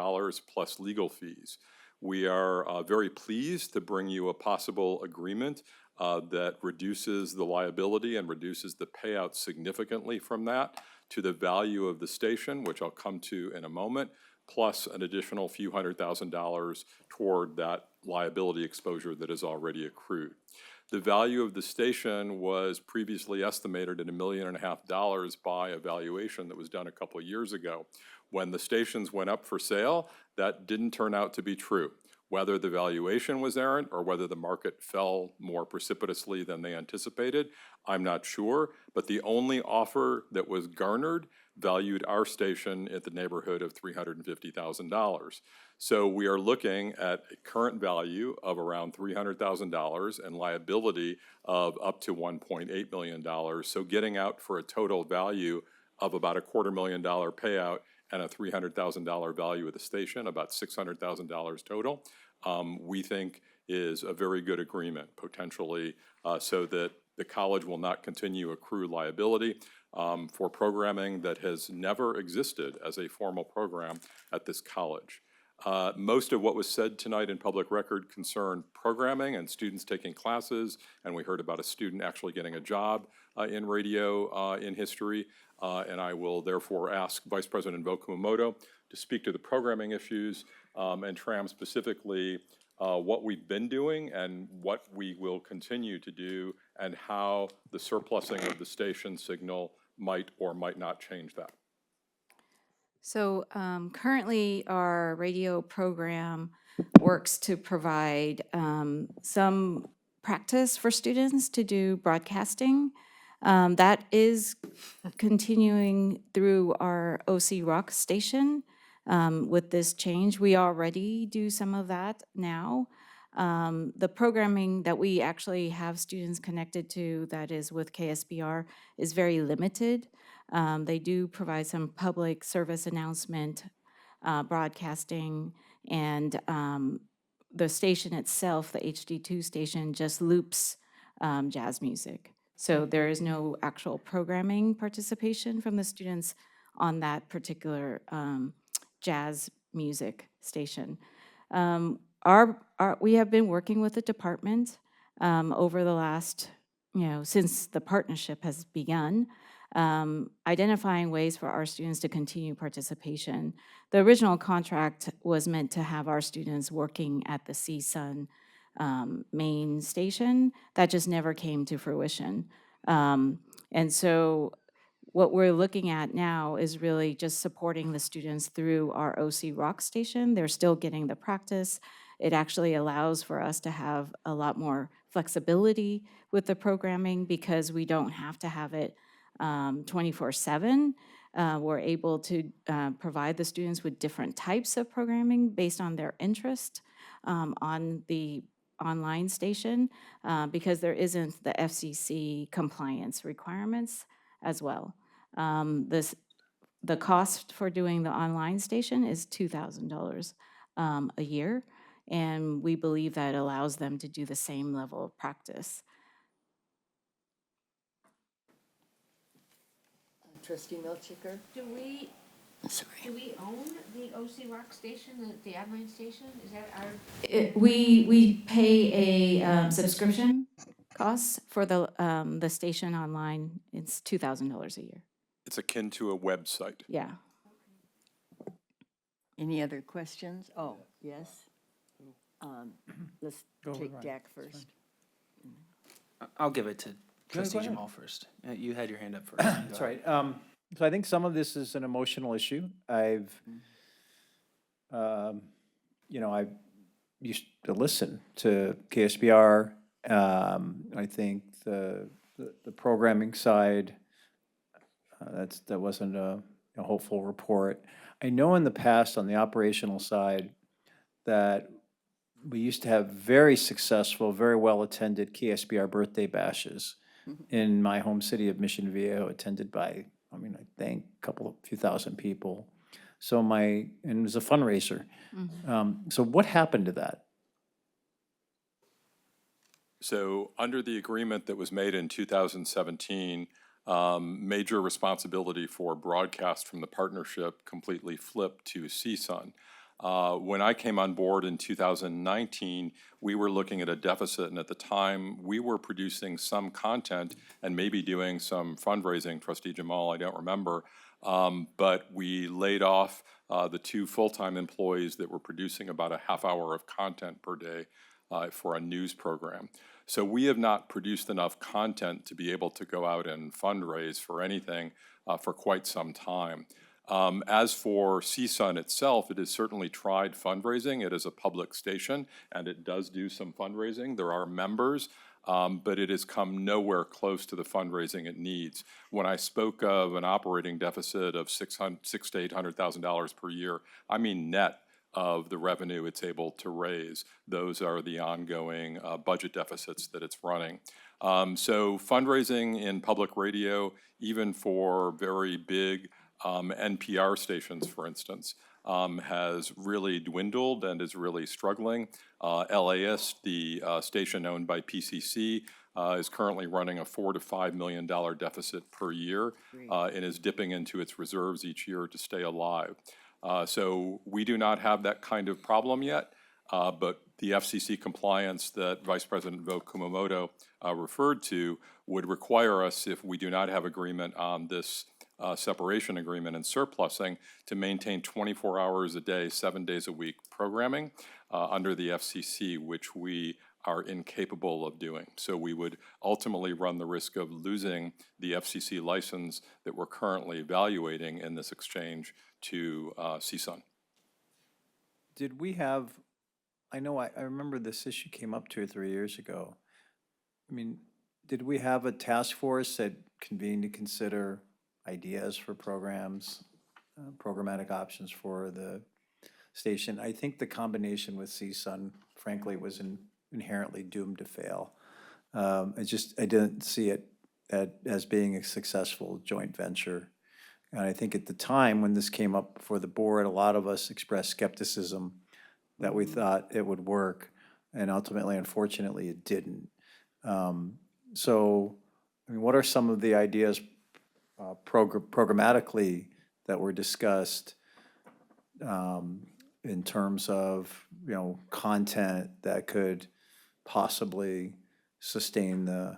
plus legal fees. We are very pleased to bring you a possible agreement that reduces the liability and reduces the payout significantly from that to the value of the station, which I'll come to in a moment, plus an additional few $100,000 toward that liability exposure that is already accrued. The value of the station was previously estimated at $1.5 million by a valuation that was done a couple of years ago. When the stations went up for sale, that didn't turn out to be true. Whether the valuation was errant or whether the market fell more precipitously than they anticipated, I'm not sure, but the only offer that was garnered valued our station at the neighborhood of $350,000. So we are looking at a current value of around $300,000 and liability of up to $1.8 million. So getting out for a total value of about $250,000 payout and a $300,000 value of the station, about $600,000 total, we think is a very good agreement, potentially, so that the college will not continue accrue liability for programming that has never existed as a formal program at this college. Most of what was said tonight in public record concerned programming and students taking classes, and we heard about a student actually getting a job in radio in history, and I will therefore ask Vice President Bo Kumamoto to speak to the programming issues and Tram specifically what we've been doing and what we will continue to do and how the surplusing of the station signal might or might not change that. So currently, our radio program works to provide some practice for students to do broadcasting. That is continuing through our OC Rock station with this change. We already do some of that now. The programming that we actually have students connected to that is with KSBR is very limited. They do provide some public service announcement broadcasting, and the station itself, the HD2 station, just loops jazz music. So there is no actual programming participation from the students on that particular jazz music station. We have been working with the department over the last, since the partnership has begun, identifying ways for our students to continue participation. The original contract was meant to have our students working at the CSUN main station. That just never came to fruition. And so what we're looking at now is really just supporting the students through our OC Rock station. They're still getting the practice. It actually allows for us to have a lot more flexibility with the programming because we don't have to have it 24/7. We're able to provide the students with different types of programming based on their interest on the online station because there isn't the FCC compliance requirements as well. The cost for doing the online station is $2,000 a year, and we believe that allows them to do the same level of practice. Trustee Milchiker? Do we own the OC Rock station, the online station? Is that our? We pay a subscription cost for the station online. It's $2,000 a year. It's akin to a website. Yeah. Any other questions? Oh, yes. Let's Go take Ryan. Dak first. I'll give it to Trustee ahead. Jamal first. You had your hand up first. That's Go ahead. right. So I think some of this is an emotional issue. I used to listen to KSBR. I think the programming side, that wasn't a hopeful report. I know in the past on the operational side that we used to have very successful, very well-attended KSBR birthday bashes in my home city of Mission Viejo, attended by, I think a few thousand people. And it was a fundraiser. So what happened to that? So under the agreement that was made in 2017, major responsibility for broadcast from the partnership completely flipped to CSUN. When I came on board in 2019, we were looking at a deficit, and at the time, we were producing some content and maybe doing some fundraising. Trustee Jamal, I don't remember, but we laid off the 2 full-time employees that were producing about a half hour of content per day for a news program. So we have not produced enough content to be able to go out and fundraise for anything for quite some time. As for CSUN itself, it has certainly tried fundraising. It is a public station, and it does do some fundraising. There are members, but it has come nowhere close to the fundraising it needs. When I spoke of an operating deficit of $600,000 to $800,000 per year, I mean net of the revenue it's able to raise. Those are the ongoing budget deficits that it's running. So fundraising in public radio, even for very big NPR stations, for instance, has really dwindled and is really struggling. LAist, the station owned by PCC, is currently running a $4 to $5 million deficit per year and is dipping into its reserves each year to stay alive. So we do not have that kind of problem yet, but the FCC compliance that Vice President Vo Kumamoto referred to would require us, if we do not have agreement on this separation agreement and surplusing, to maintain 24 hours a day, 7 days a week programming under the FCC, which we are incapable of doing. So we would ultimately run the risk of losing the FCC license that we're currently evaluating in this exchange to CSUN. Did we have, I remember this issue came up 2 or 3 years ago. Did we have a task force that convened to consider ideas for programs, programmatic options for the station? I think the combination with CSUN, frankly, was inherently doomed to fail. I didn't see it as being a successful joint venture. And I think at the time when this came up before the board, a lot of us expressed skepticism that we thought it would work. And ultimately, unfortunately, it didn't. What are some of the ideas programmatically that were discussed in terms of, content that could possibly sustain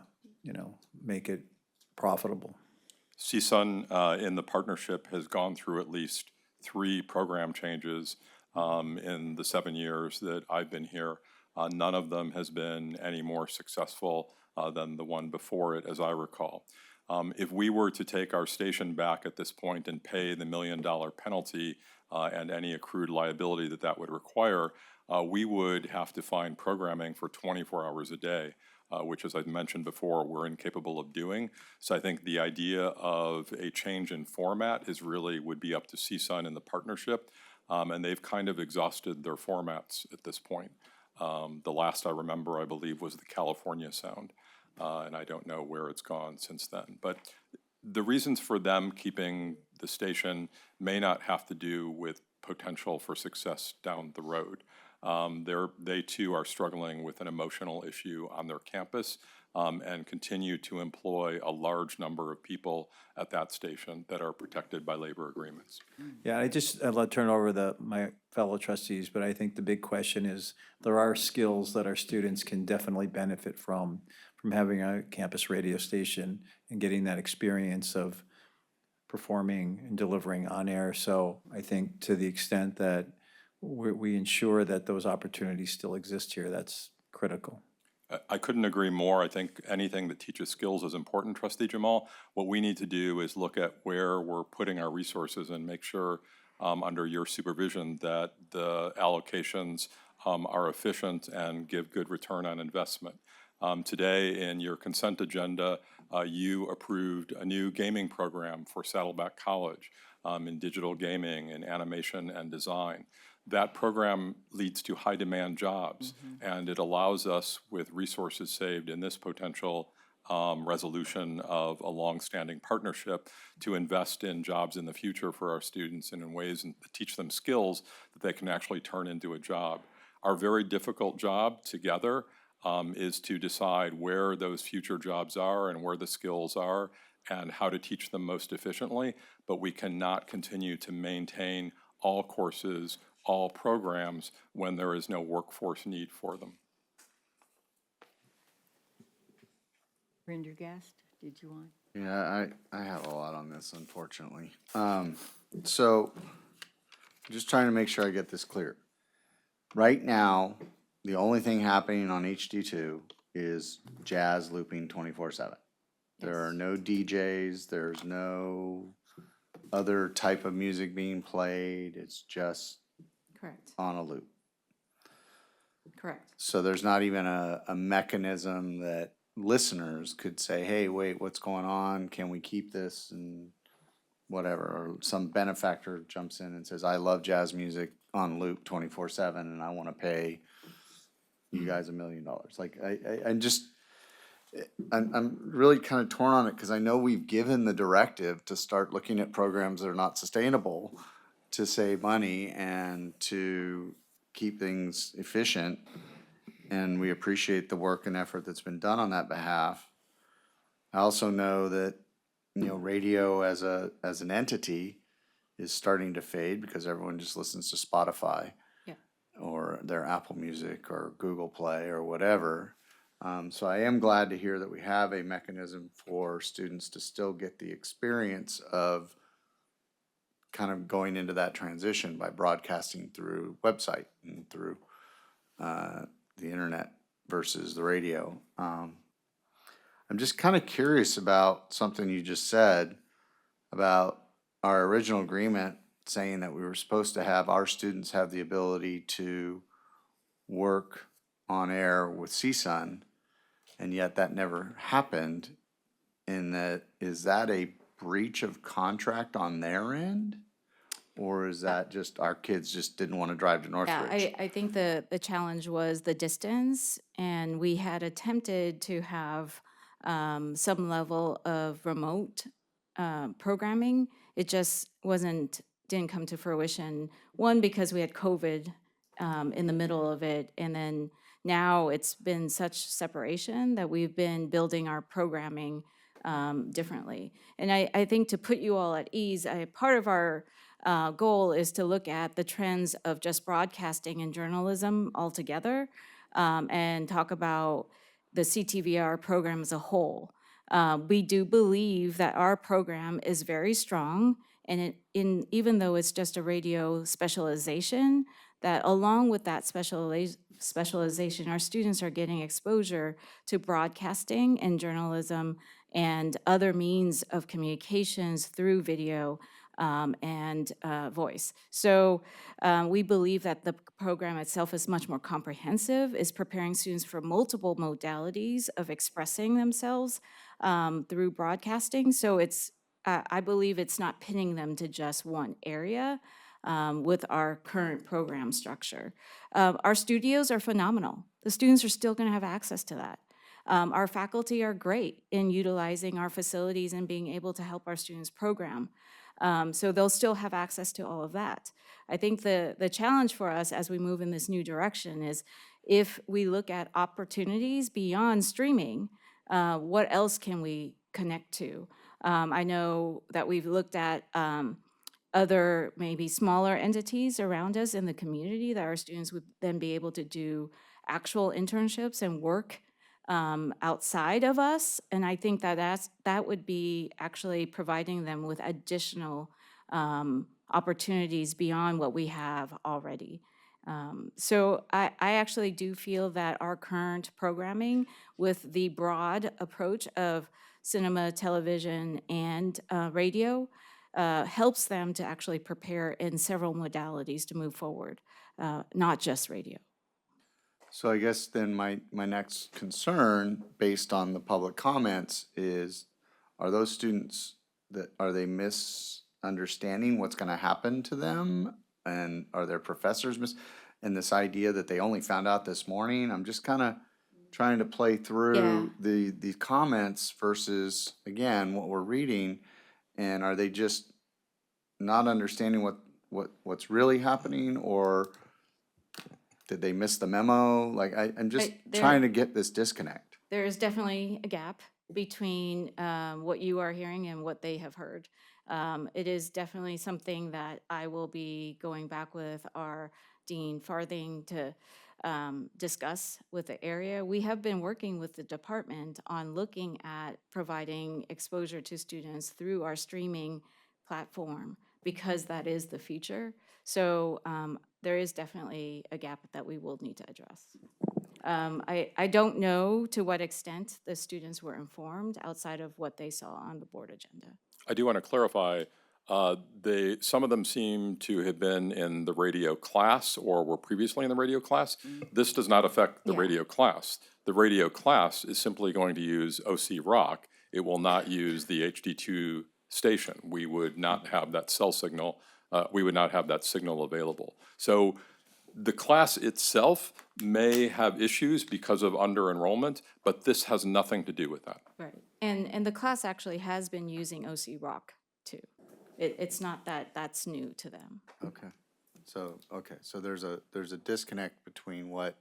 make it profitable? CSUN in the partnership has gone through at least 3 program changes in the 7 years that I've been here. None of them has been any more successful than the one before it, as I recall. If we were to take our station back at this point and pay the $1 million penalty and any accrued liability that would require, we would have to find programming for 24 hours a day, which, as I've mentioned before, we're incapable of doing. So I think the idea of a change in format would be up to CSUN and the partnership, and they've kind of exhausted their formats at this point. The last I remember, I believe, was the California Sound, and I don't know where it's gone since then. But the reasons for them keeping the station may not have to do with potential for success down the road. They too are struggling with an emotional issue on their campus and continue to employ a large number of people at that station that are protected by labor agreements. Yeah, I'd love to turn it over to my fellow trustees, but I think the big question is there are skills that our students can definitely benefit from having a campus radio station and getting that experience of performing and delivering on air. So I think to the extent that we ensure that those opportunities still exist here, that's critical. I couldn't agree more. I think anything that teaches skills is important, Trustee Jamal. What we need to do is look at where we're putting our resources and make sure under your supervision that the allocations are efficient and give good return on investment. Today in your consent agenda, you approved a new gaming program for Saddleback College in digital gaming and animation and design. That program leads to high demand jobs, and it allows us, with resources saved in this potential resolution of a long-standing partnership, to invest in jobs in the future for our students and in ways and teach them skills that they can actually turn into a job. Our very difficult job together is to decide where those future jobs are and where the skills are and how to teach them most efficiently, but we cannot continue to maintain all courses, all programs, when there is no workforce need for them. Prendergast, did you want? Yeah, I have a lot on this, unfortunately. So, just trying to make sure I get this clear. Right now, the only thing happening on HD2 is jazz looping 24/7. There are no DJs, there's no other type of music being played, it's just Correct. on a loop. Correct. So there's not even a mechanism that listeners could say, hey, wait, what's going on? Can we keep this? And whatever. Or some benefactor jumps in and says, I love jazz music on loop 24/7 and I want to pay you guys $1 million. Like, I'm really kind of torn on it because I know we've given the directive to start looking at programs that are not sustainable to save money and to keep things efficient. And we appreciate the work and effort that's been done on that behalf. I also know that, radio as an entity is starting to fade because everyone just listens to Spotify or their Apple Music or Google Play or whatever. So I am glad to hear that we have a mechanism for students to still get the experience of kind of going into that transition by broadcasting through website and through the internet versus the radio. I'm just kind of curious about something you just said about our original agreement saying that we were supposed to have our students have the ability to work on air with CSUN, and yet that never happened. Is that a breach of contract on their end? Or is that just our kids just didn't want to drive to Northridge? Yeah, I think the challenge was the distance, and we had attempted to have some level of remote programming. It just didn't come to fruition. One, because we had COVID in the middle of it, and then now it's been such separation that we've been building our programming differently. And I think to put you all at ease, part of our goal is to look at the trends of just broadcasting and journalism altogether, and talk about the CTVR program as a whole. We do believe that our program is very strong, and even though it's just a radio specialization, that along with that specialization, our students are getting exposure to broadcasting and journalism and other means of communications through video and voice. So we believe that the program itself is much more comprehensive, is preparing students for multiple modalities of expressing themselves through broadcasting. So I believe it's not pinning them to just one area with our current program structure. Our studios are phenomenal. The students are still going to have access to that. Our faculty are great in utilizing our facilities and being able to help our students program. So they'll still have access to all of that. I think the challenge for us as we move in this new direction is if we look at opportunities beyond streaming, what else can we connect to? I know that we've looked at other maybe smaller entities around us in the community that our students would then be able to do actual internships and work outside of us. And I think that would be actually providing them with additional opportunities beyond what we have already. So I actually do feel that our current programming with the broad approach of cinema, television, and radio helps them to actually prepare in several modalities to move forward, not just radio. So I guess then my next concern, based on the public comments, is are those students are they misunderstanding what's going to happen to them? And are their professors and this idea that they only found out this morning? I'm just kind of trying to play through the comments versus, again, what we're reading. And are they just not understanding what's really happening, or did they miss the memo? Like, I'm just trying to get this disconnect. There is definitely a gap between what you are hearing and what they have heard. It is definitely something that I will be going back with our Dean Farthing to discuss with the area. We have been working with the department on looking at providing exposure to students through our streaming platform because that is the future. So there is definitely a gap that we will need to address. I don't know to what extent the students were informed outside of what they saw on the board agenda. I do want to clarify, some of them seem to have been in the radio class or were previously in the radio class. This does not affect the radio class. The radio class is simply going to use OC Rock. It will not use the HD2 station. We would not have that cell signal. We would not have that signal available. So the class itself may have issues because of under-enrollment, but this has nothing to do with that. Right. And the class actually has been using OC Rock too. It's not that that's new to them. Okay. So there's a disconnect between what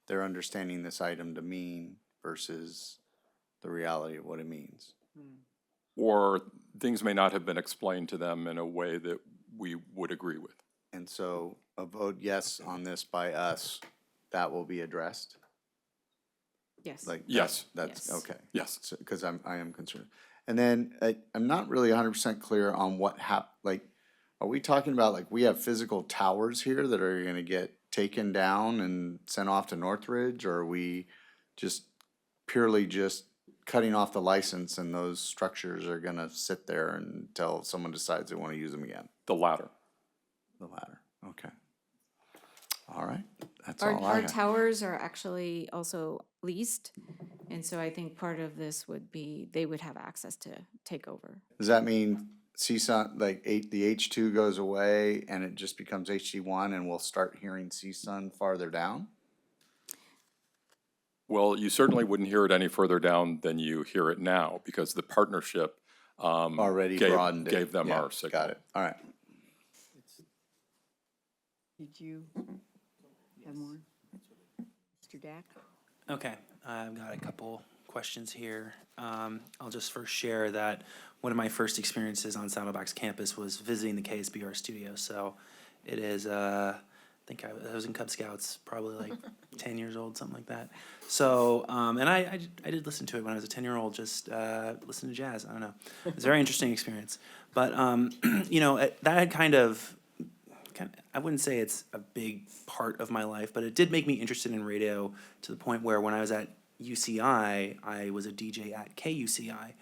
they're understanding this item to mean versus the reality of what it means. Or things may not have been explained to them in a way that we would agree with. And so a vote yes on this by us, that will be addressed? Yes. Like, yes. That's Yes. okay. Yes. Because I am concerned. And then I'm not really 100% clear on what are we talking about, like, we have physical towers here that are going to get taken down and sent off to Northridge, or are we just purely just cutting off the license and those structures are going to sit there until someone decides they want to use them again? The latter. The latter. Okay. All right. That's Our all I have. towers are actually also leased, and so I think part of this would be they would have access to take over. Does that mean CSUN, like the H2 goes away and it just becomes HD1 and we'll start hearing CSUN farther down? Well, you certainly wouldn't hear it any further down than you hear it now because the partnership Already broadened it. gave them Yeah, our signal. Got it. All right. Did you have more? Mr. Dack? Okay, I've got a couple questions here. I'll just first share that one of my first experiences on Saddleback's campus was visiting the KSBR studio. So it is, I think I was in Cub Scouts, probably like 10 years old, something like that. So, and I did listen to it when I was a 10-year-old, just listen to jazz. I don't know. It's a very interesting experience. But, you know, that had kind of, I wouldn't say it's a big part of my life, but it did make me interested in radio to the point where when I was at UCI, I was a DJ at KUCI.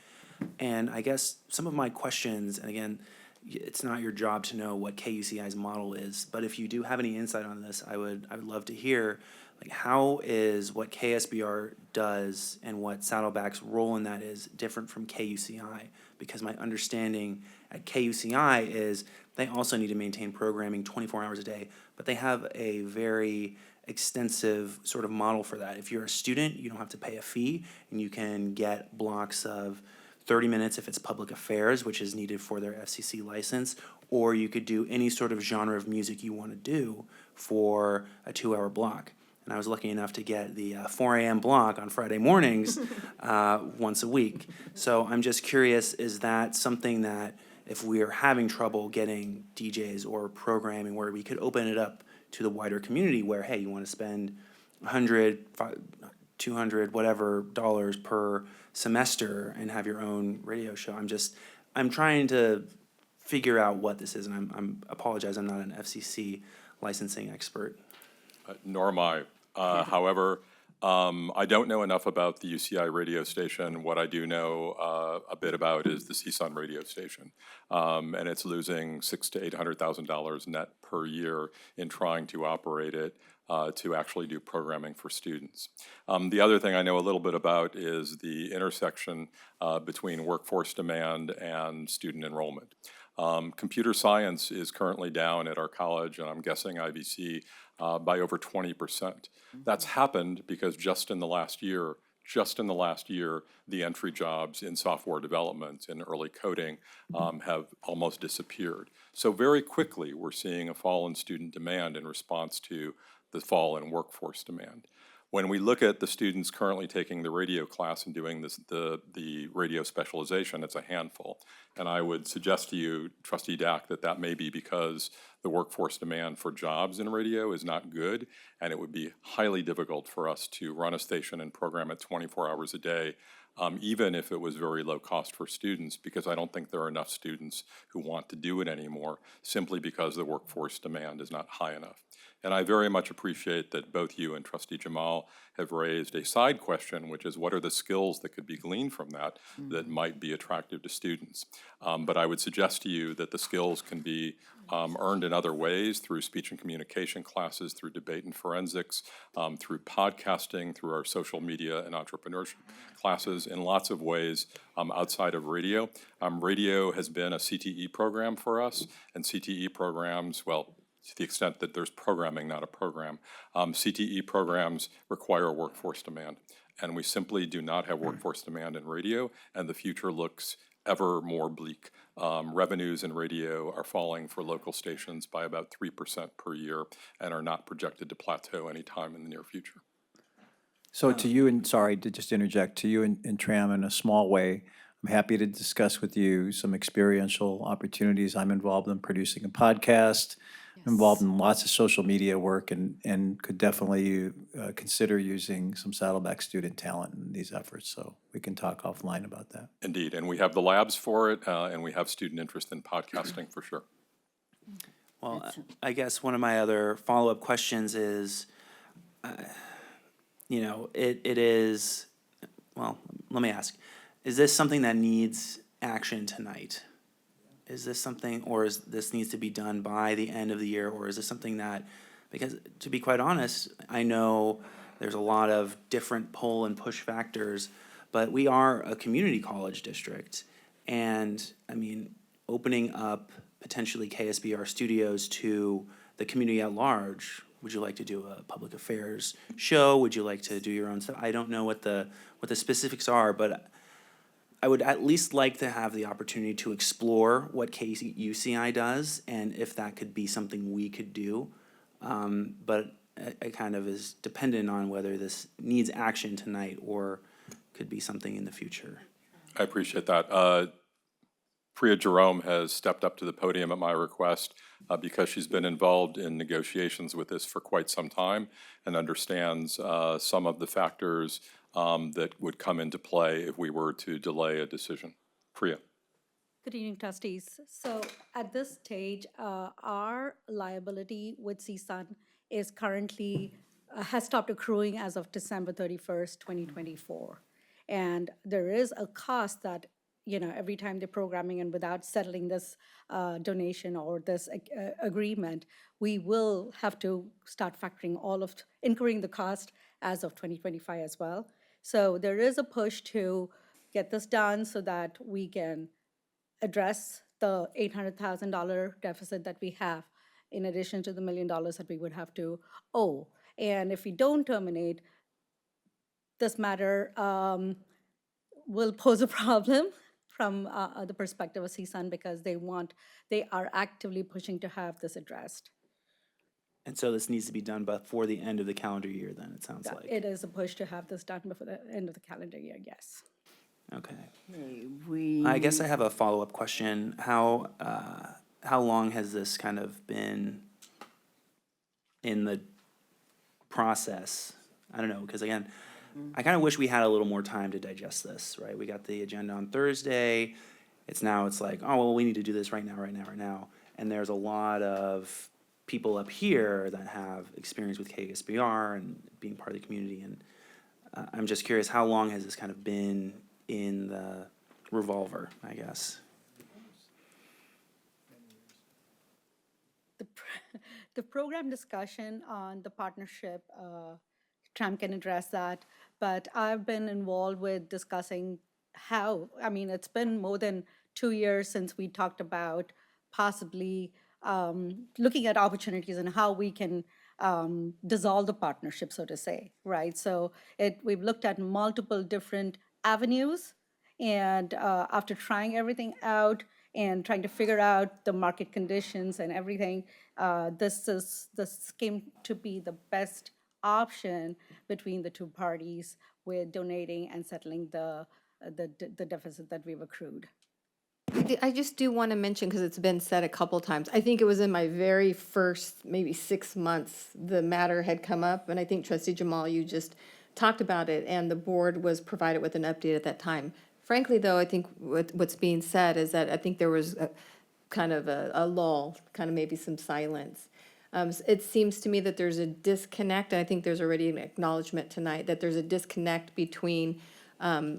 And I guess some of my questions, and again, it's not your job to know what KUCI's model is, but if you do have any insight on this, I would love to hear, like, how is what KSBR does and what Saddleback's role in that is different from KUCI? Because my understanding at KUCI is they also need to maintain programming 24 hours a day, but they have a very extensive sort of model for that. If you're a student, you don't have to pay a fee, and you can get blocks of 30 minutes if it's public affairs, which is needed for their FCC license, or you could do any sort of genre of music you want to do for a 2-hour block. And I was lucky enough to get the 4 a.m. block on Friday mornings once a week. So I'm just curious, is that something that if we're having trouble getting DJs or programming where we could open it up to the wider community where, hey, you want to spend $100, $200, whatever dollars per semester and have your own radio show? I'm trying to figure out what this is, and I apologize, I'm not an FCC licensing expert. Nor am I. However, I don't know enough about the UCI radio station. What I do know a bit about is the CSUN radio station, and it's losing $600,000 to $800,000 net per year in trying to operate it to actually do programming for students. The other thing I know a little bit about is the intersection between workforce demand and student enrollment. Computer science is currently down at our college, and I'm guessing IVC, by over 20%. That's happened because just in the last year, the entry jobs in software development and early coding have almost disappeared. So very quickly, we're seeing a fall in student demand in response to the fall in workforce demand. When we look at the students currently taking the radio class and doing the radio specialization, it's a handful. And I would suggest to you, Trustee Dack, that may be because the workforce demand for jobs in radio is not good, and it would be highly difficult for us to run a station and program it 24 hours a day, even if it was very low cost for students, because I don't think there are enough students who want to do it anymore, simply because the workforce demand is not high enough. And I very much appreciate that both you and Trustee Jamal have raised a side question, which is what are the skills that could be gleaned from that that might be attractive to students? But I would suggest to you that the skills can be earned in other ways, through speech and communication classes, through debate and forensics, through podcasting, through our social media and entrepreneurship classes, in lots of ways outside of radio. Radio has been a CTE program for us, and CTE programs, well, to the extent that there's programming, not a program, CTE programs require workforce demand. And we simply do not have workforce demand in radio, and the future looks ever more bleak. Revenues in radio are falling for local stations by about 3% per year and are not projected to plateau anytime in the near future. So to you, and sorry to just interject, to you and Tram in a small way, I'm happy to discuss with you some experiential opportunities. I'm involved in producing a podcast, involved in lots of social media work, and could definitely consider using some Saddleback student talent in these efforts. So we can talk offline about that. Indeed, and we have the labs for it, and we have student interest in podcasting for sure. Well, I guess one of my other follow-up questions is, it is, well, let me ask, is this something that needs action tonight? Is this something, or is this needs to be done by the end of the year, or is this something that, because to be quite honest, I know there's a lot of different pull and push factors, but we are a community college district, and I mean, opening up potentially KSBR studios to the community at large. Would you like to do a public affairs show? Would you like to do your own stuff? I don't know what the specifics are, but I would at least like to have the opportunity to explore what KUCI does and if that could be something we could do. But it kind of is dependent on whether this needs action tonight or could be something in the future. I appreciate that. Priya Jerome has stepped up to the podium at my request because she's been involved in negotiations with this for quite some time and understands some of the factors that would come into play if we were to delay a decision. Priya. Good evening, trustees. So at this stage, our liability with CSUN is currently, has stopped accruing as of December 31st, 2024. And there is a cost that, you know, every time they're programming and without settling this donation or this agreement, we will have to start factoring incurring the cost as of 2025 as well. So there is a push to get this done so that we can address the $800,000 deficit that we have, in addition to the $1 million that we would have to owe. And if we don't terminate, this matter will pose a problem from the perspective of CSUN because they are actively pushing to have this addressed. And so this needs to be done before the end of the calendar year then, it sounds like. It is a push to have this done before the end of the calendar year, yes. Okay. I guess I have a follow-up question. How long has this kind of been in the process? I don't know, because again, I kind of wish we had a little more time to digest this, right? We got the agenda on Thursday. It's like, oh, well, we need to do this right now. And there's a lot of people up here that have experience with KSBR and being part of the community. And I'm just curious, how long has this kind of been in the revolver, I guess? The program discussion on the partnership, Tram can address that, but I've been involved with discussing it's been more than 2 years since we talked about possibly looking at opportunities and how we can dissolve the partnership, so to say, right? So we've looked at multiple different avenues, and after trying everything out and trying to figure out the market conditions and everything, this came to be the best option between the two parties with donating and settling the deficit that we've accrued. I just do want to mention, because it's been said a couple times, I think it was in my very first maybe 6 months, the matter had come up, and I think Trustee Jamal, you just talked about it, and the board was provided with an update at that time. Frankly, though, I think what's being said is that I think there was kind of a lull, kind of maybe some silence. It seems to me that there's a disconnect, and I think there's already an acknowledgement tonight that there's a disconnect between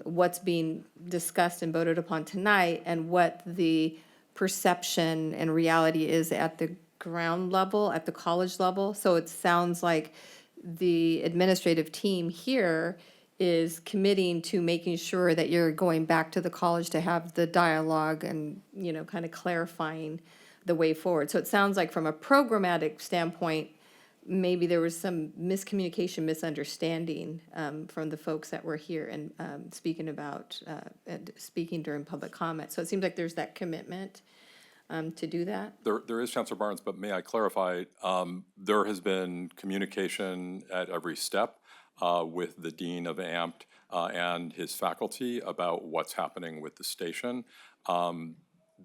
what's being discussed and voted upon tonight and what the perception and reality is at the ground level, at the college level. So it sounds like the administrative team here is committing to making sure that you're going back to the college to have the dialogue and, you know, kind of clarifying the way forward. So it sounds like from a programmatic standpoint, maybe there was some miscommunication, misunderstanding from the folks that were here and speaking during public comment. So it seems like there's that commitment to do that. There is, Chancellor Barnes, but may I clarify, there has been communication at every step with the Dean of AMPT and his faculty about what's happening with the station.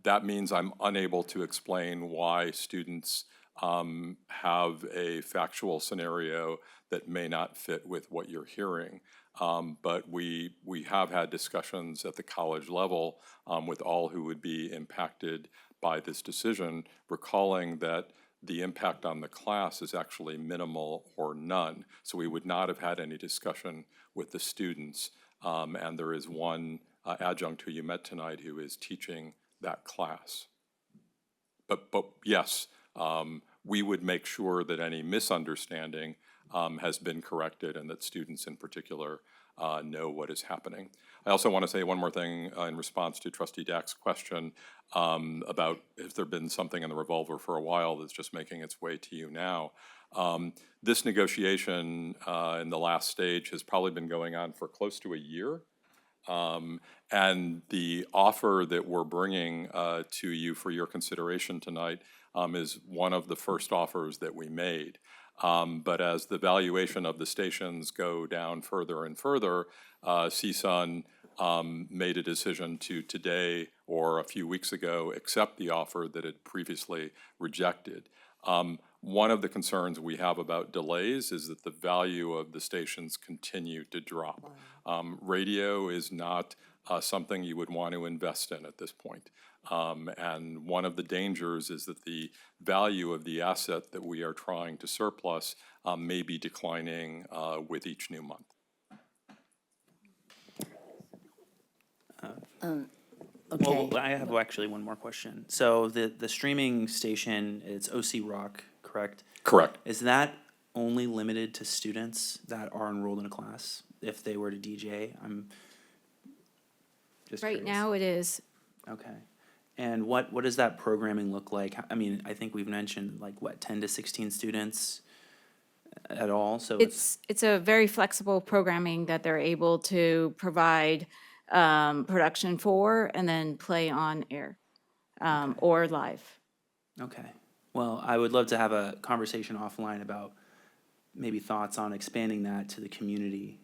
That means I'm unable to explain why students have a factual scenario that may not fit with what you're hearing. But we have had discussions at the college level with all who would be impacted by this decision, recalling that the impact on the class is actually minimal or none. So we would not have had any discussion with the students. And there is one adjunct who you met tonight who is teaching that class. But yes, we would make sure that any misunderstanding has been corrected and that students in particular know what is happening. I also want to say one more thing in response to Trustee Dack's question about if there been something in the revolver for a while that's just making its way to you now. This negotiation in the last stage has probably been going on for close to a year. And the offer that we're bringing to you for your consideration tonight is one of the first offers that we made. But as the valuation of the stations go down further and further, CSUN made a decision to today or a few weeks ago accept the offer that it previously rejected. One of the concerns we have about delays is that the value of the stations continue to drop. Radio is not something you would want to invest in at this point. And one of the dangers is that the value of the asset that we are trying to surplus may be declining with each new month. Okay. Well, I have actually one more question. So the streaming station, it's OC Rock, correct? Correct. Is that only limited to students that are enrolled in a class if they were to DJ? I'm just Right curious. now it is. Okay. And what does that programming look like? I mean, I think we've mentioned like what, 10 to 16 students at all? So It's a very flexible programming that they're able to provide production for and then play on air or live. okay. Well, I would love to have a conversation offline about maybe thoughts on expanding that to the community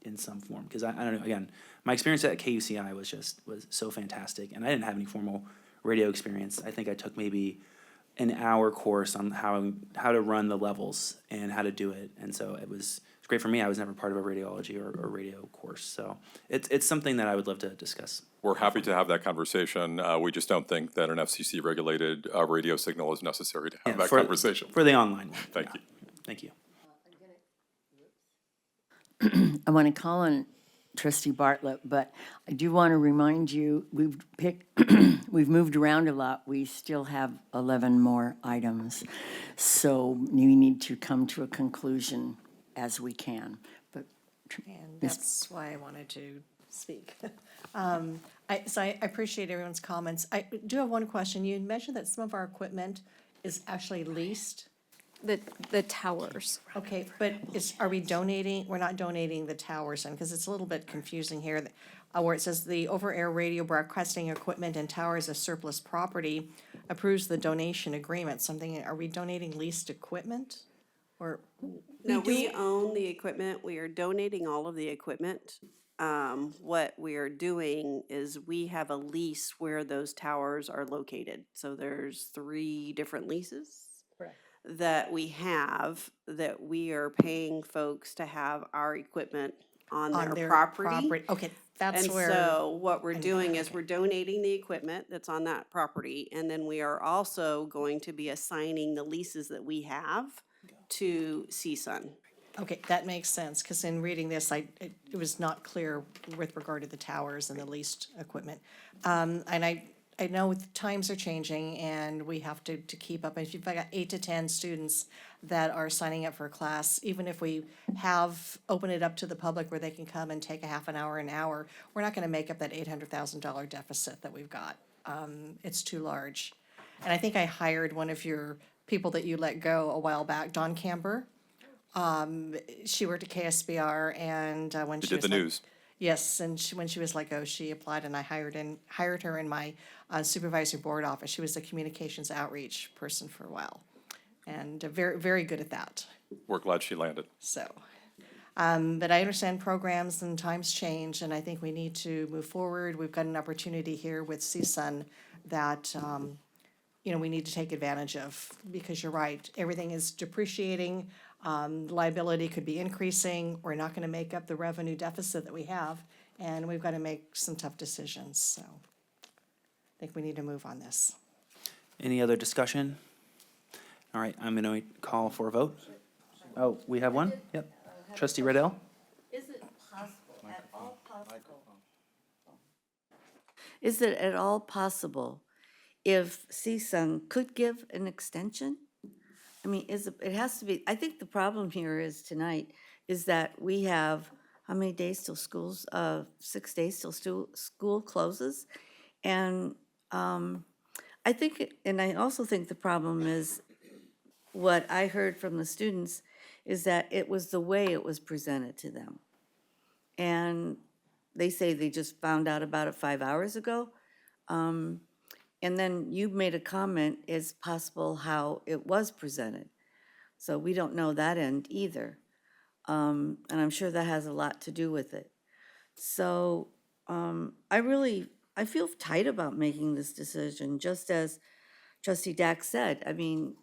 in some form. Because I don't know, again, my experience at KUCI was so fantastic, and I didn't have any formal radio experience. I think I took maybe an hour course on how to run the levels and how to do it, and so it was great for me. I was never part of a radiology or radio course, so it's something that I would love to discuss. We're happy to have that conversation. We just don't think that an FCC-regulated radio signal is necessary to have that conversation. For the online one. Thank yeah. you. Thank you. I want to call on Trustee Bartlett, but I do want to remind you, we've moved around a lot. We still have 11 more items. So we need to come to a conclusion as we can. But And that's why I wanted to speak. I appreciate everyone's comments. I do have one question. You mentioned that some of our equipment is actually leased. The towers. Okay, but are we donating? We're not donating the towers then, because it's a little bit confusing here, where it says the over-air radio broadcasting equipment and towers as surplus property approves the donation agreement. Are we donating leased equipment? Or? No, we own the equipment. We are donating all of the equipment. What we are doing is we have a lease where those towers are located. So there's 3 different leases that we have, that we are paying folks to have our equipment on their property. Okay, that's And where. so what we're doing is we're donating the equipment that's on that property, and then we are also going to be assigning the leases that we have to CSUN. Okay, that makes sense, because in reading this, it was not clear with regard to the towers and the leased equipment. And I know times are changing and we have to keep up. If you've got 8 to 10 students that are signing up for a class, even if we have opened it up to the public where they can come and take a half an hour, we're not gonna make up that $800,000 deficit that we've got. It's too large. And I think I hired one of your people that you let go a while back, Dawn Camber. She worked at KSBR, and when You she did was the like- news. Yes, and when she was let go, she applied, and I hired her in my supervisory board office. She was the communications outreach person for a while, and very, very good at that. We're glad she landed. So, but I understand programs and times change, and I think we need to move forward. We've got an opportunity here with CSUN that, we need to take advantage of, because you're right, everything is depreciating. Liability could be increasing. We're not gonna make up the revenue deficit that we have, and we've got to make some tough decisions, so I think we need to move on this. Any other discussion? All right, I'm going to call for a vote. Oh, we have one? Yep. Trustee Riddell? Is it possible, at all possible? Is it at all possible if CSUN could give an extension? I mean, it has to be, I think the problem here is tonight, is that we have, how many days till 6 days till school closes? And I think, and I also think the problem is, what I heard from the students is that it was the way it was presented to them. And they say they just found out about it 5 hours ago. And then you made a comment, it's possible how it was presented. So we don't know that end either. And I'm sure that has a lot to do with it. So I feel tight about making this decision, just as Trustee Dax said. I mean,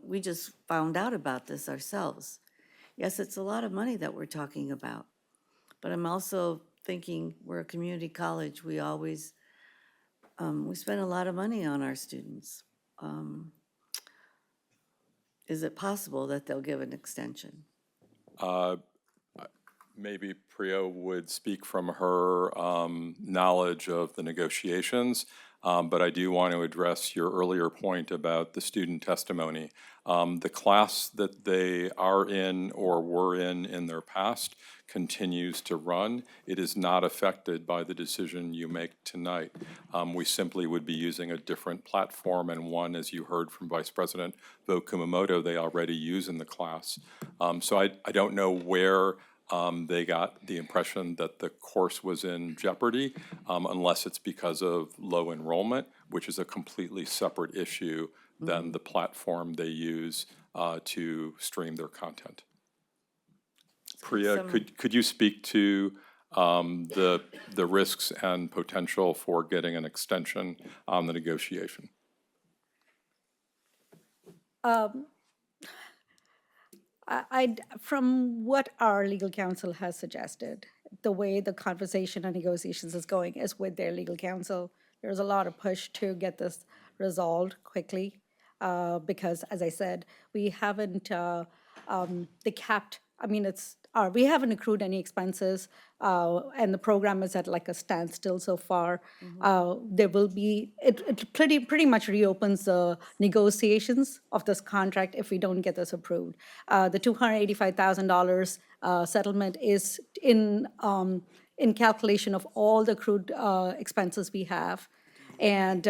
we just found out about this ourselves. Yes, it's a lot of money that we're talking about, but I'm also thinking we're a community college. We always, we spend a lot of money on our students. Is it possible that they'll give an extension? Maybe Priya would speak from her knowledge of the negotiations, but I do want to address your earlier point about the student testimony. The class that they are in or were in their past continues to run. It is not affected by the decision you make tonight. We simply would be using a different platform, and one, as you heard from Vice President Vo Kumamoto, they already use in the class. So I don't know where they got the impression that the course was in jeopardy, unless it's because of low enrollment, which is a completely separate issue than the platform they use to stream their content. Priya, could you speak to the risks and potential for getting an extension on the negotiation? From what our legal counsel has suggested, the way the conversation and negotiations is going is with their legal counsel. There's a lot of push to get this resolved quickly because, as I said, we haven't, we haven't accrued any expenses and the program is at like a standstill so far. There will be, it pretty much reopens the negotiations of this contract if we don't get this approved. The $285,000 settlement is in calculation of all the accrued expenses we have. And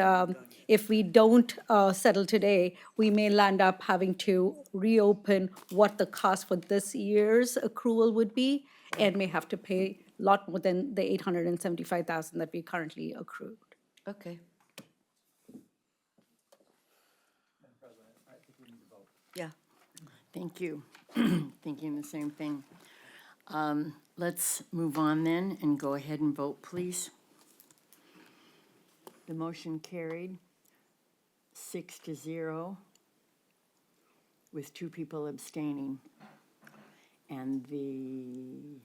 if we don't settle today, we may land up having to reopen what the cost for this year's accrual would be, and may have to pay a lot more than the $875,000 that we currently accrued. Okay. Yeah. Thank you. Thinking the same thing. Let's move on then and go ahead and vote, please. The motion carried 6-0 with 2 people abstaining. And the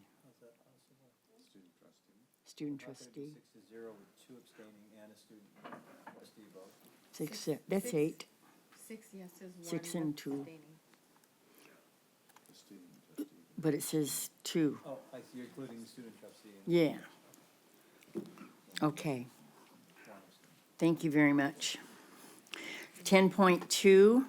student trustee. 6-0 with 2 abstaining and a student trustee vote. 6, that's 8. 6 yeses, 6 and 2. But it says 2. Oh, I see, you're including the student trustee. Yeah. Okay. Thank you very much. 10.2,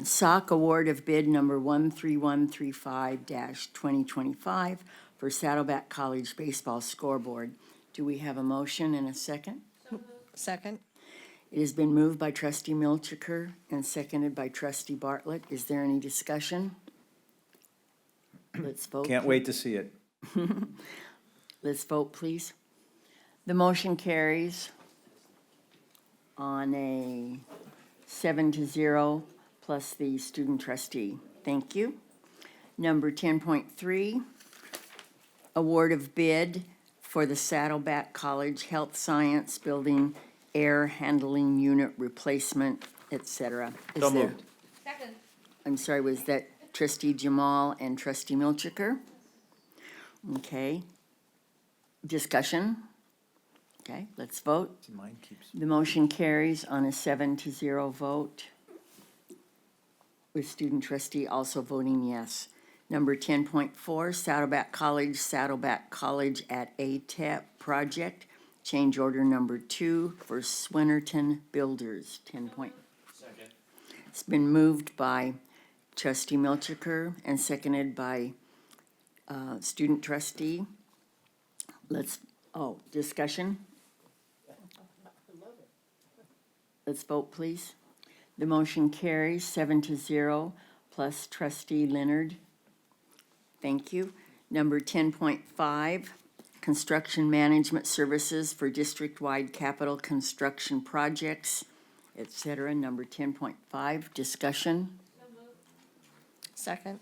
SOC award of bid number 13135-2025 for Saddleback College baseball scoreboard. Do we have a motion and a second? Second? It has been moved by Trustee Milchiker and seconded by Trustee Bartlett. Is there any discussion? Let's vote. Can't wait to see it. Let's vote, please. The motion carries on a 7-0 plus the student trustee. Thank you. Number 10.3, award of bid for the Saddleback College Health Science Building air handling unit replacement, et cetera. So moved. Second. I'm sorry, was that Trustee Jamal and Trustee Milchiker? Okay. Discussion? Okay, let's vote. Mine keeps. The motion carries on a 7-0 vote, with student trustee also voting yes. Number 10.4, Saddleback College at ATEP project, change order number 2 for Swinnerton Builders, 10 point. Second. It's been moved by Trustee Milchiker and seconded by student trustee. Discussion? Let's vote, please. The motion carries 7-0 plus Trustee Leonard. Thank you. Number 10.5, construction management services for district-wide capital construction projects, et cetera. Number 10.5, discussion. Second.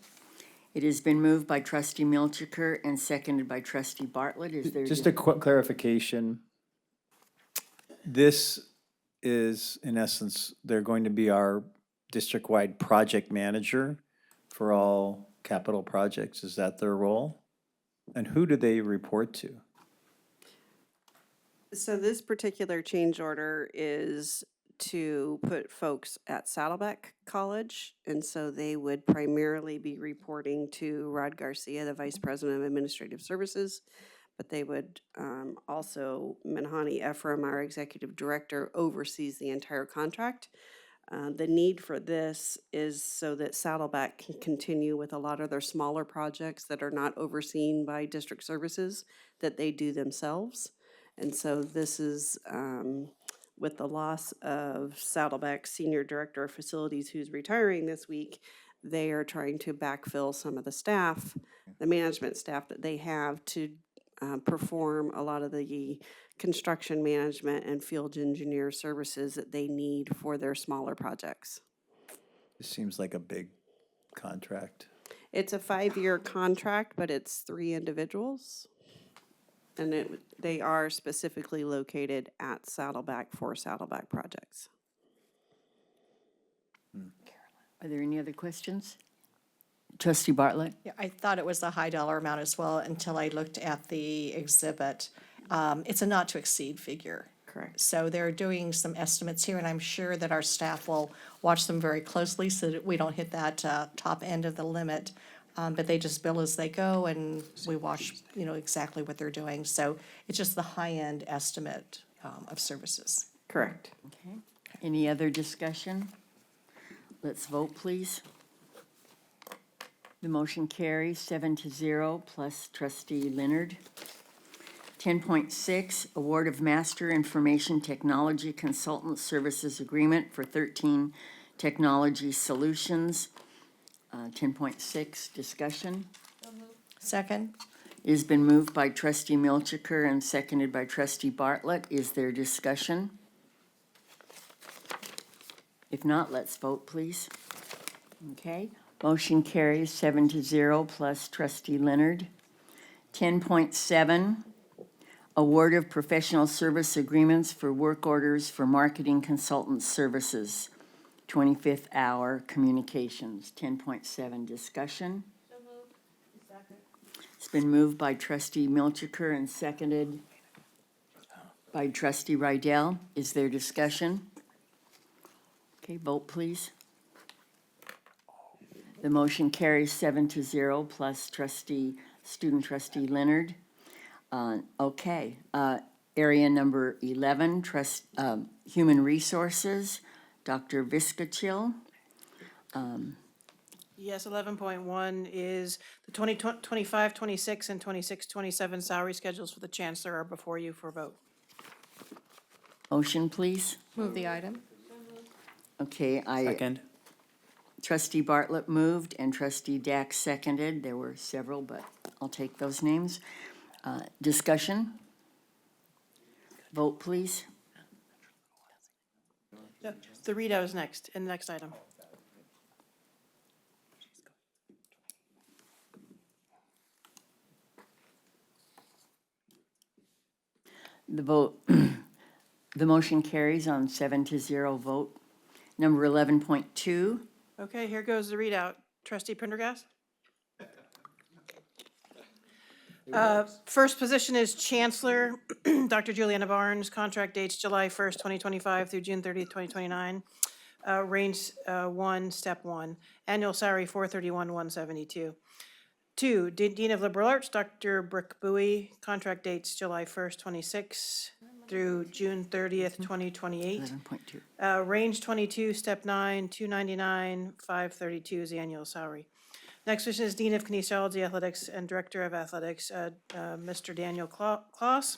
It has been moved by trustee Milchiker and seconded by trustee Bartlett. Is there? Just a quick clarification. This is, in essence, they're going to be our district-wide project manager for all capital projects. Is that their role? And who do they report to? So this particular change order is to put folks at Saddleback College, and so they would primarily be reporting to Rod Garcia, the Vice President of Administrative Services, but they would also, Manhani Ephraim, our Executive Director, oversees the entire contract. The need for this is so that Saddleback can continue with a lot of their smaller projects that are not overseen by district services, that they do themselves. And so this is with the loss of Saddleback's Senior Director of Facilities, who's retiring this week, they are trying to backfill some of the staff, the management staff that they have to perform a lot of the construction management and field engineer services that they need for their smaller projects. This seems like a big contract. It's a 5-year contract, but it's 3 individuals. And they are specifically located at Saddleback for Saddleback projects. Are there any other questions? Trustee Bartlett? Yeah, I thought it was a high dollar amount as well until I looked at the exhibit. It's a not to exceed figure. Correct. So they're doing some estimates here, and I'm sure that our staff will watch them very closely so that we don't hit that top end of the limit. But they just bill as they go, and we watch, exactly what they're doing. So it's just the high-end estimate of services. Correct. Okay. Any other discussion? Let's vote, please. The motion carries 7-0 plus trustee Leonard. 10.6, award of master information technology consultant services agreement for 13 technology solutions. 10.6, discussion. Second. It has been moved by trustee Milchiker and seconded by trustee Bartlett. Is there discussion? If not, let's vote, please. Okay. Motion carries 7-0 plus trustee Leonard. 10.7, award of professional service agreements for work orders for marketing consultant services, 25th hour communications. 10.7, discussion. It's been moved by trustee Milchiker and seconded by trustee Rydell. Is there discussion? Okay, vote please. The motion carries 7-0 plus student trustee Leonard. Okay, area number 11, human resources, Dr. Viscachill. Yes, 11.1 is the 2025, 26, and 26, 27 salary schedules for the chancellor are before you for vote. Motion, please. Move the item. Okay, Second. Trustee Bartlett moved and trustee Dax seconded. There were several, but I'll take those names. Discussion? Vote, please. Yeah, the readout is next, in the next item. The vote, the motion carries on 7-0 vote. Number 11.2. Okay, here goes the readout. Trustee Prendergast? First position is Chancellor, Dr. Juliana Barnes. Contract dates July 1st, 2025 through June 30th, 2029. Range 1, step 1. Annual salary $431,172. 2, Dean of Liberal Arts, Dr. Brooke Bowie. Contract dates July 1st, 26 through June 30th, 2028. 11.2. Range 22, step 9, $299,532 is the annual salary. Next position is Dean of Kinesiology Athletics and Director of Athletics, Mr. Daniel Kloss.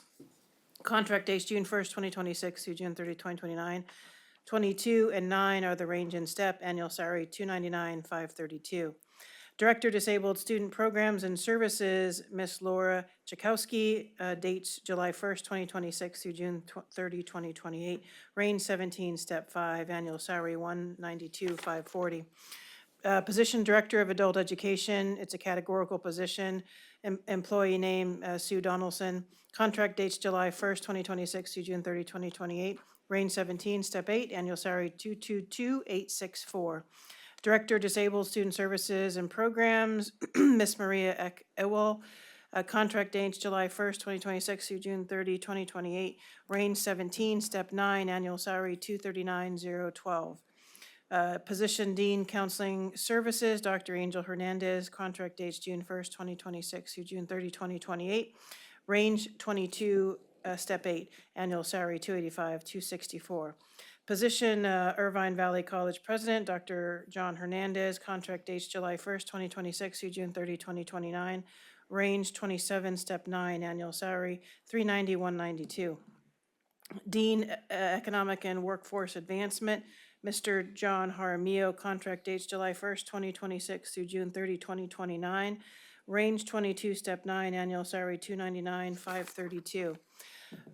Contract dates June 1st, 2026 through June 30th, 2029. 22 and 9 are the range and step, annual salary $299,532. Director Disabled Student Programs and Services, Miss Laura Chakowski, dates July 1st, 2026 through June 30, 2028. Range 17, step 5, annual salary $192,540. Position Director of Adult Education, it's a categorical position. Employee name, Sue Donaldson. Contract dates July 1st, 2026 through June 30, 2028. Range 17, step 8, annual salary $222,864. Director, Disabled Student Services and Programs, Miss Maria Ewell. Contract dates July 1st, 2026 through June 30, 2028. Range 17, step 9, annual salary $239,012. Position Dean Counseling Services, Dr. Angel Hernandez. Contract dates June 1st, 2026 through June 30, 2028. Range 22, step 8, annual salary $285,264. Position Irvine Valley College President, Dr. John Hernandez. Contract dates July 1st, 2026 through June 30, 2029. Range 27, step 9, annual salary $390,192. Dean Economic and Workforce Advancement, Mr. John Jaramillo. Contract dates July 1st, 2026 through June 30, 2029. Range 22, step 9, annual salary $299,532.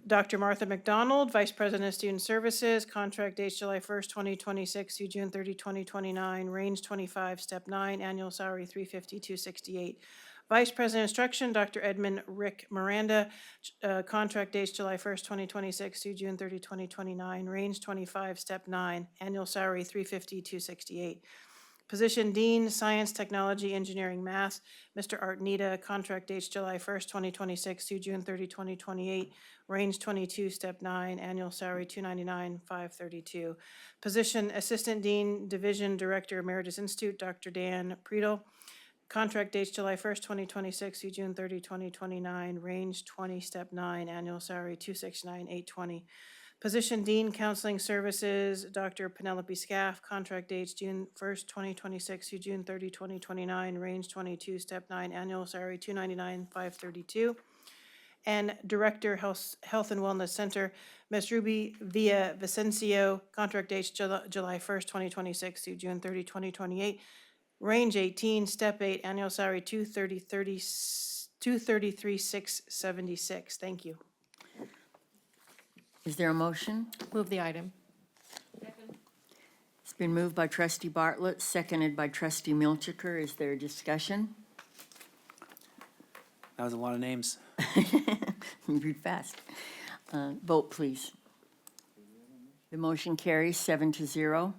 Dr. Martha McDonald, Vice President of Student Services. Contract dates July 1st, 2026 through June 30, 2029. Range 25, step 9, annual salary $350,268. Vice President Instruction, Dr. Edmund Rick Miranda. Contract dates July 1st, 2026 through June 30, 2029. Range 25, step 9, annual salary $350,268. Position Dean, Science, Technology, Engineering, Math, Mr. Art Nita. Contract dates July 1st, 2026 through June 30, 2028. Range 22, step 9, annual salary $299,532. Position Assistant Dean, Division Director, Emeritus Institute, Dr. Dan Priedel. Contract dates July 1st, 2026 through June 30, 2029. Range 20, step 9, annual salary $269,820. Position Dean Counseling Services, Dr. Penelope Scaff. Contract dates June 1st, 2026 through June 30, 2029. Range 22, step 9, annual salary $299,532. And Director Health and Wellness Center, Ms. Ruby Villa Vicencio. Contract dates July 1st, 2026 through June 30, 2028. Range 18, step 8, annual salary $233,676. Thank you. Is there a motion? Move the item. It's been moved by trustee Bartlett, seconded by trustee Milchiker. Is there discussion? That was a lot of names. Read fast. Vote, please. The motion carries 7-0.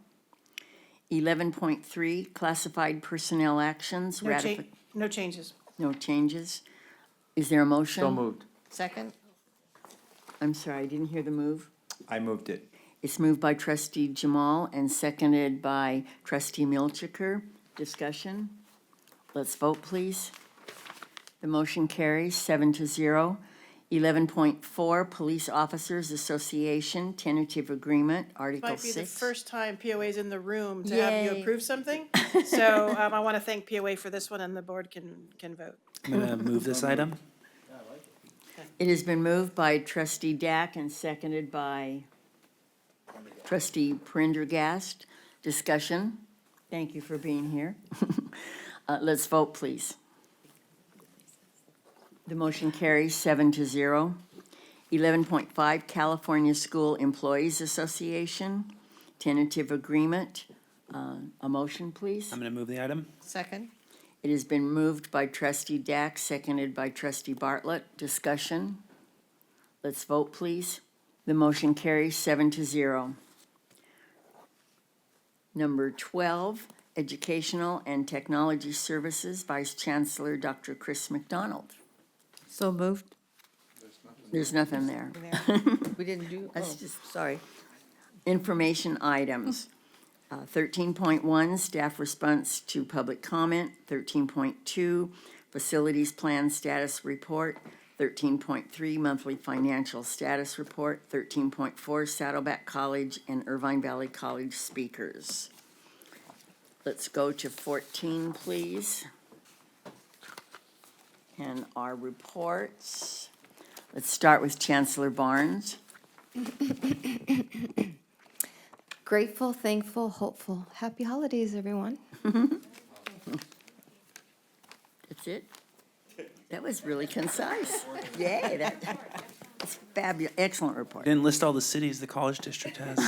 11.3, classified personnel actions. No changes. No changes. Is there a motion? So moved. Second? I'm sorry, I didn't hear the move. I moved it. It's moved by trustee Jamal and seconded by trustee Milchiker. Discussion? Let's vote, please. The motion carries 7-0. 11.4, Police Officers Association, tentative agreement, Article 6. Might be the first time POA is in the room to have you approve something. So I want to thank POA for this one, and the board can vote. I'm gonna move this item. It has been moved by trustee Dack and seconded by trustee Prendergast. Discussion? Thank you for being here. Let's vote, please. The motion carries 7-0. 11.5, California School Employees Association, tentative agreement. A motion, please. I'm gonna move the item. Second? It has been moved by trustee Dack, seconded by trustee Bartlett. Discussion? Let's vote, please. The motion carries 7-0. Number 12, Educational and Technology Services, Vice Chancellor Dr. Chris McDonald. So moved. There's nothing there. We didn't do, That's just sorry. information items. 13.1, staff response to public comment. 13.2, facilities plan status report. 13.3, monthly financial status report. 13.4, Saddleback College and Irvine Valley College speakers. Let's go to 14, please. And our reports. Let's start with Chancellor Barnes. Grateful, thankful, hopeful. Happy holidays, everyone. That's it? That was really concise. Yay, that's fabulous, excellent report. Didn't list all the cities the college district has.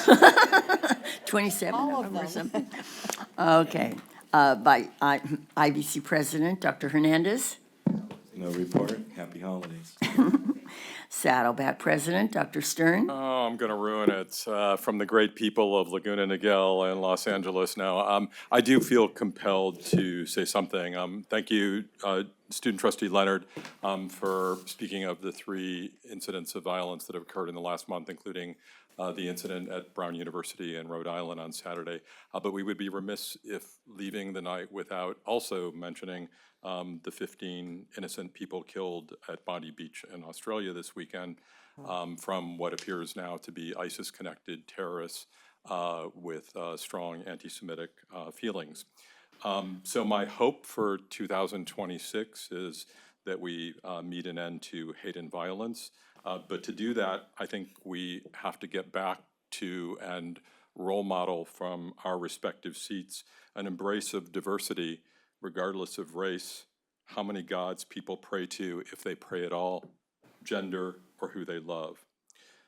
27 of them or something. Okay, by IBC President, Dr. Hernandez. No report. Happy holidays. Saddleback President, Dr. Stern. Oh, I'm going to ruin it. From the great people of Laguna Niguel and Los Angeles now. I do feel compelled to say something. Thank you, Student Trustee Leonard, for speaking of the 3 incidents of violence that have occurred in the last month, including the incident at Brown University in Rhode Island on Saturday. But we would be remiss if leaving the night without also mentioning the 15 innocent people killed at Bondi Beach in Australia this weekend from what appears now to be ISIS-connected terrorists with strong anti-Semitic feelings. So my hope for 2026 is that we meet an end to hate and violence. But to do that, I think we have to get back to and role model from our respective seats an embrace of diversity, regardless of race, how many gods people pray to, if they pray at all, gender, or who they love.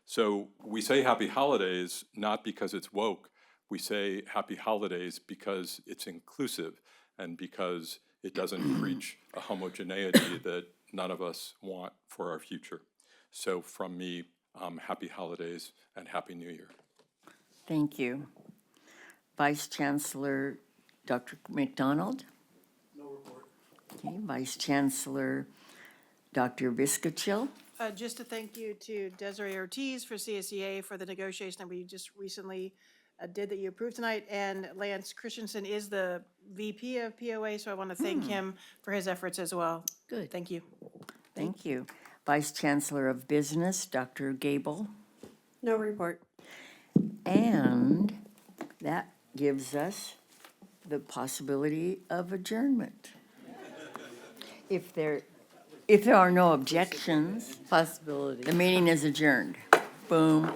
So we say happy holidays not because it's woke. We say happy holidays because it's inclusive and because it doesn't preach a homogeneity that none of us want for our future. So from me, happy holidays and happy New Year. Thank you. Vice Chancellor Dr. McDonald. No report. Okay, Vice Chancellor Dr. Viscachill. Just to thank you to Desiree Ortiz for CSEA for the negotiation that we just recently did that you approved tonight. And Lance Christensen is the VP of POA, so I want to thank him for his efforts as well. Good. Thank you. Thank you. Vice Chancellor of Business, Dr. Gable. No report. And that gives us the possibility of adjournment. If there are no objections, Possibility. the meeting is adjourned. Boom.